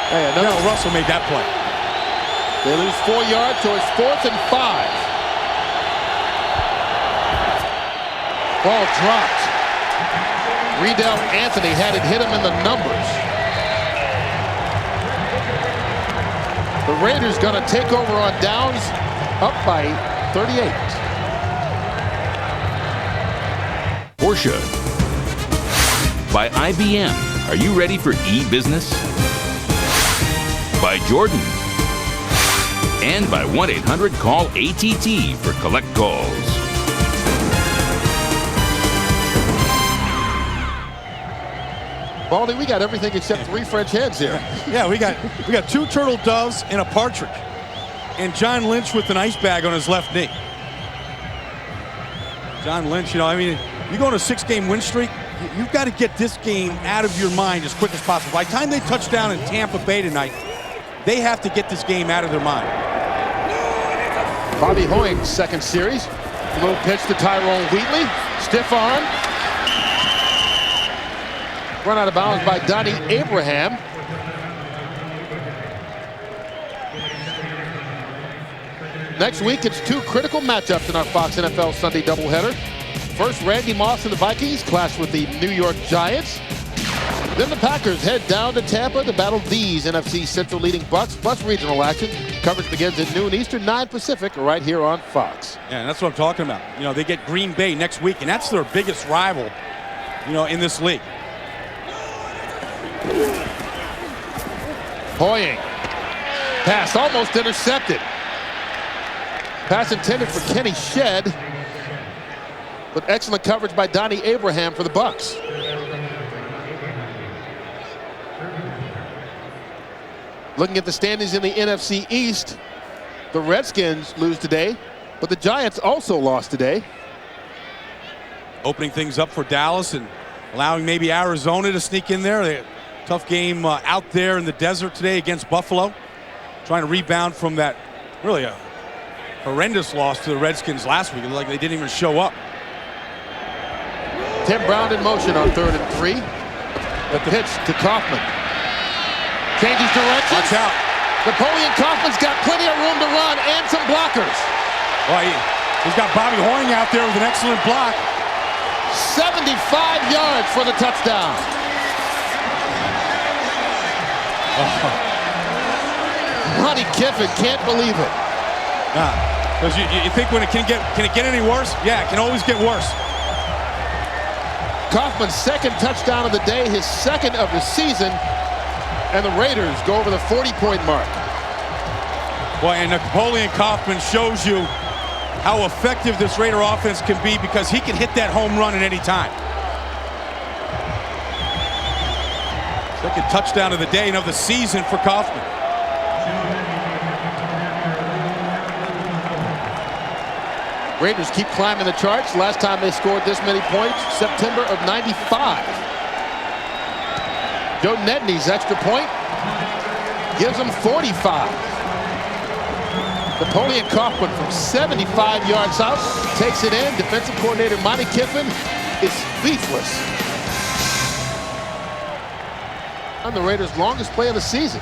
Hey, Darrell Russell made that play. They lose 4 yards, so it's 4th and 5. Ball dropped. Riedel Anthony had it hit him in the numbers. The Raiders going to take over on downs, up by 38. Porsche. By IBM. Are you ready for e-business? By Jordan. And by 1-800-CALL-ATT for collect calls. Baldy, we got everything except 3 French hens here. Yeah, we got 2 turtle doves and a partridge. And John Lynch with an ice bag on his left knee. John Lynch, you know, I mean, you go on a 6-game win streak, you've got to get this game out of your mind as quick as possible. By the time they touch down in Tampa Bay tonight, they have to get this game out of their mind. Bobby Hoying's second series. A little pitch to Tyrone Wheatley. Stiff arm. Run out of bounds by Donnie Abraham. Next week, it's 2 critical matchups in our Fox NFL Sunday doubleheader. First, Randy Moss and the Vikings clash with the New York Giants. Then the Packers head down to Tampa to battle these NFC Central leading Bucs, plus regional action. Coverage begins at noon Eastern, 9 Pacific, right here on Fox. Yeah, and that's what I'm talking about. You know, they get Green Bay next week, and that's their biggest rival, you know, in this league. Hoying. Pass almost intercepted. Pass intended for Kenny Shedd, but excellent coverage by Donnie Abraham for the Bucs. Looking at the standings in the NFC East, the Redskins lose today, but the Giants also lost today. Opening things up for Dallas and allowing maybe Arizona to sneak in there. They had a tough game out there in the desert today against Buffalo. Trying to rebound from that really a horrendous loss to the Redskins last week. It looked like they didn't even show up. Tim Brown in motion on 3rd and 3. The pitch to Kaufman. Changes direction. Watch out. Napoleon Kaufman's got plenty of room to run and some blockers. Well, he's got Bobby Hoying out there with an excellent block. 75 yards for the touchdown. Ronnie Kiffin can't believe it. Because you think when can it get any worse? Yeah, it can always get worse. Kaufman's second touchdown of the day, his second of the season. And the Raiders go over the 40-point mark. Well, and Napoleon Kaufman shows you how effective this Raider offense can be because he can hit that home run at any time. Second touchdown of the day and of the season for Kaufman. Raiders keep climbing the charts. Last time they scored this many points, September of '95. Joe Nedney's extra point gives them 45. Napoleon Kaufman from 75 yards out takes it in. Defensive coordinator Monty Kiffin is speechless. On the Raiders' longest play of the season.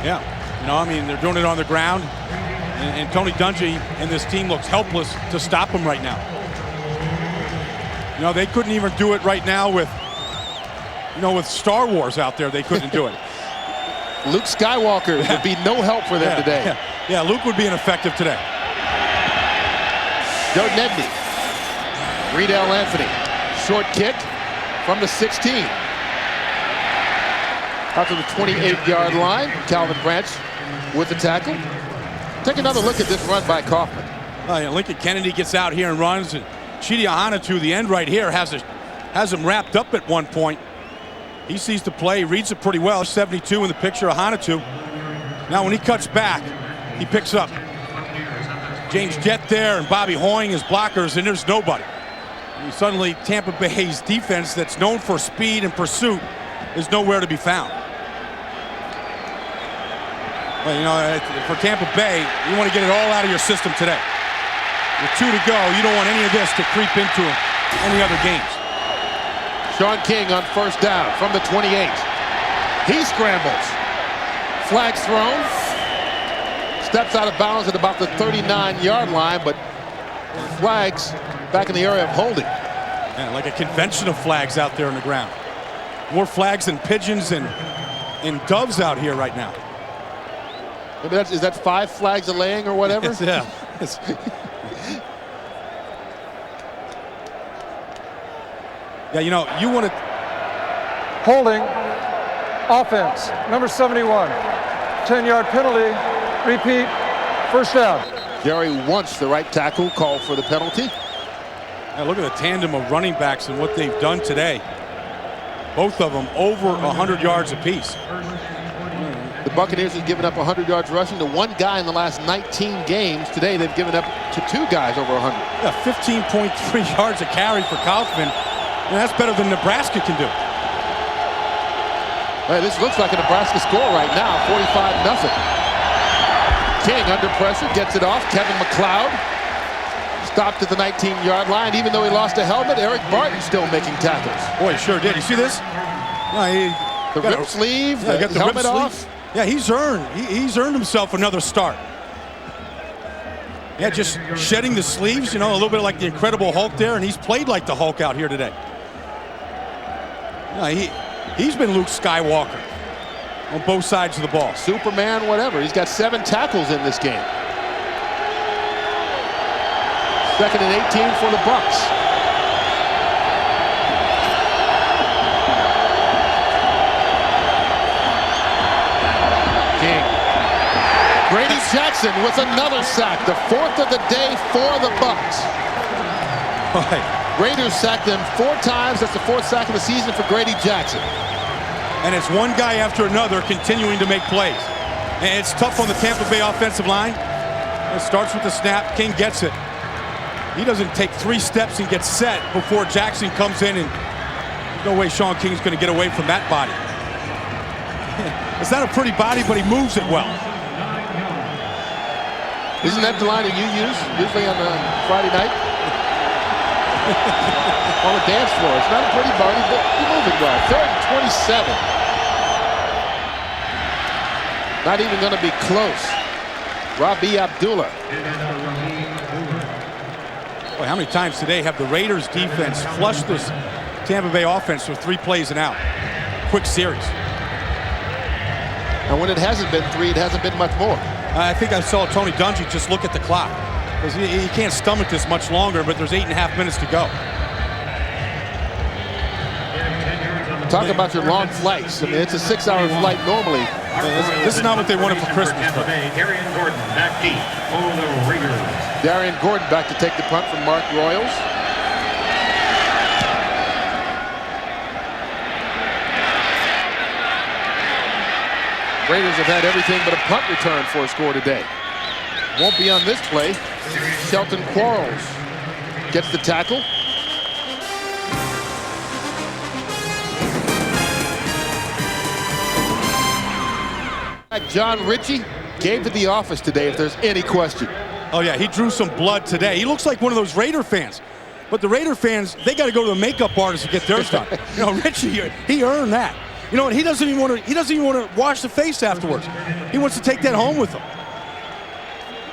Yeah, you know, I mean, they're doing it on the ground, and Tony Dungy and this team looks helpless to stop him right now. You know, they couldn't even do it right now with, you know, with Star Wars out there. They couldn't do it. Luke Skywalker would be no help for them today. Yeah, Luke would be ineffective today. Joe Nedney. Reedell Anthony. Short kick from the 16. Out to the 28-yard line. Calvin Branch with the tackle. Take another look at this run by Kaufman. Lincoln Kennedy gets out here and runs, and Chidi Ahanotu, the end right here, has him wrapped up at one point. He sees the play, reads it pretty well. 72 in the picture, Ahanotu. Now when he cuts back, he picks up James Jett there and Bobby Hoying as blockers, and there's nobody. And suddenly Tampa Bay's defense that's known for speed and pursuit is nowhere to be found. Well, you know, for Tampa Bay, you want to get it all out of your system today. With 2 to go, you don't want any of this to creep into any other games. Sean King on first down from the 28. He scrambles. Flags thrown. Steps out of bounds at about the 39-yard line, but flags back in the area of holding. Yeah, like a convention of flags out there on the ground. More flags than pigeons and doves out here right now. Maybe is that 5 flags a laying or whatever? Yeah. Yeah, you know, you want to... Holding, offense, number 71. 10-yard penalty, repeat, first down. Jerry wants the right tackle, called for the penalty. Now look at the tandem of running backs and what they've done today. Both of them over 100 yards apiece. The Buccaneers have given up 100 yards rushing to one guy in the last 19 games. Today they've given up to 2 guys over 100. Yeah, 15.3 yards a carry for Kaufman. And that's better than Nebraska can do. Hey, this looks like a Nebraska score right now, 45-0. King under pressure, gets it off. Kevin McLeod stopped at the 19-yard line. Even though he lost a helmet, Eric Barton still making tackles. Boy, he sure did. You see this? No, the rip sleeve, the helmet off. Yeah, he's earned himself another start. Yeah, just shedding the sleeves, you know, a little bit like the Incredible Hulk there, and he's played like the Hulk out here today. Yeah, he's been Luke Skywalker on both sides of the ball. Superman, whatever. He's got 7 tackles in this game. 2nd and 18 for the Bucs. King. Grady Jackson with another sack, the 4th of the day for the Bucs. Boy. Raiders sacked them 4 times. That's the 4th sack of the season for Grady Jackson. And it's one guy after another continuing to make plays. And it's tough on the Tampa Bay offensive line. It starts with the snap. King gets it. He doesn't take 3 steps and get set before Jackson comes in, and there's no way Sean King's going to get away from that body. It's not a pretty body, but he moves it well. Isn't that the line that you use usually on Friday night? On the dance floor. It's not a pretty body, but you move it well. 3rd and 27. Not even going to be close. Rabi Abdullah. Boy, how many times today have the Raiders defense flushed this Tampa Bay offense with 3 plays and out? Quick series. And when it hasn't been 3, it hasn't been much more. I think I saw Tony Dungy just look at the clock. Because he can't stomach this much longer, but there's 8.5 minutes to go. Talk about your long flights. I mean, it's a 6-hour flight normally. This is not what they wanted for Christmas. Darian Gordon back deep for the Raiders. Darian Gordon back to take the punt from Mark Royals. Raiders have had everything but a punt return for a score today. Won't be on this play. Shelton Quarles gets the tackle. John Ritchie gave to the office today if there's any question. Oh, yeah, he drew some blood today. He looks like one of those Raider fans. But the Raider fans, they got to go to the makeup artist to get theirs done. You know, Ritchie, he earned that. You know what? He doesn't even want to wash the face afterwards. He wants to take that home with him.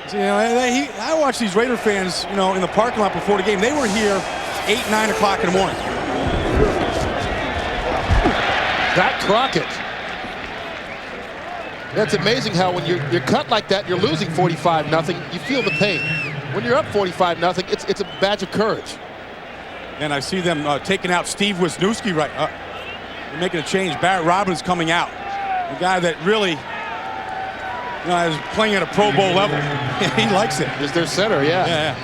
So, you know, I watch these Raider fans, you know, in the parking lot before the game. They were here 8, 9 o'clock in the morning. Zach Crockett. That's amazing how when you're cut like that, you're losing 45-0, you feel the pain. When you're up 45-0, it's a badge of courage. And I see them taking out Steve Wisniewski right. They're making a change. Barrett Robbins coming out. A guy that really, you know, is playing at a Pro Bowl level. He likes it. Is their center, yeah.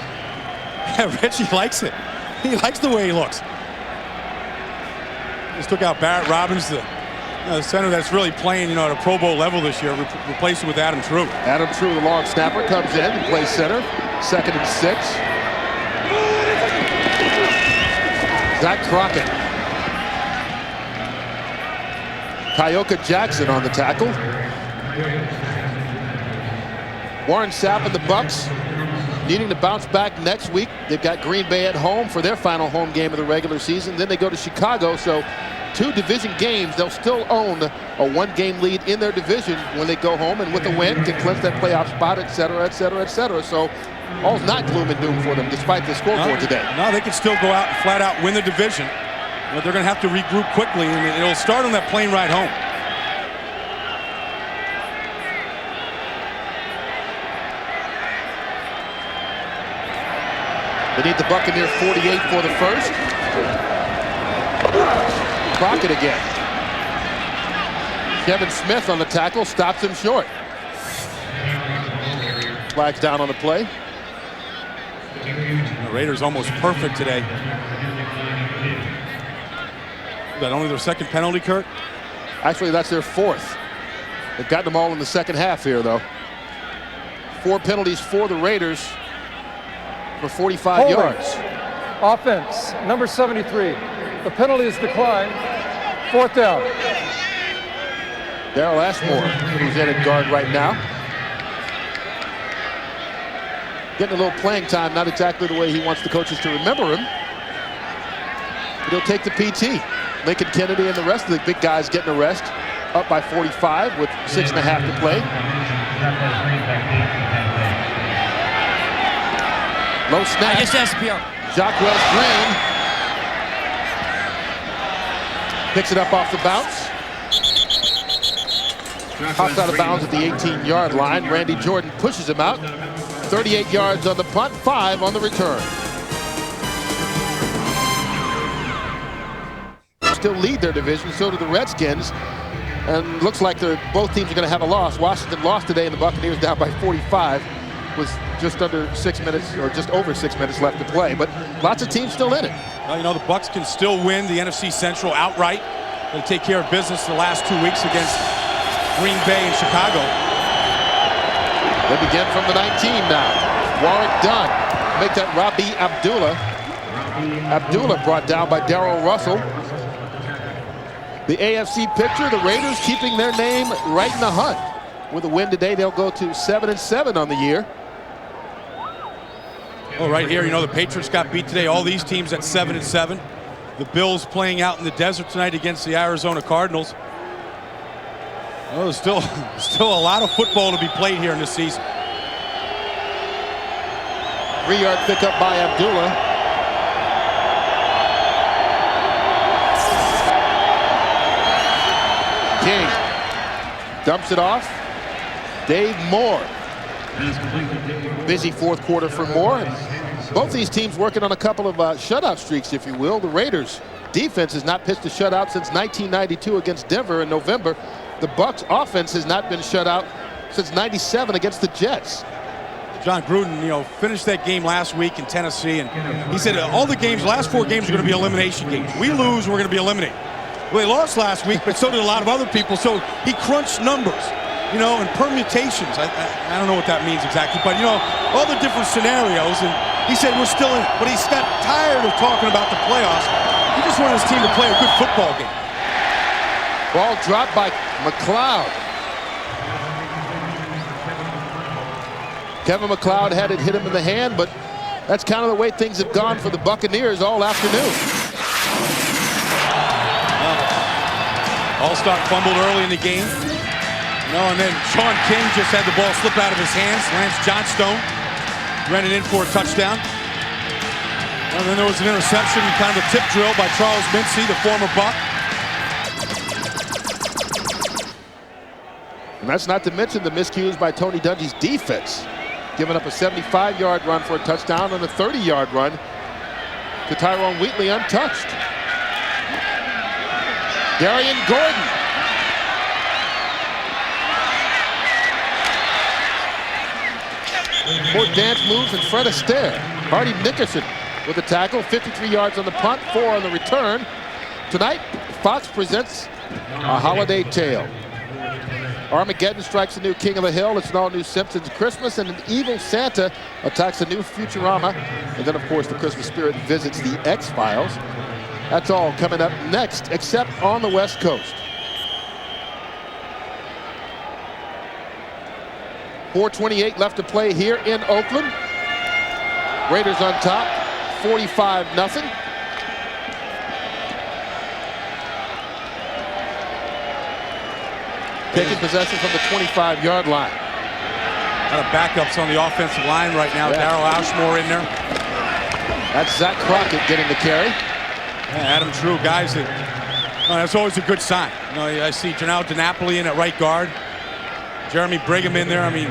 Yeah, Ritchie likes it. He likes the way he looks. Just took out Barrett Robbins, the center that's really playing, you know, at a Pro Bowl level this year, replacing with Adam True. Adam True, the long snapper, comes in and plays center. 2nd and 6. Zach Crockett. Kyoka Jackson on the tackle. Warren Sapp and the Bucs needing to bounce back next week. They've got Green Bay at home for their final home game of the regular season. Then they go to Chicago, so 2 division games. They'll still own a 1-game lead in their division when they go home, and with a win can clinch that playoff spot, et cetera, et cetera, et cetera. So all's not gloom and doom for them despite the scoreboard today. No, they can still go out and flat out win the division. But they're going to have to regroup quickly, and it'll start on that plane ride home. They need the Buccaneer 48 for the first. Crockett again. Kevin Smith on the tackle, stops him short. Flags down on the play. The Raiders almost perfect today. Is that only their 2nd penalty, Kurt? Actually, that's their 4th. They've gotten them all in the second half here, though. 4 penalties for the Raiders for 45 yards. Offense, number 73. The penalty is declined. 4th down. Darryl Ashmore, who's in at guard right now. Getting a little playing time, not exactly the way he wants the coaches to remember him. But he'll take the PT. Lincoln Kennedy and the rest of the big guys getting a rest. Up by 45 with 6.5 to play. Low snap. Jacques Green picks it up off the bounce. Hops out of bounds at the 18-yard line. Randy Jordan pushes him out. 38 yards on the punt, 5 on the return. Still lead their division, so do the Redskins. And looks like both teams are going to have a loss. Washington lost today, and the Buccaneers down by 45 with just under 6 minutes, or just over 6 minutes left to play. But lots of teams still in it. Well, you know, the Bucs can still win the NFC Central outright. Going to take care of business the last 2 weeks against Green Bay and Chicago. They begin from the 19 now. Warwick Dunn make that Rabi Abdullah. Abdullah brought down by Darrell Russell. The AFC picture, the Raiders keeping their name right in the hunt. With a win today, they'll go to 7-7 on the year. Oh, right here, you know, the Patriots got beat today. All these teams at 7-7. The Bills playing out in the desert tonight against the Arizona Cardinals. Oh, there's still a lot of football to be played here in this season. 3-yard pickup by Abdullah. King dumps it off. Dave Moore. Busy 4th quarter for Moore. Both these teams working on a couple of shutout streaks, if you will. The Raiders defense has not pitched a shutout since 1992 against Denver in November. The Bucs offense has not been shut out since '97 against the Jets. John Gruden, finished that game last week in Tennessee, and he said all the games, last 4 games are going to be elimination games. We lose, we're going to be eliminated. Well, they lost last week, but so did a lot of other people. So he crunched numbers, and permutations. I don't know what that means exactly, but all the different scenarios. And he said we're still in it, but he's got tired of talking about the playoffs. He just wanted his team to play a good football game. Ball dropped by McLeod. Kevin McLeod had it hit him in the hand, but that's kind of the way things have gone for the Buccaneers all afternoon. Allstott fumbled early in the game. And then Sean King just had the ball slip out of his hands. Lance Johnstone ran it in for a touchdown. And then there was an interception, kind of a tip drill by Charles Mincy, the former Buck. And that's not to mention the miscues by Tony Dungy's defense, giving up a 75-yard run for a touchdown and a 30-yard run to Tyrone Wheatley untouched. Darian Gordon. More dance moves and Fred Astaire. Hardy Nickerson with a tackle, 53 yards on the punt, 4 on the return. Tonight, Fox presents a holiday tale. Armageddon strikes a new King of the Hill. It's an all-new Simpsons Christmas, and an evil Santa attacks a new Futurama. And then, of course, the Christmas spirit visits the X-Files. That's all coming up next, except on the West Coast. 4:28 left to play here in Oakland. Raiders on top, 45-0. Taking possession from the 25-yard line. A lot of backups on the offensive line right now. Yeah. Darryl Ashmore in there. That's Zach Crockett getting the carry. Yeah, Adam True, guys that, that's always a good sign. I see Janelle DiNapoli in at right guard. Jeremy Brigham in there. I mean,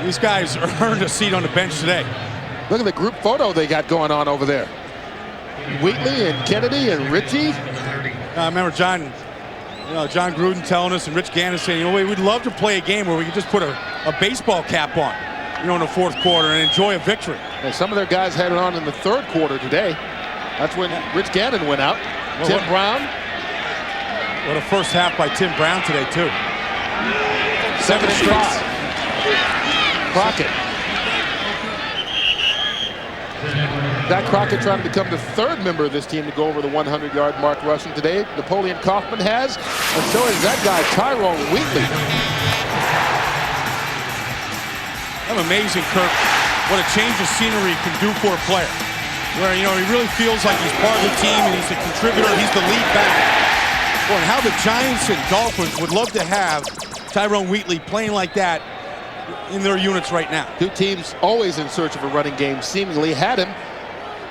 these guys earned a seat on the bench today. Look at the group photo they got going on over there. Wheatley and Kennedy and Richie. I remember John Gruden telling us, and Rich Gannon saying, we'd love to play a game where we could just put a baseball cap on, in the fourth quarter and enjoy a victory. And some of their guys had it on in the third quarter today. That's when Rich Gannon went out. Well, Tim Brown. What a first half by Tim Brown today, too. 7 straight. Crockett. Zach Crockett trying to become the 3rd member of this team to go over the 100-yard mark rushing today. Napoleon Kaufman has, and so is that guy, Tyrone Wheatley. I'm amazing, Kirk, what a change of scenery can do for a player. Where, he really feels like he's part of the team and he's a contributor, he's the lead back. Boy, and how the Giants and Dolphins would love to have Tyrone Wheatley playing like that in their units right now. Two teams always in search of a running game, seemingly had him.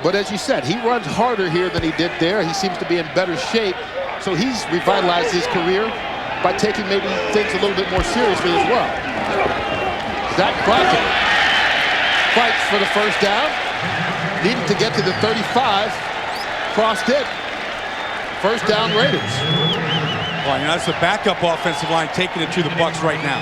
But as you said, he runs harder here than he did there. He seems to be in better shape. So he's revitalized his career by taking maybe things a little bit more seriously as well. Zach Crockett fights for the first down. Needing to get to the 35. Crossed it. First down Raiders. Well, that's the backup offensive line taking it to the Bucs right now.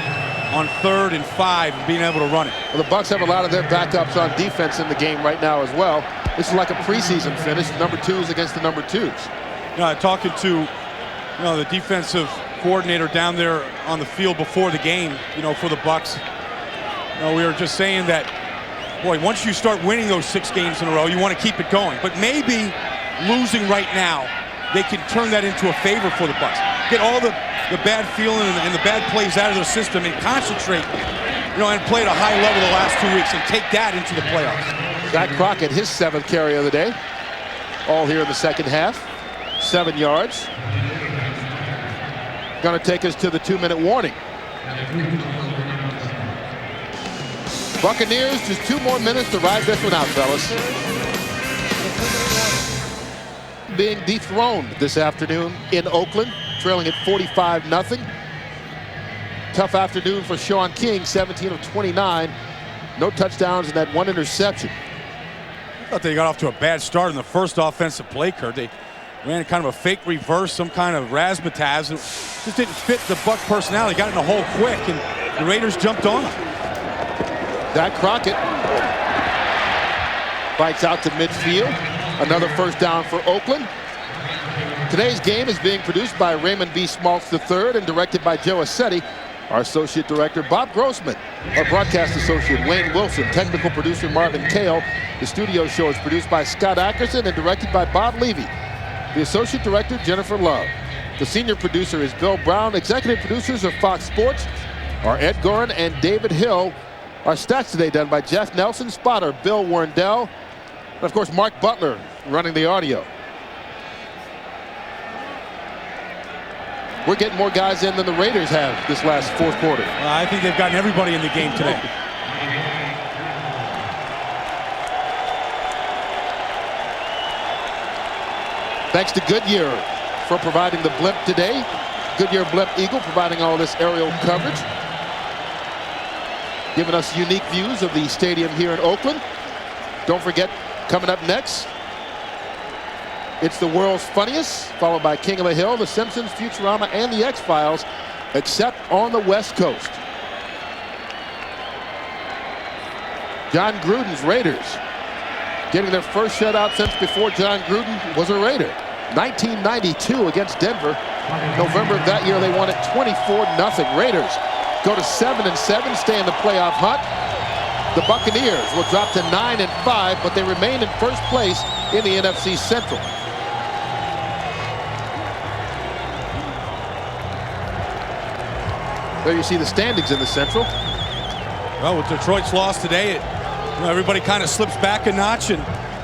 On 3rd and 5 and being able to run it. Well, the Bucs have a lot of their backups on defense in the game right now as well. This is like a preseason finish. Number 2s against the number 2s. Talking to the defensive coordinator down there on the field before the game, for the Bucs. We were just saying that, boy, once you start winning those 6 games in a row, you want to keep it going. But maybe losing right now, they can turn that into a favor for the Bucs. Get all the bad feeling and the bad plays out of their system and concentrate, and play at a high level the last 2 weeks and take that into the playoffs. Zach Crockett, his 7th carry of the day. All here in the second half. 7 yards. Going to take us to the 2-minute warning. Buccaneers, just 2 more minutes to ride this one out, fellas. Being dethroned this afternoon in Oakland, trailing at 45-0. Tough afternoon for Sean King, 17 of 29. No touchdowns and that 1 interception. I thought they got off to a bad start in the first offensive play, Kurt. They Ran kind of a fake reverse, some kind of razzmatazz. It just didn't fit the Buck personality. Got in the hole quick, and the Raiders jumped on him. Dak Crockett bites out to midfield. Another first down for Oakland. Today's game is being produced by Raymond B. Smaltz III and directed by Joe Assetti. Our associate director, Bob Grossman. Our broadcast associate, Wayne Wilson. Technical producer, Marvin Kale. The studio show is produced by Scott Ackerson and directed by Bob Levy. The associate director, Jennifer Love. The senior producer is Bill Brown. Executive producers of Fox Sports are Ed Gorin and David Hill. Our stats today done by Jeff Nelson, spotter Bill Warndell, and of course Mark Butler running the audio. We're getting more guys in than the Raiders have this last fourth quarter. I think they've gotten everybody in the game today. Thanks to Goodyear for providing the blimp today. Goodyear Blimp Eagle providing all this aerial coverage, giving us unique views of the stadium here in Oakland. Don't forget, coming up next, it's The World's Funniest, followed by King of the Hill, The Simpsons, Futurama, and The X-Files, except on the West Coast. John Gruden's Raiders getting their first shutout since before John Gruden was a Raider. 1992 against Denver. November of that year, they won it 24-0. Raiders go to 7-7, stay in the playoff hunt. The Buccaneers will drop to 9-5, but they remain in first place in the NFC Central. There you see the standings in the Central. Well, with Detroit's loss today, everybody kind of slips back a notch, and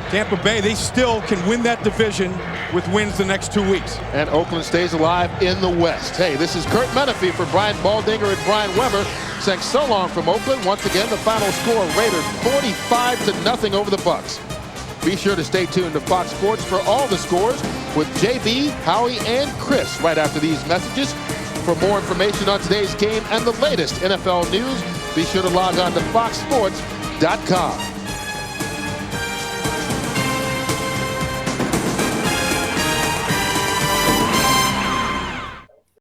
Tampa Bay, they still can win that division with wins the next 2 weeks. And Oakland stays alive in the West. Hey, this is Kurt Menefee for Brian Baldinger and Brian Weber saying so long from Oakland. Once again, the final score, Raiders 45-0 over the Bucs. Be sure to stay tuned to Fox Sports for all the scores with JB, Howie, and Chris right after these messages. For more information on today's game and the latest NFL news, be sure to log on to foxsports.com.